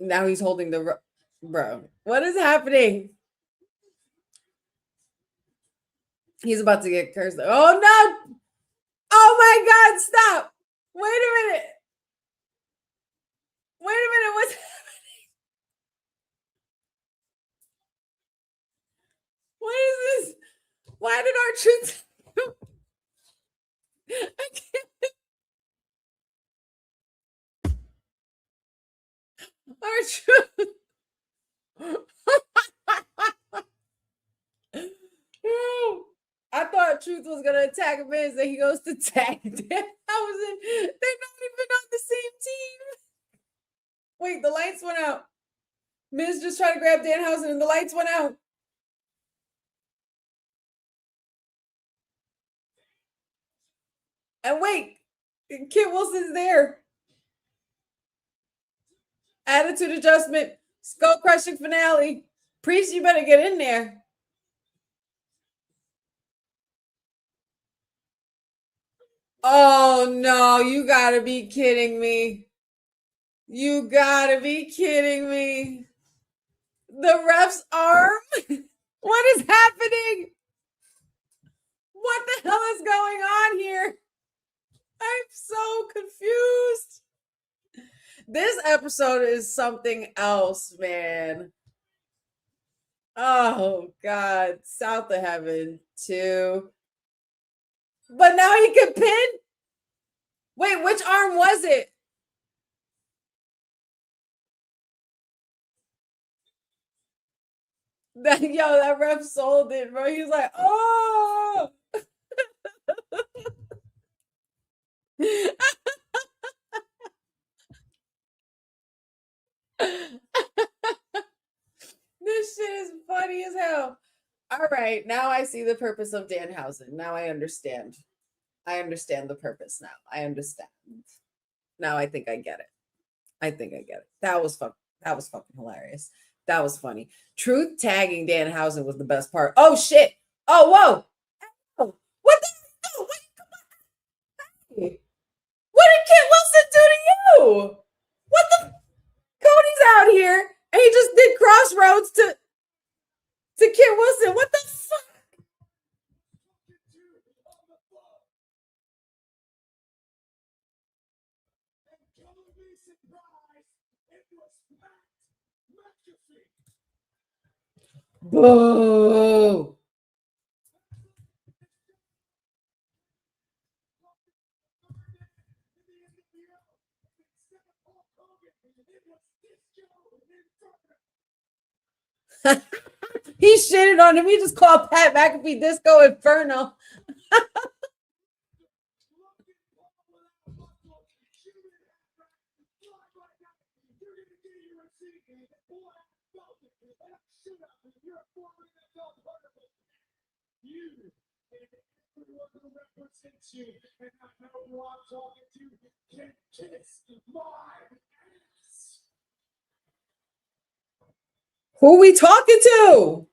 Now he's holding the bro. What is happening? He's about to get cursed. Oh no! Oh my God! Stop! Wait a minute! What's happening? What is this? Why did R-Truth? I can't. R-Truth. I thought Truth was gonna attack him, and he goes to tag Dan. They're not even on the same team. Wait, the lights went out. Miz just tried to grab Danhausen, and the lights went out. And wait, Kit Wilson's there. Attitude adjustment, skull crushing finale. Priest, you better get in there. Oh no, you gotta be kidding me. You gotta be kidding me. The ref's arm? What is happening? What the hell is going on here? I'm so confused. This episode is something else, man. Oh God, south of heaven too. But now he can pin. Wait, which arm was it? That ref sold it, bro. He was like, oh. This shit is funny as hell. All right, now I see the purpose of Danhausen. Now I understand. I understand the purpose now. I understand. Now I think I get it. I think I get it. That was fucking hilarious. That was funny. Truth tagging Danhausen was the best part. Oh shit. Oh whoa. Oh, what the oh, what, come on. What did Kit Wilson do to you? What the Cody's out here and he just did crossroads to Kit Wilson. What the fuck? Boo. He shitted on him. He just called Pat McAfee Disco Inferno. Who we talking to?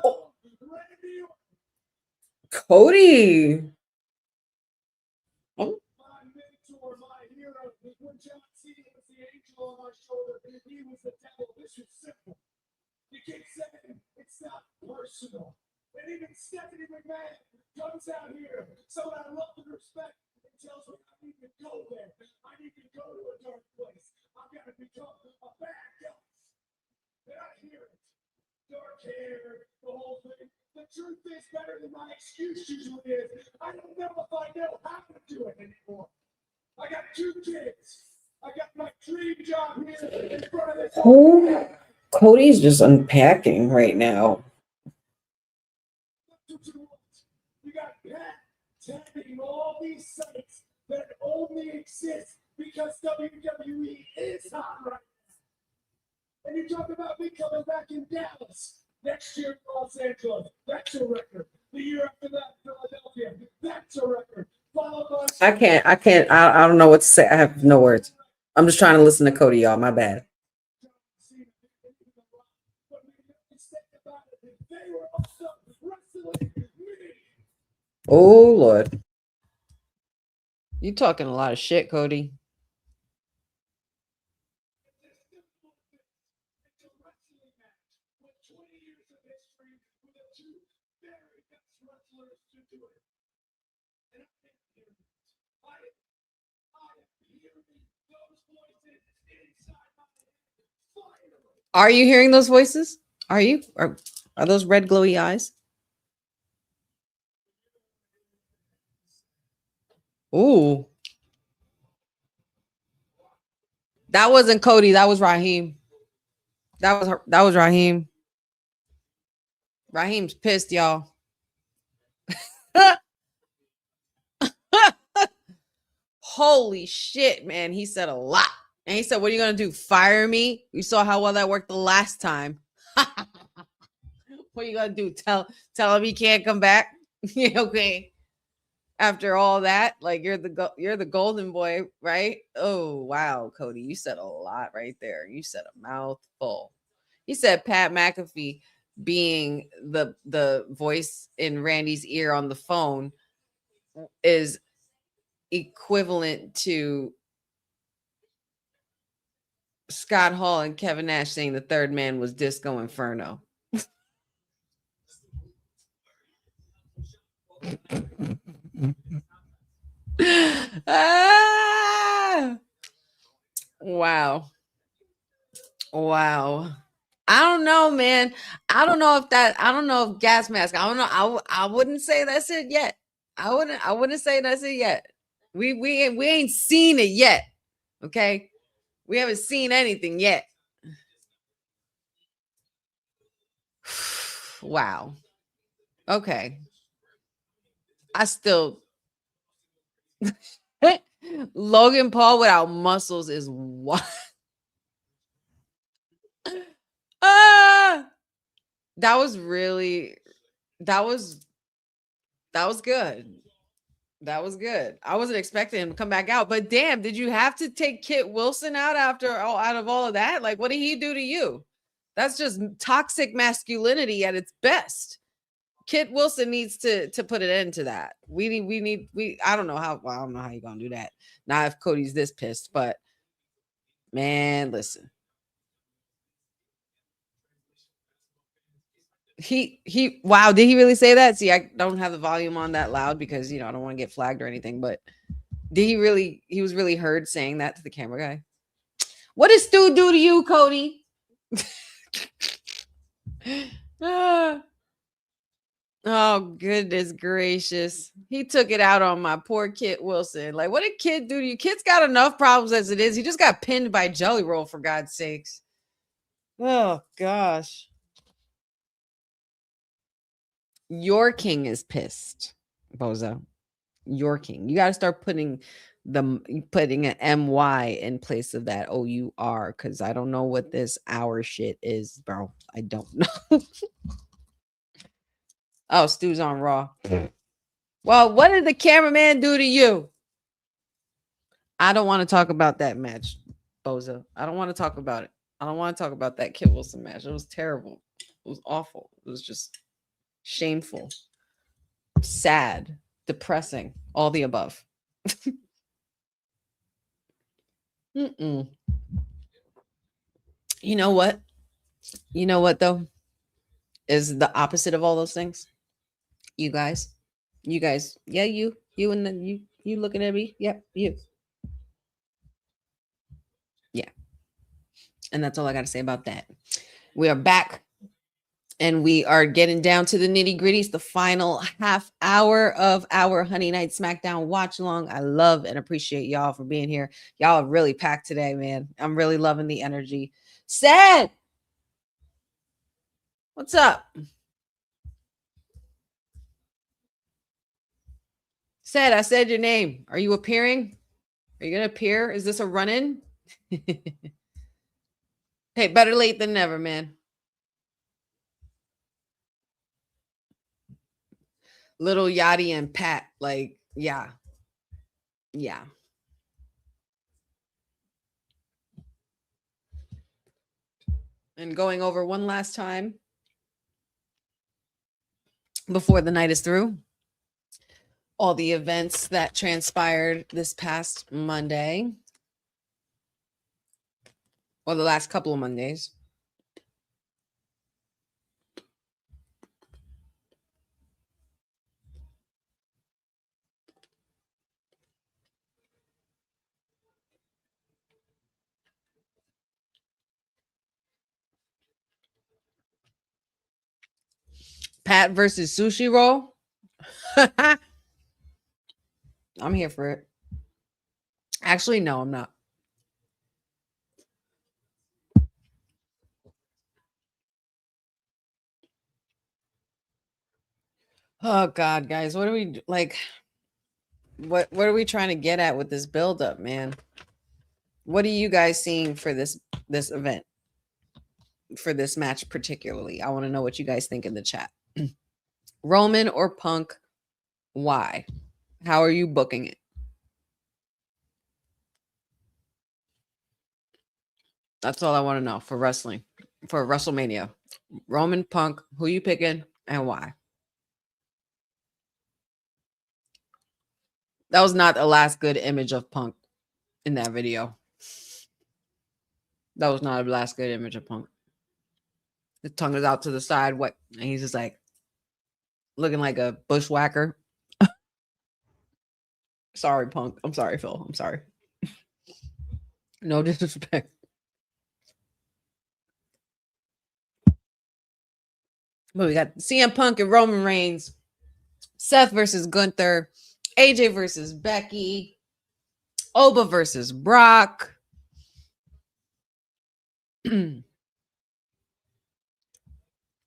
Oh, Cody. Oh. You keep saying it's not personal. And even Stephanie McMahon comes out here, so I love and respect, and tells me I need to go there. I need to go to a dark place. I've got to become a bad guy. And I hear it. Dark hair, the whole thing. The truth is better than my excuse usually is. I don't know if I know how to do it anymore. I got 2 kids. I got my dream job here in front of this. Oh. Cody's just unpacking right now. You got Pat tapping all these sites that only exist because WWE is hot right now. And you talk about me coming back in Dallas next year in Los Angeles. That's a record. The year after that, Philadelphia. That's a record. Followed by I don't know what to say. I have no words. I'm just trying to listen to Cody, y'all. My bad. Oh Lord. You talking a lot of shit, Cody. Are you hearing those voices? Are you? Are those red glowy eyes? Ooh. That wasn't Cody. That was Raheem. That was Raheem. Raheem's pissed, y'all. Holy shit, man. He said a lot. And he said, what are you going to do? Fire me? We saw how well that worked the last time. What are you going to do? Tell him he can't come back? Okay. After all that, like you're the golden boy, right? Oh, wow, Cody. You said a lot right there. You said a mouthful. He said Pat McAfee being the voice in Randy's ear on the phone is equivalent to Scott Hall and Kevin Nash saying the third man was Disco Inferno. Ah! Wow. Wow. I don't know, man. I don't know if gas mask. I don't know. I wouldn't say that's it yet. I wouldn't say that's it yet. We ain't seen it yet. Okay? We haven't seen anything yet. Wow. Okay. I still Logan Paul without muscles is what? Ah! That was good. That was good. I wasn't expecting him to come back out, but damn, did you have to take Kit Wilson out out of all of that? Like, what did he do to you? That's just toxic masculinity at its best. Kit Wilson needs to put an end to that. I don't know how you're gonna do that. Not if Cody's this pissed, but man, listen. Wow, did he really say that? See, I don't have the volume on that loud because I don't want to get flagged or anything, but he was really heard saying that to the camera guy. What did Stu do to you, Cody? Oh, goodness gracious. He took it out on my poor Kit Wilson. Like, what did Kid do to you? Kid's got enough problems as it is. He just got pinned by Jelly Roll, for God's sakes. Oh, gosh. Your king is pissed, Bozo. Your king. You got to start putting an MY in place of that OUR, because I don't know what this our shit is, bro. I don't know. Oh, Stu's on Raw. Well, what did the cameraman do to you? I don't want to talk about that match, Bozo. I don't want to talk about it. I don't want to talk about that Kit Wilson match. It was terrible. It was awful. It was just shameful, sad, depressing, all the above. You know what? You know what, though? Is the opposite of all those things. You guys. Yeah, you and then you looking at me. Yep, you. Yeah. And that's all I got to say about that. We are back and we are getting down to the nitty gritties, the final half hour of our Honey Night SmackDown watch along. I love and appreciate y'all for being here. Y'all are really packed today, man. I'm really loving the energy. Sad. What's up? Said, I said your name. Are you appearing? Are you going to appear? Is this a run-in? Hey, better late than never, man. Little Yachty and Pat, like, yeah. Yeah. And going over one last time before the night is through. All the events that transpired this past Monday, or the last couple of Mondays. Pat versus Sushi Roll. I'm here for it. Actually, no, I'm not. Oh God, guys, what are we like? What are we trying to get at with this buildup, man? What are you guys seeing for this event? For this match particularly? I want to know what you guys think in the chat. Roman or Punk? Why? How are you booking it? That's all I want to know for wrestling, for WrestleMania. Roman, Punk, who you picking and why? That was not the last good image of Punk in that video. That was not a last good image of Punk. His tongue is out to the side, what? And he's just like looking like a bushwhacker. Sorry, Punk. I'm sorry, Phil. I'm sorry. No disrespect. But we got CM Punk and Roman Reigns, Seth versus Gunther, AJ versus Becky, Oba versus Brock.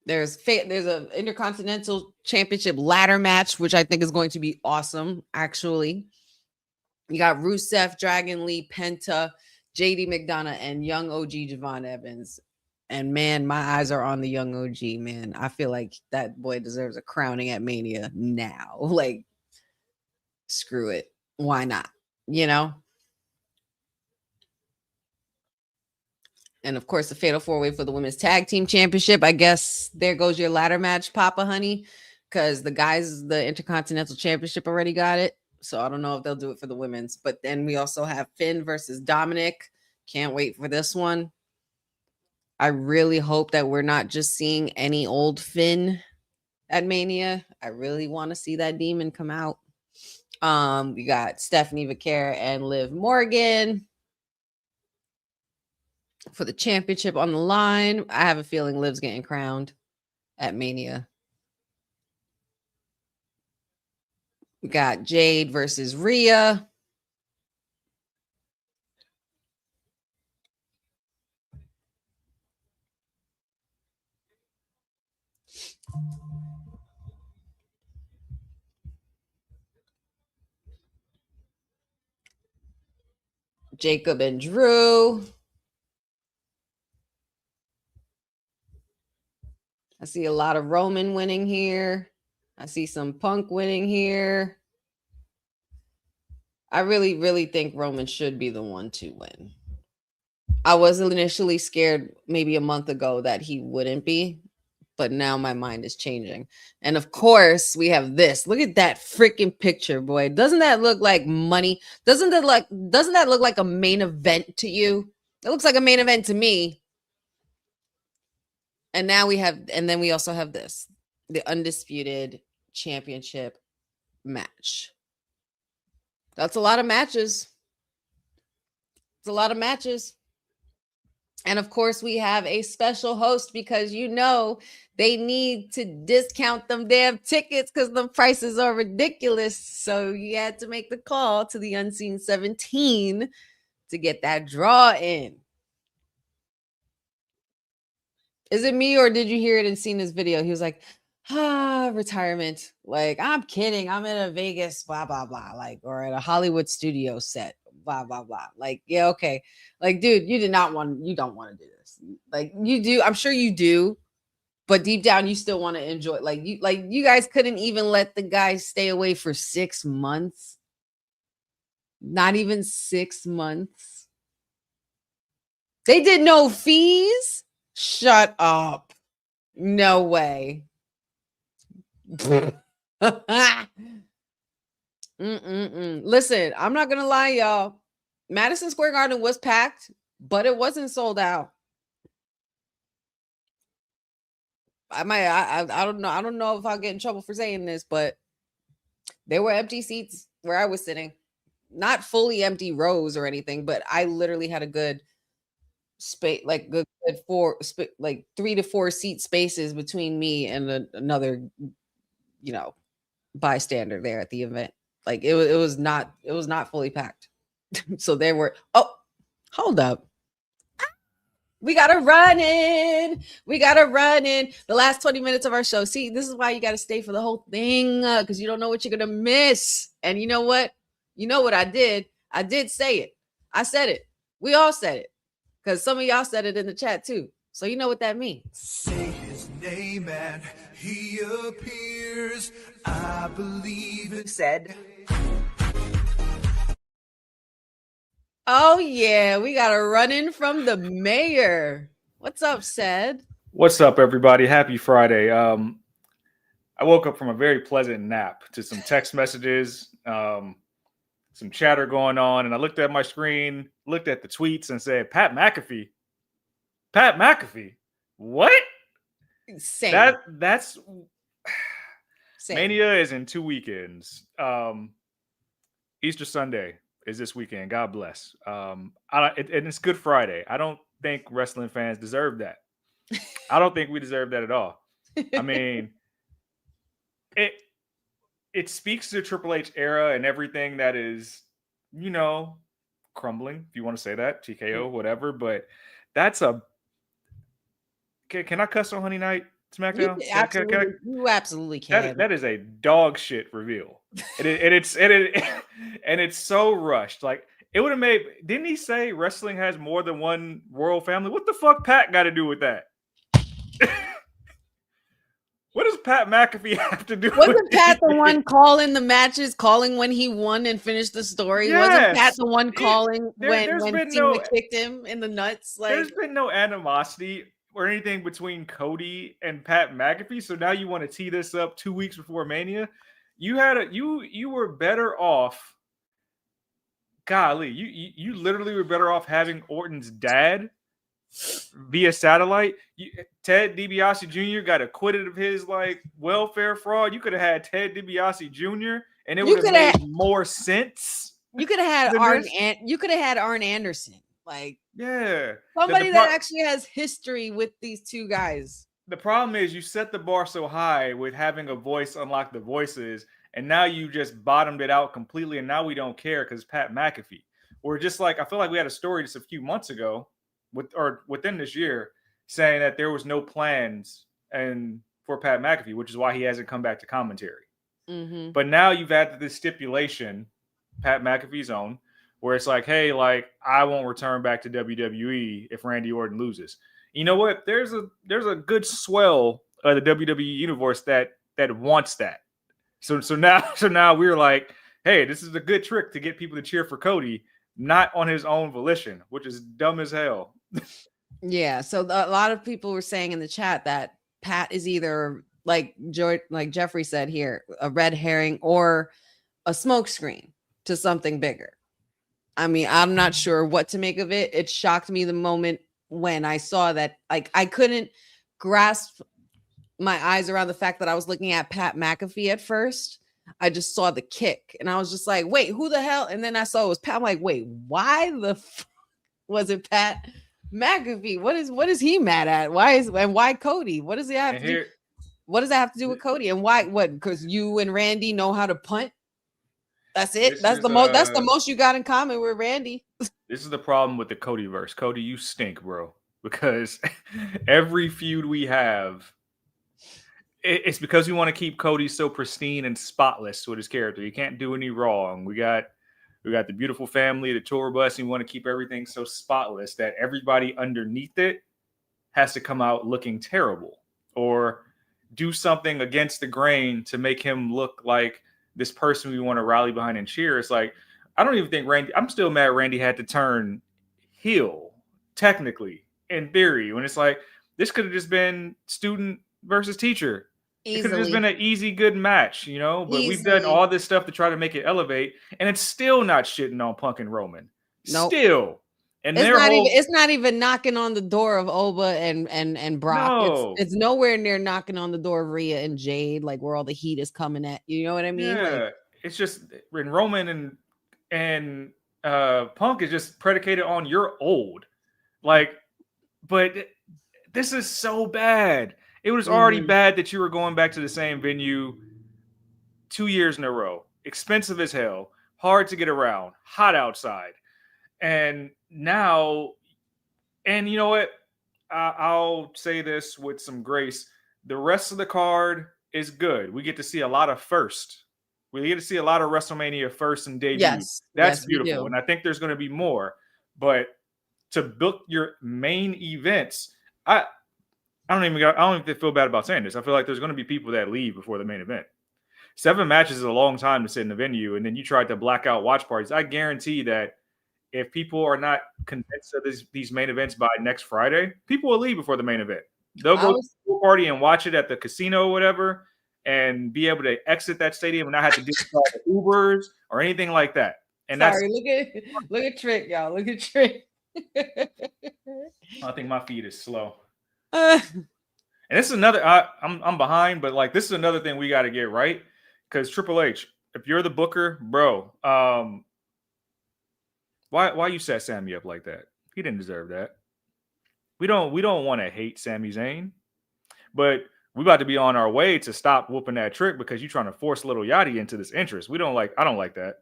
There's a Intercontinental Championship ladder match, which I think is going to be awesome, actually. You got Rusev, Dragon Lee, Penta, JD McDonough, and young OG Javon Evans. And man, my eyes are on the young OG, man. I feel like that boy deserves a crowning at Mania now. Like, screw it. Why not? You know? And of course, the Fatal 4-Way for the Women's Tag Team Championship. I guess there goes your ladder match, Papa Honey, because the guys, the Intercontinental Championship already got it. So I don't know if they'll do it for the women's. But then we also have Finn versus Dominic. Can't wait for this one. I really hope that we're not just seeing any old Finn at Mania. I really want to see that demon come out. We got Stephanie Vaquer and Liv Morgan for the championship on the line. I have a feeling Liv's getting crowned at Mania. We got Jade versus Rhea. Jacob and Drew. I see a lot of Roman winning here. I see some Punk winning here. I really, really think Roman should be the one to win. I was initially scared maybe a month ago that he wouldn't be, but now my mind is changing. And of course, we have this. Look at that freaking picture, boy. Doesn't that look like money? Doesn't that look like a main event to you? It looks like a main event to me. And now then we also have this, the Undisputed Championship match. That's a lot of matches. It's a lot of matches. And of course, we have a special host because they need to discount them damn tickets because the prices are ridiculous. So you had to make the call to the Unseen 17 to get that draw in. Is it me or did you hear it and seen this video? He was like, retirement. Like, I'm kidding. I'm in a Vegas, blah, blah, blah. Like, or at a Hollywood studio set, blah, blah, blah. Like, yeah, okay. Like, dude, you don't want to do this. Like, you do. I'm sure you do. But deep down, you still want to enjoy it. Like, you guys couldn't even let the guy stay away for 6 months. Not even 6 months. They did no fees. Shut up. No way. Listen, I'm not gonna lie, y'all. Madison Square Garden was packed, but it wasn't sold out. I don't know if I'll get in trouble for saying this, but there were empty seats where I was sitting. Not fully empty rows or anything, but I literally had a good space, like good 3 to 4 seat spaces between me and another, bystander there at the event. Like it was not fully packed. So there were, hold up. We got to run in the last 20 minutes of our show. See, this is why you got to stay for the whole thing, because you don't know what you're going to miss. And you know what? You know what I did? I did say it. I said it. We all said it. Because some of y'all said it in the chat too. So you know what that means. Say his name and he appears. I believe it said. Oh yeah, we got a run-in from the mayor. What's up, Ced? What's up, everybody? Happy Friday. I woke up from a very pleasant nap to some text messages, some chatter going on, and I looked at my screen, looked at the tweets, and said, Pat McAfee, Pat McAfee. What? Same. That's Same. Mania is in 2 weekends. Easter Sunday is this weekend. God bless. And it's Good Friday. I don't think wrestling fans deserve that. I don't think we deserve that at all. I mean, it speaks to the Triple H era and everything that is, crumbling, if you want to say that, TKO, whatever. But that's can I cuss on Honey Night SmackDown? You absolutely can. That is a dog shit reveal. And it's so rushed. Like, it would have made. Didn't he say wrestling has more than one royal family? What the fuck Pat got to do with that? What does Pat McAfee have to do? Wasn't Pat the one calling the matches, calling when he won and finished the story? Yes. Wasn't Pat the one calling when been Cena kicked him in the nuts? Like, there's been no animosity or anything between Cody and Pat McAfee. So now you want to tee this up 2 weeks before Mania? You were better off. Golly, you literally were better off having Orton's dad via satellite. Ted DiBiase Jr. got acquitted of his welfare fraud. You could have had Ted DiBiase Jr. and it would have made more sense. You could have had Arn. You could have had Arn Anderson, somebody that actually has history with these two guys. The problem is you set the bar so high with having a voice unlock the voices, and now you just bottomed it out completely, and now we don't care because Pat McAfee. Or just I feel like we had a story just a few months ago within this year saying that there was no plans for Pat McAfee, which is why he hasn't come back to commentary. Mm-hmm. But now you've added this stipulation, Pat McAfee's own, where it's hey, I won't return back to WWE if Randy Orton loses. You know what? There's a good swell of the WWE universe that wants that. So now we're hey, this is a good trick to get people to cheer for Cody, not on his own volition, which is dumb as hell. Yeah. So a lot of people were saying in the chat that Pat is either like Jeffrey said here, a red herring or a smokescreen to something bigger. I mean, I'm not sure what to make of it. It shocked me the moment when I saw that. I couldn't grasp my eyes around the fact that I was looking at Pat McAfee at first. I just saw the kick and I was just like, wait, who the hell? And then I saw it was Pat. I'm like, wait, why was it Pat McAfee? What is he mad at? Why Cody? What does he have to do? What does that have to do with Cody? And why? What? Because you and Randy know how to punt. That's it. That's the most you got in common with Randy. This is the problem with the Codyverse. Cody, you stink, bro. Because every feud we have, it's because we want to keep Cody so pristine and spotless with his character. He can't do any wrong. We got the beautiful family, the tour bus, and we want to keep everything so spotless that everybody underneath it has to come out looking terrible or do something against the grain to make him look like this person we want to rally behind and cheer. It's I don't even think Randy, I'm still mad Randy had to turn heel, technically, in theory, when it's this could have just been student versus teacher. Easily. It could have just been an easy, good match, but we've done all this stuff to try to make it elevate, and it's still not shitting on Punk and Roman. Nope. Still. And it's not even knocking on the door of Oba and Brock. No. It's nowhere near knocking on the door of Rhea and Jade, where all the heat is coming at. You know what I mean? Yeah. It's just when Roman and Punk is just predicated on you're old. But this is so bad. It was already bad that you were going back to the same venue 2 years in a row. Expensive as hell. Hard to get around. Hot outside. And now, and you know what? I'll say this with some grace. The rest of the card is good. We get to see a lot of first. We get to see a lot of WrestleMania first and debut. Yes. That's beautiful. And I think there's going to be more. But to book your main events, I don't even feel bad about saying this. I feel like there's going to be people that leave before the main event. 7 matches is a long time to sit in the venue, and then you tried to black out watch parties. I guarantee that if people are not convinced of these main events by next Friday, people will leave before the main event. They'll go to the party and watch it at the casino or whatever, and be able to exit that stadium and not have to deal with all the Ubers or anything like that. And look at Trick, y'all. Look at Trick. I think my feed is slow. Uh, And this is another. I'm behind, but like this is another thing we got to get right because Triple H, if you're the booker, bro, why you set Sammy up like that? He didn't deserve that. We don't want to hate Sami Zayn, but we about to be on our way to stop whooping that trick because you're trying to force Little Yachty into this interest. I don't like that.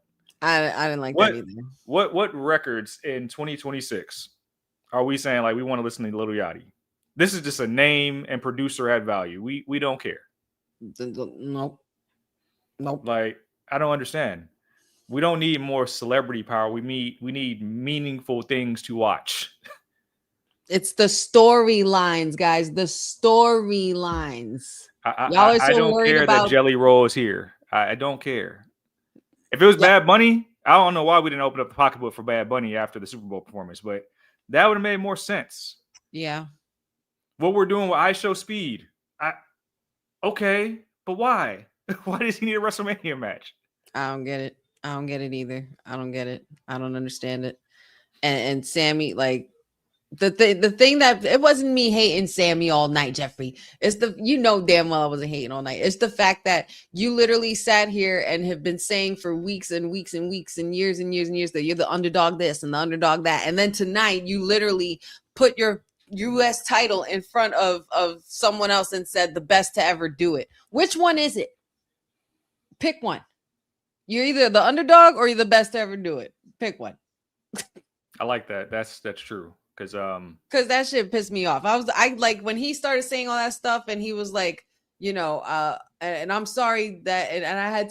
I didn't like that either. What records in 2026 are we saying like we want to listen to Little Yachty? This is just a name and producer at value. We don't care. Nope. Like I don't understand. We don't need more celebrity power. We need meaningful things to watch. It's the storylines, guys. The storylines. I don't care that Jelly Roll is here. I don't care. If it was Bad Bunny, I don't know why we didn't open up the pocketbook for Bad Bunny after the Super Bowl performance, but that would have made more sense. Yeah. What we're doing with I Show Speed. Okay, but why? Why does he need a WrestleMania match? I don't get it. I don't get it either. I don't get it. I don't understand it. And Sammy, like the thing that it wasn't me hating Sammy all night, Jeffrey. It's damn well I wasn't hating all night. It's the fact that you literally sat here and have been saying for weeks and weeks and weeks and years that you're the underdog this and the underdog that. And then tonight you literally put your US title in front of someone else and said the best to ever do it. Which one is it? Pick one. You're either the underdog or you're the best to ever do it. Pick one. I like that. That's true. Because that shit pissed me off. I like when he started saying all that stuff and he was like, and I'm sorry that and I had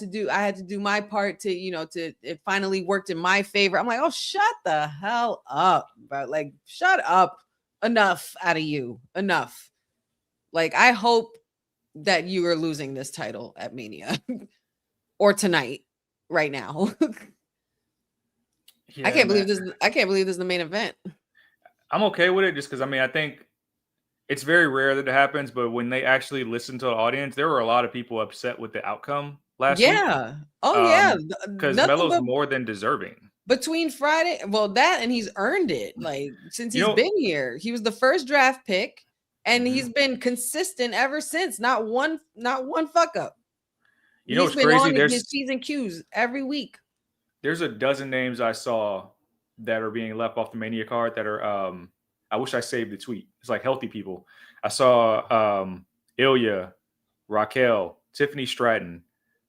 to do my part to, it finally worked in my favor. I'm like, oh, shut the hell up, bro. Like, shut up. Enough out of you. Enough. Like, I hope that you are losing this title at Mania or tonight, right now. I can't believe this is the main event. I'm okay with it just because I think it's very rare that it happens, but when they actually listen to the audience, there were a lot of people upset with the outcome last week. Yeah. Oh, yeah. Because Melo's more than deserving. Between Friday, that and he's earned it. Like since he's been here, he was the first draft pick, and he's been consistent ever since. Not one fuck up. He's been crazy? There's his P's and Q's every week. There's a dozen names I saw that are being left off the Mania card that are. I wish I saved the tweet. It's like healthy people. I saw Ilya, Raquel, Tiffany Stratton.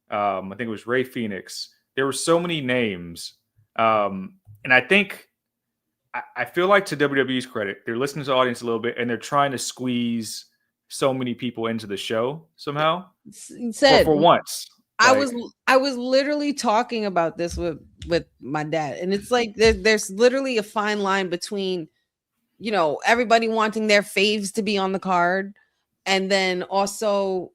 I think it was Ray Phoenix. There were so many names. And I think I feel like to WWE's credit, they're listening to the audience a little bit and they're trying to squeeze so many people into the show somehow. For once. I was literally talking about this with my dad, and it's like there's literally a fine line between, everybody wanting their faves to be on the card and then also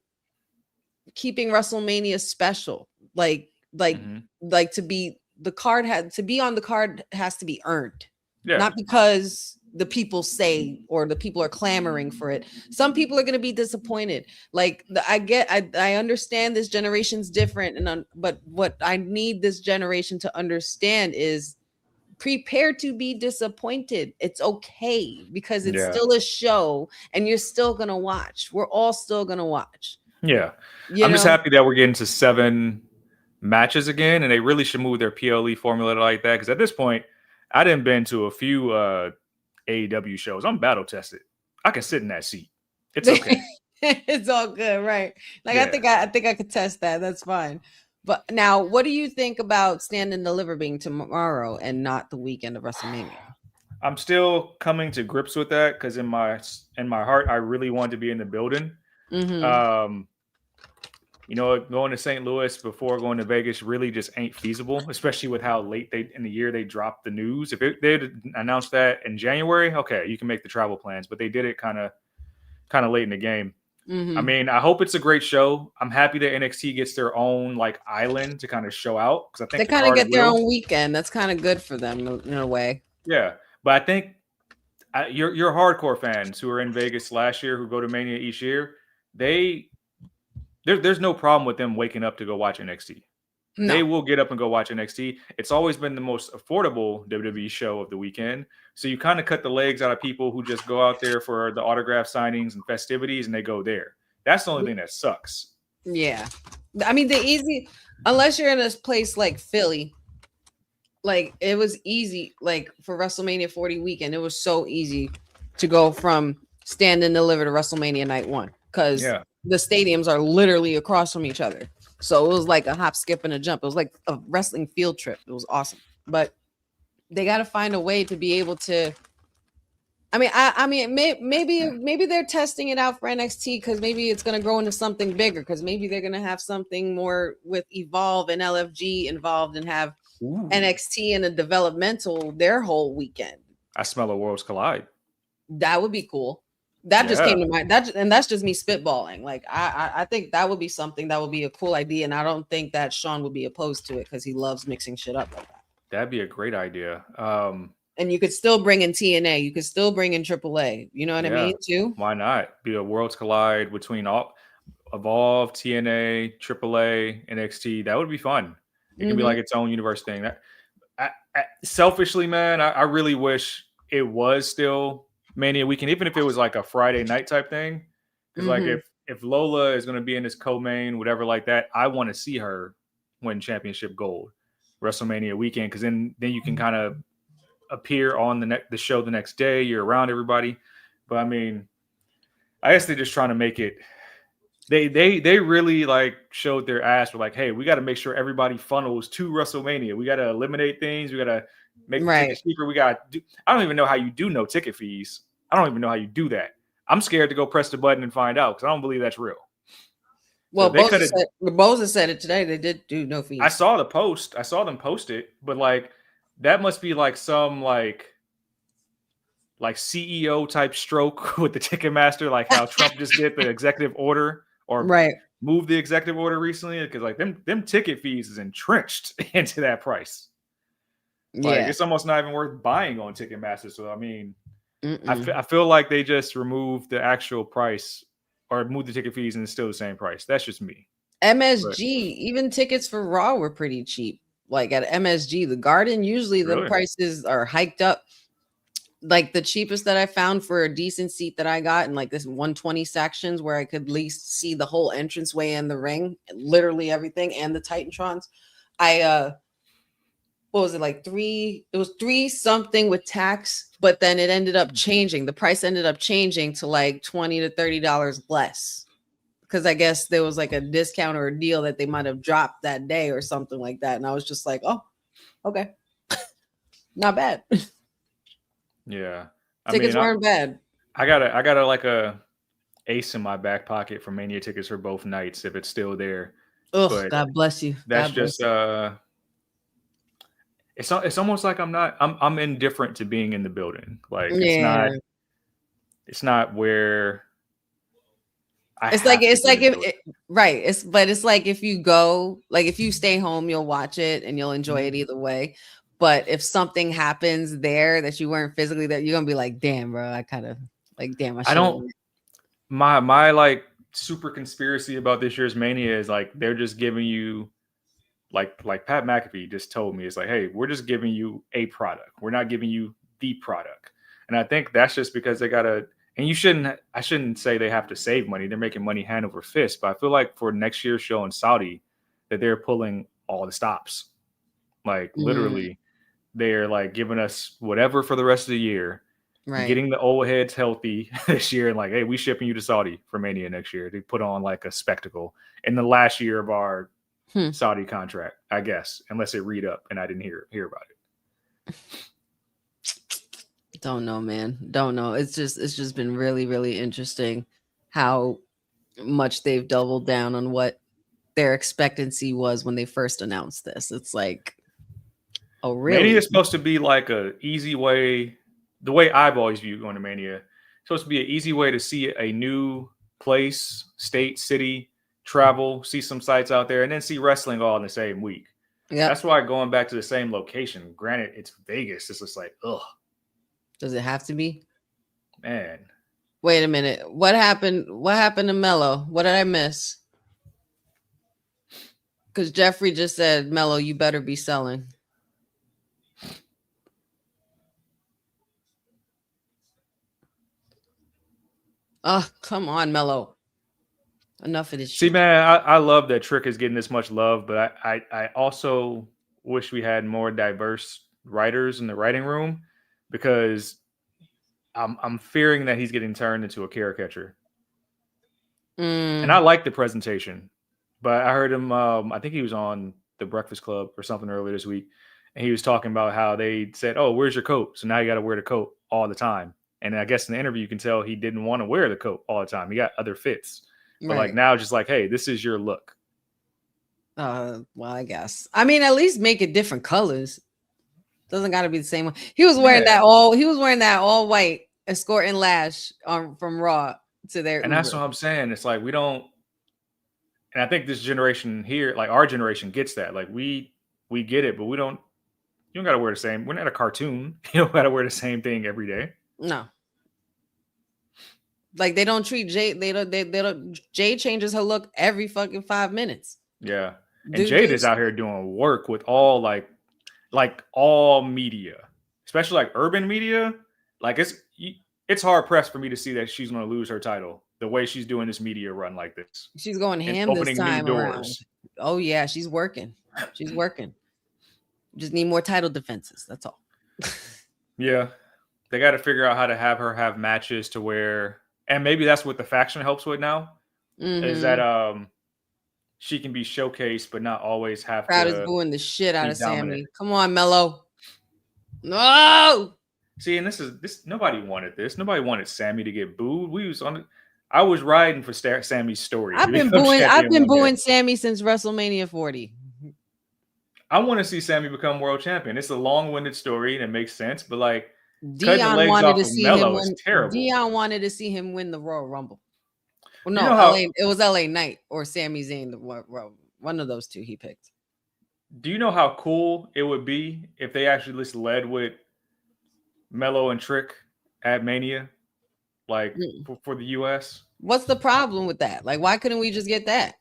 keeping WrestleMania special. Like to be the card to be on the card has to be earned. Yeah. Not because the people say or the people are clamoring for it. Some people are going to be disappointed. Like I understand this generation's different, but what I need this generation to understand is prepare to be disappointed. It's okay because it's still a show and you're still going to watch. We're all still going to watch. Yeah. I'm just happy that we're getting to 7 matches again, and they really should move their PLE formula like that, because at this point I done been to a few AEW shows. I'm battle tested. I can sit in that seat. It's okay. It's all good, right? Like I think I could test that. That's fine. But now, what do you think about Stand and Deliver being tomorrow and not the weekend of WrestleMania? I'm still coming to grips with that because in my heart I really want to be in the building. Mm-hmm. Going to St. Louis before going to Vegas really just ain't feasible, especially with how late in the year they dropped the news. If they had announced that in January, okay, you can make the travel plans, but they did it kind of late in the game. Mm-hmm. I hope it's a great show. I'm happy that NXT gets their own island to kind of show out, because I think they kind of get their own weekend. That's kind of good for them in a way. Yeah, but I think your hardcore fans who are in Vegas last year, who go to Mania each year, there's no problem with them waking up to go watch NXT. they will get up and go watch NXT. It's always been the most affordable WWE show of the weekend. So you kind of cut the legs out of people who just go out there for the autograph signings and festivities and they go there. That's the only thing that sucks. Yeah. I mean, unless you're in a place like Philly, like it was easy, like for WrestleMania 40 weekend, it was so easy to go from Stand and Deliver to WrestleMania night 1 because the stadiums are literally across from each other. So it was like a hop, skip, and a jump. It was like a wrestling field trip. It was awesome. But they got to find a way to be able to. I mean, maybe they're testing it out for NXT because maybe it's going to grow into something bigger. Because maybe they're going to have something more with Evolve and LFG involved and have NXT and a developmental their whole weekend. I smell a Worlds Collide. That would be cool. That just came to mind. That's just me spitballing. Like I think that would be something that would be a cool idea, and I don't think that Sean would be opposed to it because he loves mixing shit up like that. That'd be a great idea. And you could still bring in TNA. You could still bring in AAA. You know what I mean, too? Why not? Be a Worlds Collide between all Evolve, TNA, AAA, NXT. That would be fun. It can be like its own universe thing. Selfishly, man, I really wish it was still Mania weekend, even if it was like a Friday night type thing. Because like if Lola is going to be in this co-main, whatever like that, I want to see her win championship gold WrestleMania weekend. Because then you can kind of appear on the show the next day. You're around everybody. But I mean, I guess they're just trying to make it. They really like showed their ass. We're like, hey, we got to make sure everybody funnels to WrestleMania. We got to eliminate things. We got to make the tickets cheaper. I don't even know how you do no ticket fees. I don't even know how you do that. I'm scared to go press the button and find out because I don't believe that's real. Well, Boza said it today. They did do no fees. I saw the post. I saw them post it, but like that must be like some like CEO type stroke with the Ticketmaster, like how Trump just did the executive order or moved the executive order recently, because like them ticket fees is entrenched into that price. Like it's almost not even worth buying on Ticketmaster. So I mean, I feel like they just removed the actual price or moved the ticket fees and it's still the same price. That's just me. MSG, even tickets for Raw were pretty cheap. Like at MSG, the Garden, usually the prices are hiked up. Like the cheapest that I found for a decent seat that I got in like this 120 sections where I could at least see the whole entranceway and the ring, literally everything, and the Titantrons. What was it, like $3? It was $3 something with tax, but then it ended up changing. The price ended up changing to like $20 to $30 less. Because I guess there was like a discount or a deal that they might have dropped that day or something like that. And I was just like, oh, okay. Not bad. Yeah. Tickets weren't bad. I got a like a ace in my back pocket for Mania tickets for both nights if it's still there. Oh, God bless you. That's just it's almost like I'm indifferent to being in the building. Like it's not where it's like if you go, like if you stay home, you'll watch it and you'll enjoy it either way. But if something happens there that you weren't physically there, you're gonna be like, damn, bro, I kind of like, damn, I don't. My like super conspiracy about this year's Mania is like they're just giving you like Pat McAfee just told me, it's like, hey, we're just giving you a product. We're not giving you the product. And I think that's just because they gotta. And I shouldn't say they have to save money. They're making money hand over fist. But I feel like for next year's show in Saudi, that they're pulling all the stops. Like literally, they're like giving us whatever for the rest of the year, getting the old heads healthy this year, and like, hey, we shipping you to Saudi for Mania next year. They put on like a spectacle in the last year of our Saudi contract, I guess, unless it read up and I didn't hear about it. Don't know, man. Don't know. It's just been really, really interesting how much they've doubled down on what their expectancy was when they first announced this. It's like, oh, really? Mania is supposed to be like a easy way. The way I've always viewed going to Mania, it's supposed to be an easy way to see a new place, state, city, travel, see some sites out there, and then see wrestling all in the same week. Yeah, that's why going back to the same location. Granted, it's Vegas. It's just like, ugh. Does it have to be? Man. Wait a minute. What happened? What happened to Mello? What did I miss? Because Jeffrey just said, Mello, you better be selling. Oh, come on, Mello. Enough of this See, shit. man, I love that Trick is getting this much love, but I also wish we had more diverse writers in the writing room, because I'm fearing that he's getting turned into a caricature. And I like the presentation, but I heard him. I think he was on the Breakfast Club or something earlier this week, and he was talking about how they said, "Oh, where's your coat?" So now you got to wear the coat all the time. And I guess in the interview, you can tell he didn't want to wear the coat all the time. He got other fits, but like now, just like, hey, this is your look. Well, I guess. I mean, at least make it different colors. Doesn't got to be the same one. He was wearing that all. He was wearing that all white escort and lash from Raw to their. And that's what I'm saying. It's like we don't. And I think this generation here, like our generation, gets that. Like we get it, but we don't. You don't got to wear the same. We're not a cartoon. You don't got to wear the same thing every day. No. Like they don't treat Jay. They don't. Jay changes her look every fucking 5 minutes. Yeah, and Jade is out here doing work with all like all media, especially like urban media. Like it's hard pressed for me to see that she's going to lose her title the way she's doing this media run like this. She's going ham this time around. Oh yeah, she's working. She's working. Just need more title defenses. That's all. Yeah, they got to figure out how to have her have matches to where, and maybe that's what the faction helps with now. Is that she can be showcased, but not always have Crowd to. Is booing the shit out of dominant. Sammy. Come on, Mello. No. See, and this. Nobody wanted this. Nobody wanted Sammy to get booed. I was riding for Sammy's story. I've been booing Sammy since WrestleMania 40. I want to see Sammy become world champion. It's a long-winded story and it makes sense, but like Dion wanted to see him win. Terrible. Dion wanted to see him win the Royal Rumble. Well, no, it was LA Knight or Sami Zayn. One of those two he picked. Do you know how cool it would be if they actually just led with Mello and Trick at Mania, like for the US? What's the problem with that? Like, why couldn't we just get that?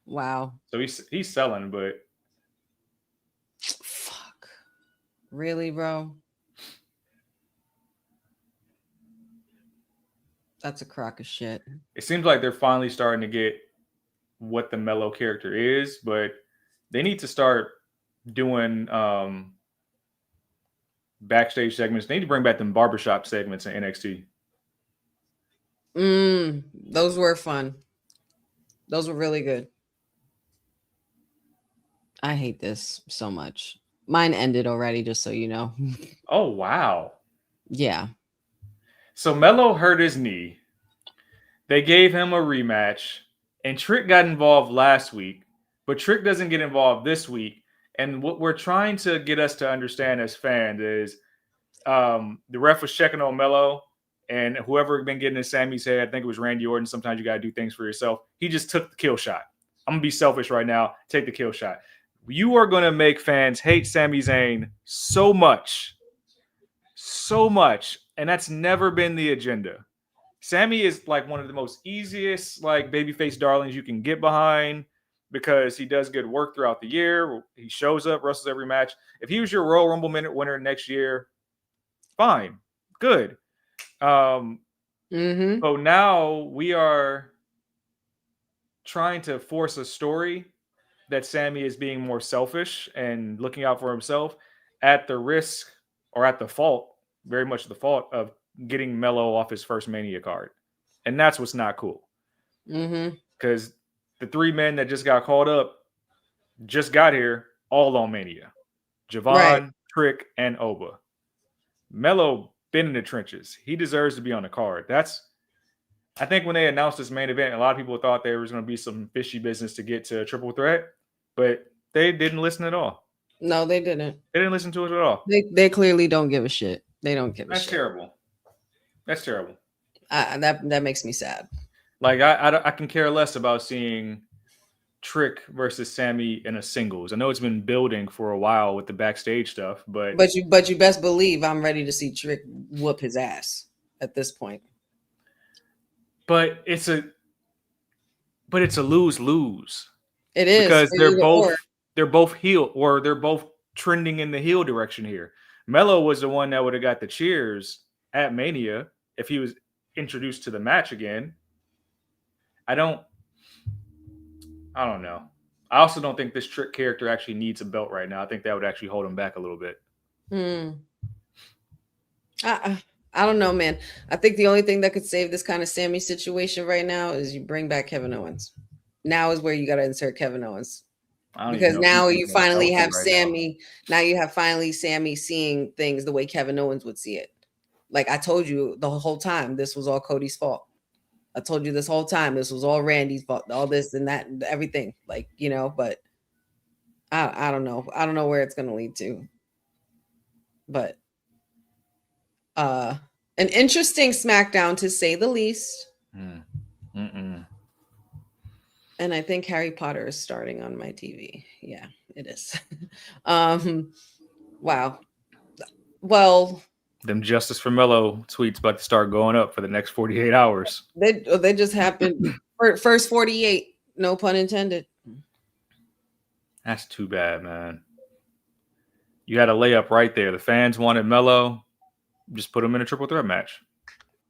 Wow. So he's selling, but fuck, really, bro? That's a crock of shit. It seems like they're finally starting to get what the Mello character is, but they need to start doing backstage segments. They need to bring back them barbershop segments in NXT. Those were fun. Those were really good. I hate this so much. Mine ended already, just so you know. Oh, wow. Yeah. So Mello hurt his knee. They gave him a rematch, and Trick got involved last week, but Trick doesn't get involved this week. And what we're trying to get us to understand as fans is the ref was checking on Mello, and whoever been getting in Sammy's head, I think it was Randy Orton. Sometimes you got to do things for yourself. He just took the kill shot. I'm going to be selfish right now. Take the kill shot. You are going to make fans hate Sami Zayn so much. And that's never been the agenda. Sammy is like one of the most easiest like babyface darlings you can get behind because he does good work throughout the year. He shows up, wrestles every match. If he was your Royal Rumble minute winner next year, fine, good. So now we are trying to force a story that Sammy is being more selfish and looking out for himself at the risk or at the fault, very much the fault of getting Mello off his first Mania card. And that's what's not cool. Because the three men that just got called up just got here all on Mania. Javon, Trick, and Oba. Mello been in the trenches. He deserves to be on the card. I think when they announced this main event, a lot of people thought there was going to be some fishy business to get to a triple threat, but they didn't listen at all. No, they didn't. They didn't listen to it at all. They clearly don't give a shit. They don't give a shit. That's terrible. That's terrible. That makes me sad. Like I can care less about seeing Trick versus Sammy in a singles. I know it's been building for a while with the backstage stuff, but you best believe I'm ready to see Trick whoop his ass at this point. But it's a lose-lose. It is because for either or. they're both heel, or they're both trending in the heel direction here. Melo was the one that would have got the cheers at Mania if he was introduced to the match again. I don't know. I also don't think this Trick character actually needs a belt right now. I think that would actually hold him back a little bit. I don't know, man. I think the only thing that could save this kind of Sammy situation right now is you bring back Kevin Owens. Now is where you got to insert Kevin Owens. Because now you finally have Sammy. Now you have finally Sammy seeing things the way Kevin Owens would see it. Like I told you the whole time, this was all Cody's fault. I told you this whole time, this was all Randy's fault. All this and that, and everything. Like, you know, but I don't know. I don't know where it's going to lead to. But an interesting SmackDown to say the least. And I think Harry Potter is starting on my TV. Yeah, it is. Wow. Well, them Justice for Mello tweets about to start going up for the next 48 hours. They just happened. First 48, no pun intended. That's too bad, man. You had a layup right there. The fans wanted Mello. Just put him in a triple threat match.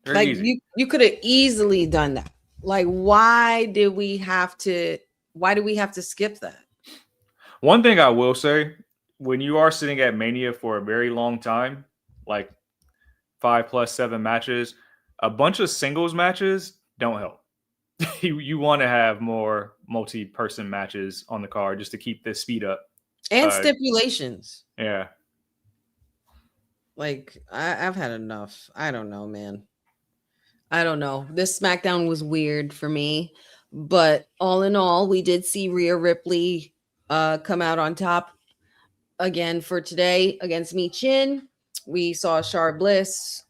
Very like easy. You could have easily done that. Like, why did we have to skip that? One thing I will say, when you are sitting at Mania for a very long time, like 5+7 matches, a bunch of singles matches don't help. You want to have more multi-person matches on the card just to keep the speed up. And stipulations. Yeah. Like, I've had enough. I don't know, man. I don't know. This SmackDown was weird for me. But all in all, we did see Rhea Ripley come out on top again for today against Michin. We saw Char Bliss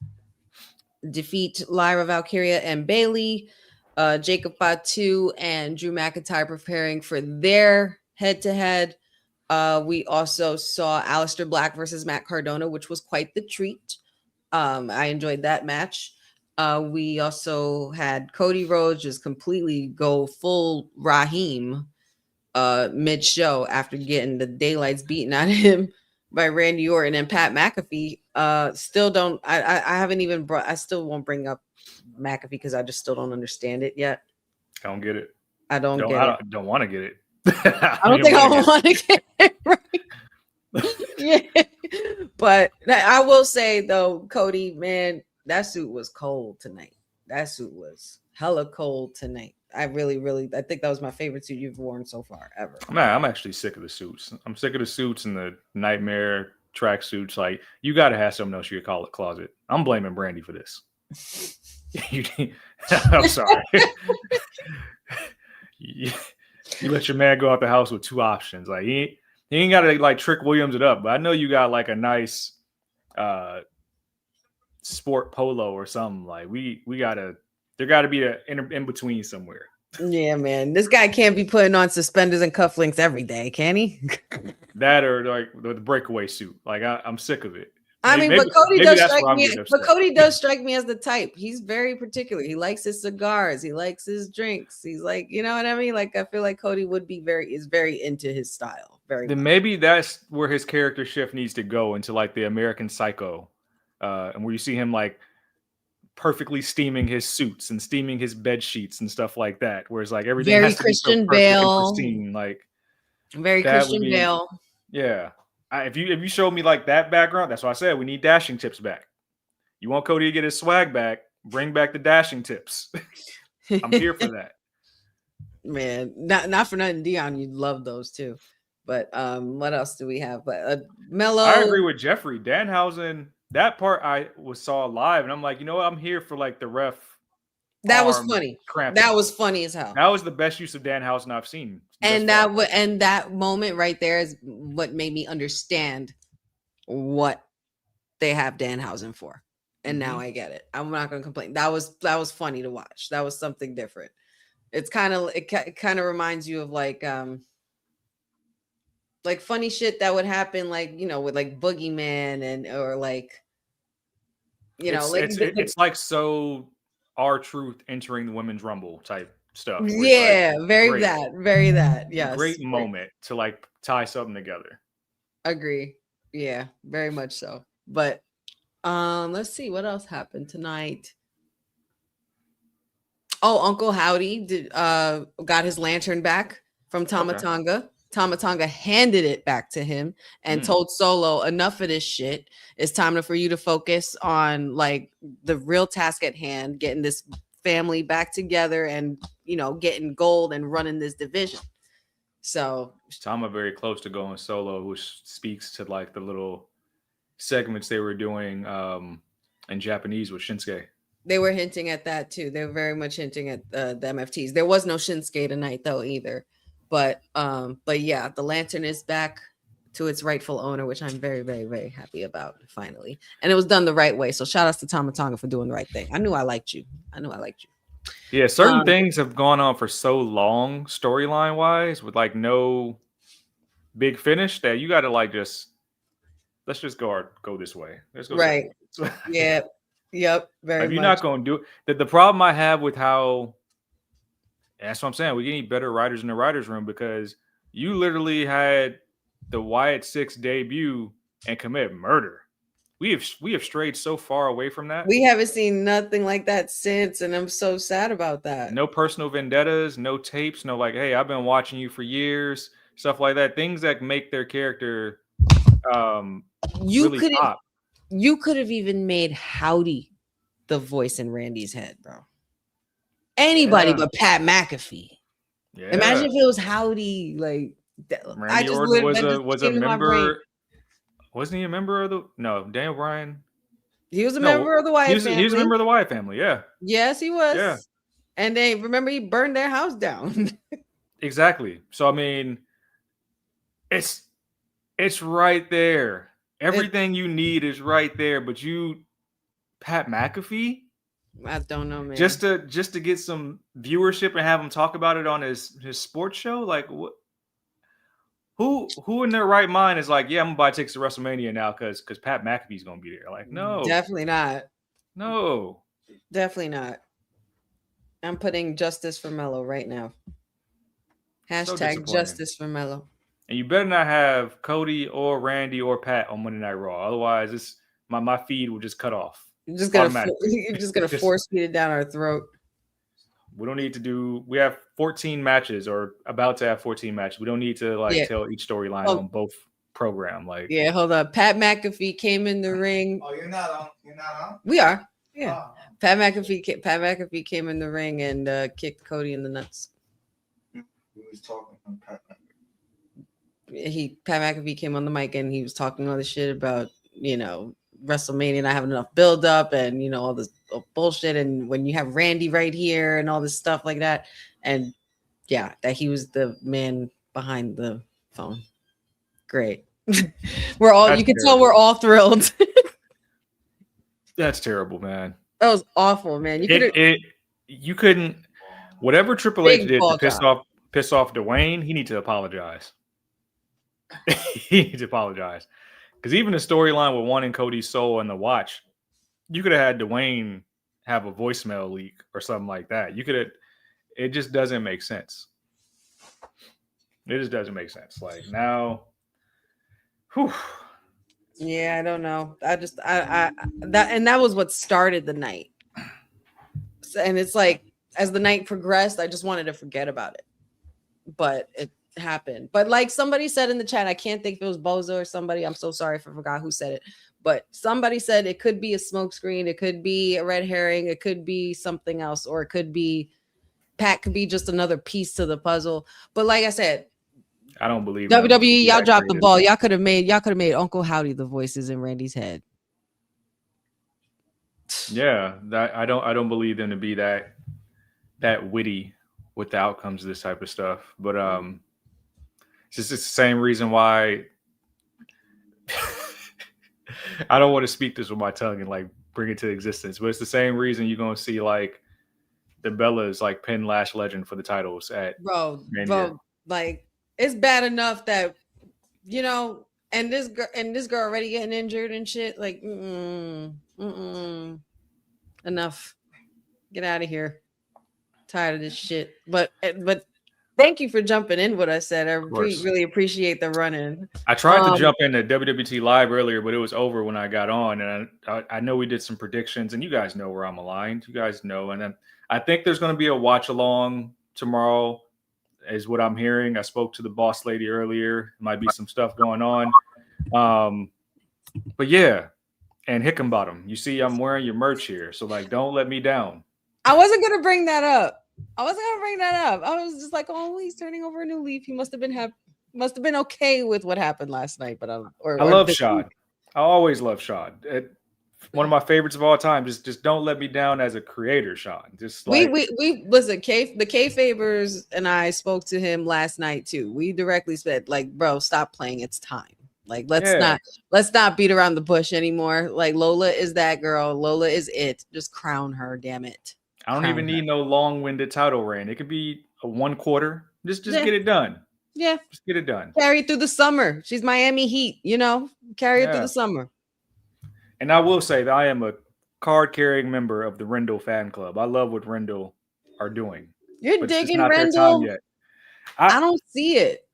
defeat Lyra Valkyria and Bayley. Jacob Fatu and Drew McIntyre preparing for their head-to-head. We also saw Aleister Black versus Matt Cardona, which was quite the treat. I enjoyed that match. We also had Cody Rhodes just completely go full Raheem mid-show after getting the daylights beaten out of him by Randy Orton. And Pat McAfee still don't, I haven't even brought, I still won't bring up McAfee because I just still don't understand it yet. I don't get it. I don't don't want to get it. I don't think I want to get it right. Yeah. But I will say though, Cody, man, that suit was cold tonight. That suit was hella cold tonight. I think that was my favorite suit you've worn so far ever. Man, I'm actually sick of the suits. I'm sick of the suits and the nightmare track suits. Like, you got to have something else you could call it closet. I'm blaming Brandy for this. I'm sorry. you let your man go out the house with two options. Like, he ain't got to like Trick Williams it up, but I know you got like a nice sport polo or something. Like, there got to be an in between somewhere. Yeah, man. This guy can't be putting on suspenders and cufflinks every day, can he? That or like the breakaway suit. Like, I'm sick of it. I mean, but Cody does strike me as the type. He's very particular. He likes his cigars. He likes his drinks. He's like, you know what I mean? Like, I feel like Cody is very into his style. Very. Then maybe that's where his character shift needs to go into like the American Psycho, and where you see him like perfectly steaming his suits and steaming his bed sheets and stuff like that. Whereas like everything very has to Christian be so perfect and Bale, pristine, like very Christian Bale. Yeah. If you showed me like that background, that's why I said we need dashing tips back. You want Cody to get his swag back, bring back the dashing tips. I'm here for that. Man, not for nothing, Dion. You'd love those too. But what else do we have? But Mello. I agree with Jeffrey. Danhausen, that part I saw live, and I'm like, you know what? I'm here for like the ref. That was funny. Cramping. That was funny as hell. That was the best use of Danhausen I've seen. And that moment right there is what made me understand what they have Danhausen for. And now I get it. I'm not going to complain. That was funny to watch. That was something different. It kind of reminds you of like funny shit that would happen, like, you know, with like Boogeyman or like, you know, it's like so R-Truth entering the Women's Rumble type stuff. Where it's like, Yeah, very great, that, very that. Yes, great great. moment to like tie something together. Agree. Yeah, very much so. But let's see what else happened tonight. Oh, Uncle Howdy got his lantern back from Tama Okay. Tonga. Tama Tonga handed it back to him and told Solo, enough of this shit. It's time for you to focus on like the real task at hand, getting this family back together and, you know, getting gold and running this division. So Tama very close to going solo, which speaks to like the little segments they were doing in Japanese with Shinsuke. they were hinting at that too. They were very much hinting at the MFTs. There was no Shinsuke tonight though either. But yeah, the lantern is back to its rightful owner, which I'm very, very, very happy about finally. And it was done the right way. So shout outs to Tama Tonga for doing the right thing. I knew I liked you. Yeah, certain things have gone on for so long, storyline wise, with like no big finish that you got to like let's just go this way. Let's go. Right. Yeah. Yep. Very If you're much. not going to do it, the problem I have with how, that's what I'm saying. We need better writers in the writers' room because you literally had the Wyatt 6 debut and commit murder. We have strayed so far away from that. We haven't seen nothing like that since, and I'm so sad about that. No personal vendettas, no tapes, no like, hey, I've been watching you for years, stuff like that. Things that make their character really pop. You could have even made Howdy the voice in Randy's head, bro. Anybody but Pat McAfee. Yeah. Imagine if it was Howdy, like Randy I just Orton was a member. Wasn't he a member of the? No, Daniel Bryan. He was a member of the Wyatt family. He was a member of the Wyatt family. Yeah. Yes, he was. Yeah. And they remember he burned their house down. Exactly. So I mean, it's right there. Everything you need is right there. But Pat McAfee. I don't know, man. Just to get some viewership and have him talk about it on his sports show, like what? Who in their right mind is like, yeah, I'm gonna buy tickets to WrestleMania now because Pat McAfee's gonna be there? Like, no, definitely not. No, definitely not. I'm putting justice for Mello right now. Hashtag justice for Mello. And you better not have Cody or Randy or Pat on Monday Night Raw. Otherwise, it's my feed will just cut off. You're just gonna force feed it down our throat. We don't need to do. We have 14 matches, or about to have 14 matches. We don't need to tell each storyline on both program. Like, yeah, hold on. Pat McAfee came in the ring. Oh, you're not on. You're not on. We are. Yeah. Oh. Pat McAfee came in the ring and kicked Cody in the nuts. He was talking from Pat McAfee. Pat McAfee came on the mic and he was talking all this shit about, WrestleMania not having enough build up and all this bullshit, and when you have Randy right here and all this stuff like that, and yeah, that he was the man behind the phone. Great. We're all tell we're all thrilled. That's terrible, man. That was awful, man. You couldn't whatever Triple H did to piss off Dwayne, he needs to apologize. He needs to apologize. Because even the storyline with wanting Cody's soul and the watch, you could have had Dwayne have a voicemail leak or something like that. You could have. It just doesn't make sense. It just doesn't make sense. Like now, whew. Yeah, I don't know. That was what started the night. And it's like as the night progressed, I just wanted to forget about it. But it happened. But like somebody said in the chat, I can't think if it was Bozo or somebody. I'm so sorry if I forgot who said it. But somebody said it could be a smokescreen, it could be a red herring, it could be something else, or it could be Pat could be just another piece to the puzzle. But like I said, I don't believe WWE, y'all dropped the ball. Y'all could have made Uncle Howdy the voices in Randy's head. Yeah, I don't believe them to be that witty with the outcomes of this type of stuff. But it's just the same reason why I don't want to speak this with my tongue and like bring it to existence. But it's the same reason you're gonna see like the Bellas like pin Lash Legend for the titles at bro. Like it's bad enough that and this girl already getting injured and shit. Like enough. Get out of here. Tired of this shit. But thank you for jumping in what I said. I course. really appreciate the run-in. I tried to jump into WWT live earlier, but it was over when I got on. And I know we did some predictions, and you guys know where I'm aligned. You guys know. And then I think there's going to be a watch along tomorrow, is what I'm hearing. I spoke to the boss lady earlier. Might be some stuff going on. But yeah, and Hickenbottom, you see, I'm wearing your merch here. So like, don't let me down. I wasn't gonna bring that up. I was just like, oh, he's turning over a new leaf. He must have been okay with what happened last night. But I love Shad. I always love Shad. One of my favorites of all time. Just don't let me down as a creator, Shad. Just like we listen. The K-Fabers and I spoke to him last night too. We directly said, like, bro, stop playing. It's time. Like, let's not beat around the bush anymore. Like, Lola is that girl. Lola is it. Just crown her. Damn it. I don't even need no long-winded title reign. It could be a 1 quarter. Just get it done. Yeah. Just get it done. Carry it through the summer. She's Miami Heat, carry it through the summer. And I will say that I am a card-carrying member of the Rendell fan club. I love what Rendell are doing. You're digging Rendell? Yet. I don't see it.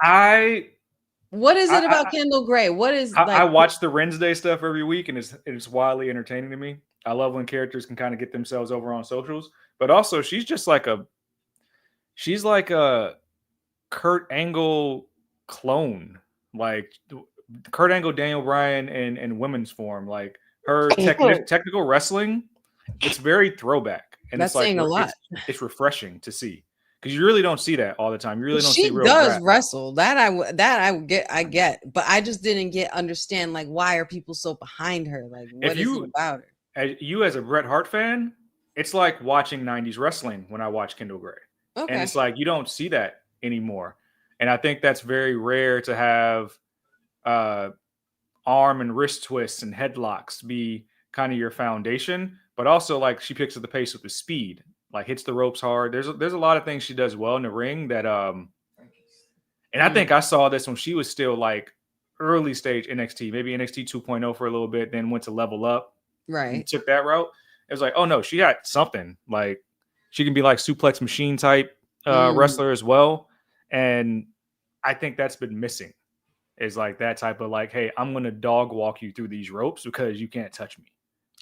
What is it about Kendall Gray? What is I watch the Wednesday stuff every week, and it's wildly entertaining to me. I love when characters can kind of get themselves over on socials, but also she's like a Kurt Angle clone, like Kurt Angle, Daniel Bryan, and women's form. Like her technical wrestling, it's very throwback, and that's it's like saying a lot. It's refreshing to see. Because you really don't see that all the time. You really don't see real does rap. wrestle. I get, but I just didn't understand like why are people so behind her? Like what is it about her? As a Bret Hart fan, it's like watching 90s wrestling when I watch Kendall Gray. Okay. And it's like you don't see that anymore. And I think that's very rare to have arm and wrist twists and headlocks be kind of your foundation, but also like she picks up the pace with the speed. Like hits the ropes hard. There's a lot of things she does well in the ring that and I think I saw this when she was still like early stage NXT, maybe NXT 2.0 for a little bit, then went to Level Up. Right. Took that route. It was like, oh no, she got something. Like she can be like suplex machine type wrestler as well. And I think that's been missing. Is like that type of like, hey, I'm gonna dog walk you through these ropes because you can't touch me.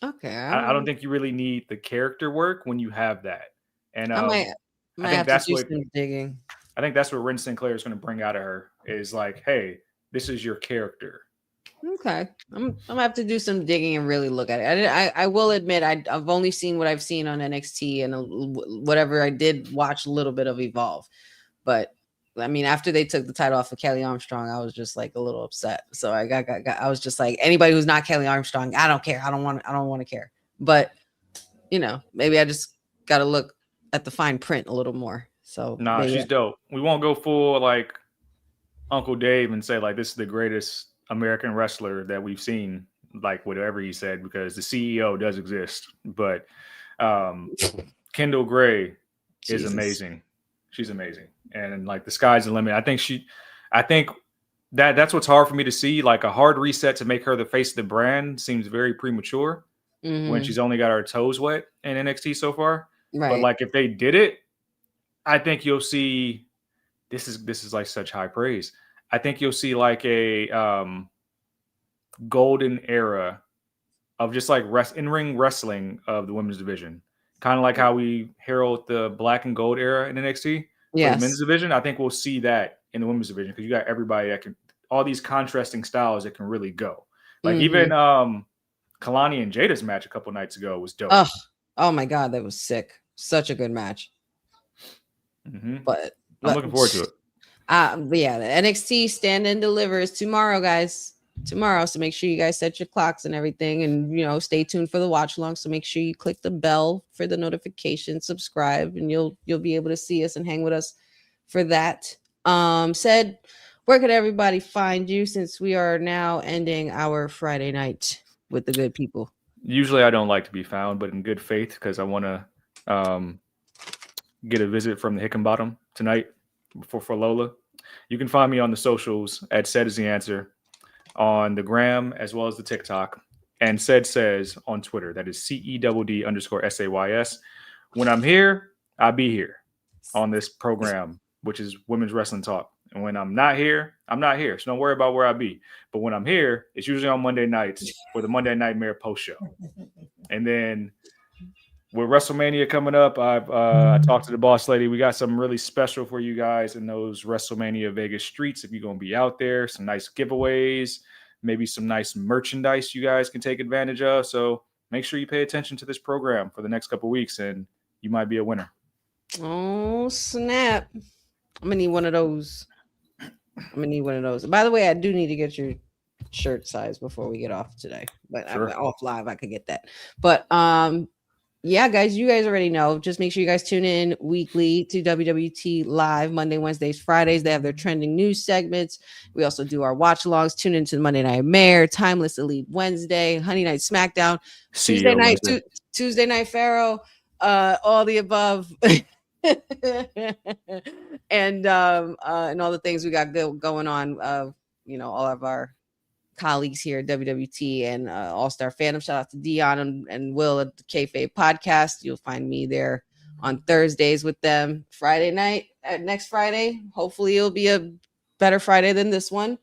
Okay. I don't think you really need the character work when you have that. And I might have to do some digging. I think that's what Ren Sinclair is going to bring out of her is like, hey, this is your character. Okay. I'm gonna have to do some digging and really look at it. I will admit I've only seen what I've seen on NXT and whatever I did watch a little bit of Evolve. But I mean, after they took the title off of Kelly Armstrong, I was just like a little upset. So I was just like, anybody who's not Kelly Armstrong, I don't care. I don't want to care. But maybe I just got to look at the fine print a little more. So she's dope. We won't go full like Uncle Dave and say like this is the greatest American wrestler that we've seen, like whatever he said, because the CEO does exist. But Kendall Gray is amazing. She's amazing. And like the sky's the limit. I think that's what's hard for me to see. Like a hard reset to make her the face of the brand seems very premature when she's only got her toes wet in NXT so far. Right. But like if they did it, I think you'll see this is like such high praise. I think you'll see like a golden era of just like in-ring wrestling of the women's division. Kind of like how we herald the black and gold era in NXT. For the men's division, I think we'll see that in the women's division because you got everybody that can, all these contrasting styles that can really go. Like even Kalani and Jada's match a couple nights ago was dope. Oh my God, that was sick. Such a good match. But I'm looking forward to it. But yeah, the NXT Stand and Deliver is tomorrow, guys. Tomorrow, so make sure you guys set your clocks and everything, and stay tuned for the watch along. So make sure you click the bell for the notification, subscribe, and you'll be able to see us and hang with us for that. Said, where could everybody find you since we are now ending our Friday night with the good people? Usually I don't like to be found, but in good faith because I want to get a visit from the Hickenbottom tonight for Lola. You can find me on the socials at cedistheanswer on the gram as well as the TikTok, and says on Twitter. That is CEDD_SAYS. When I'm here, I'll be here. on this program, which is Women's Wrestling Talk. And when I'm not here, I'm not here. So don't worry about where I be. But when I'm here, it's usually on Monday nights for the Monday Nightmare post show. And then with WrestleMania coming up, I talked to the boss lady. We got something really special for you guys in those WrestleMania Vegas streets. If you're going to be out there, some nice giveaways, maybe some nice merchandise you guys can take advantage of. So make sure you pay attention to this program for the next couple of weeks, and you might be a winner. Oh, snap. I'm going to need one of those. By the way, I do need to get your shirt size before we get off today. But Sure. I'm off live. I could get that. But yeah, guys, you guys already know. Just make sure you guys tune in weekly to WWT Live, Monday, Wednesdays, Fridays. They have their trending news segments. We also do our watch alongs. Tune into the Monday Night Mare, Timeless Elite Wednesday, Honey Night SmackDown, Tuesday night PHARAOH, all the above. and all the things we got going on. All of our colleagues here at WWT and All Star Fandom. Shout out to Dion and Will at the Kayfabe Podcast. You'll find me there on Thursdays with them. Friday night, next Friday. Hopefully, it'll be a better Friday than this one.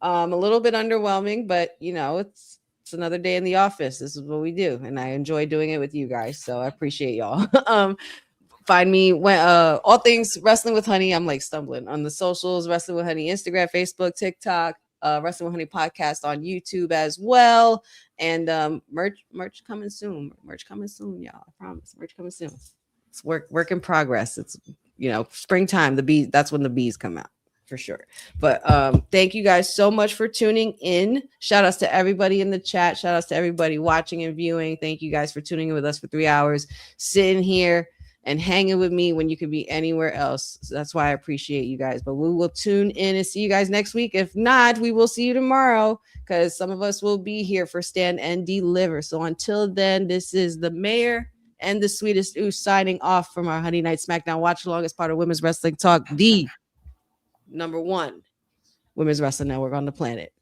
A little bit underwhelming, but it's another day in the office. This is what we do, and I enjoy doing it with you guys. So I appreciate y'all. Find me when all things Wrestling with Honey. I'm like stumbling on the socials. Wrestling with Honey, Instagram, Facebook, TikTok. Wrestling with Honey podcast on YouTube as well. And merch coming soon. Merch coming soon, y'all. I promise. Merch coming soon. It's work in progress. It's springtime. That's when the bees come out for sure. But thank you guys so much for tuning in. Shout outs to everybody in the chat. Shout outs to everybody watching and viewing. Thank you guys for tuning in with us for 3 hours, sitting here and hanging with me when you could be anywhere else. So that's why I appreciate you guys. But we will tune in and see you guys next week. If not, we will see you tomorrow because some of us will be here for Stand and Deliver. So until then, this is the Mayor and the Sweetest Ooh signing off from our Honey Night SmackDown Watch Along as part of Women's Wrestling Talk, the #1 women's wrestling network on the planet.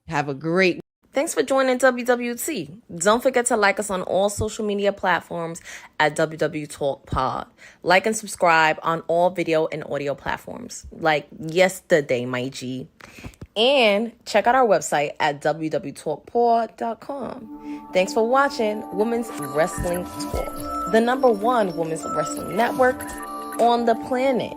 Have a great Thanks for joining WWT. Don't forget to like us on all social media platforms at WW Talk Pod. Like and subscribe on all video and audio platforms like yesterday, my G. And check out our website at www.talkpod.com. Thanks for watching Women's Wrestling Talk, the #1 women's wrestling network on the planet.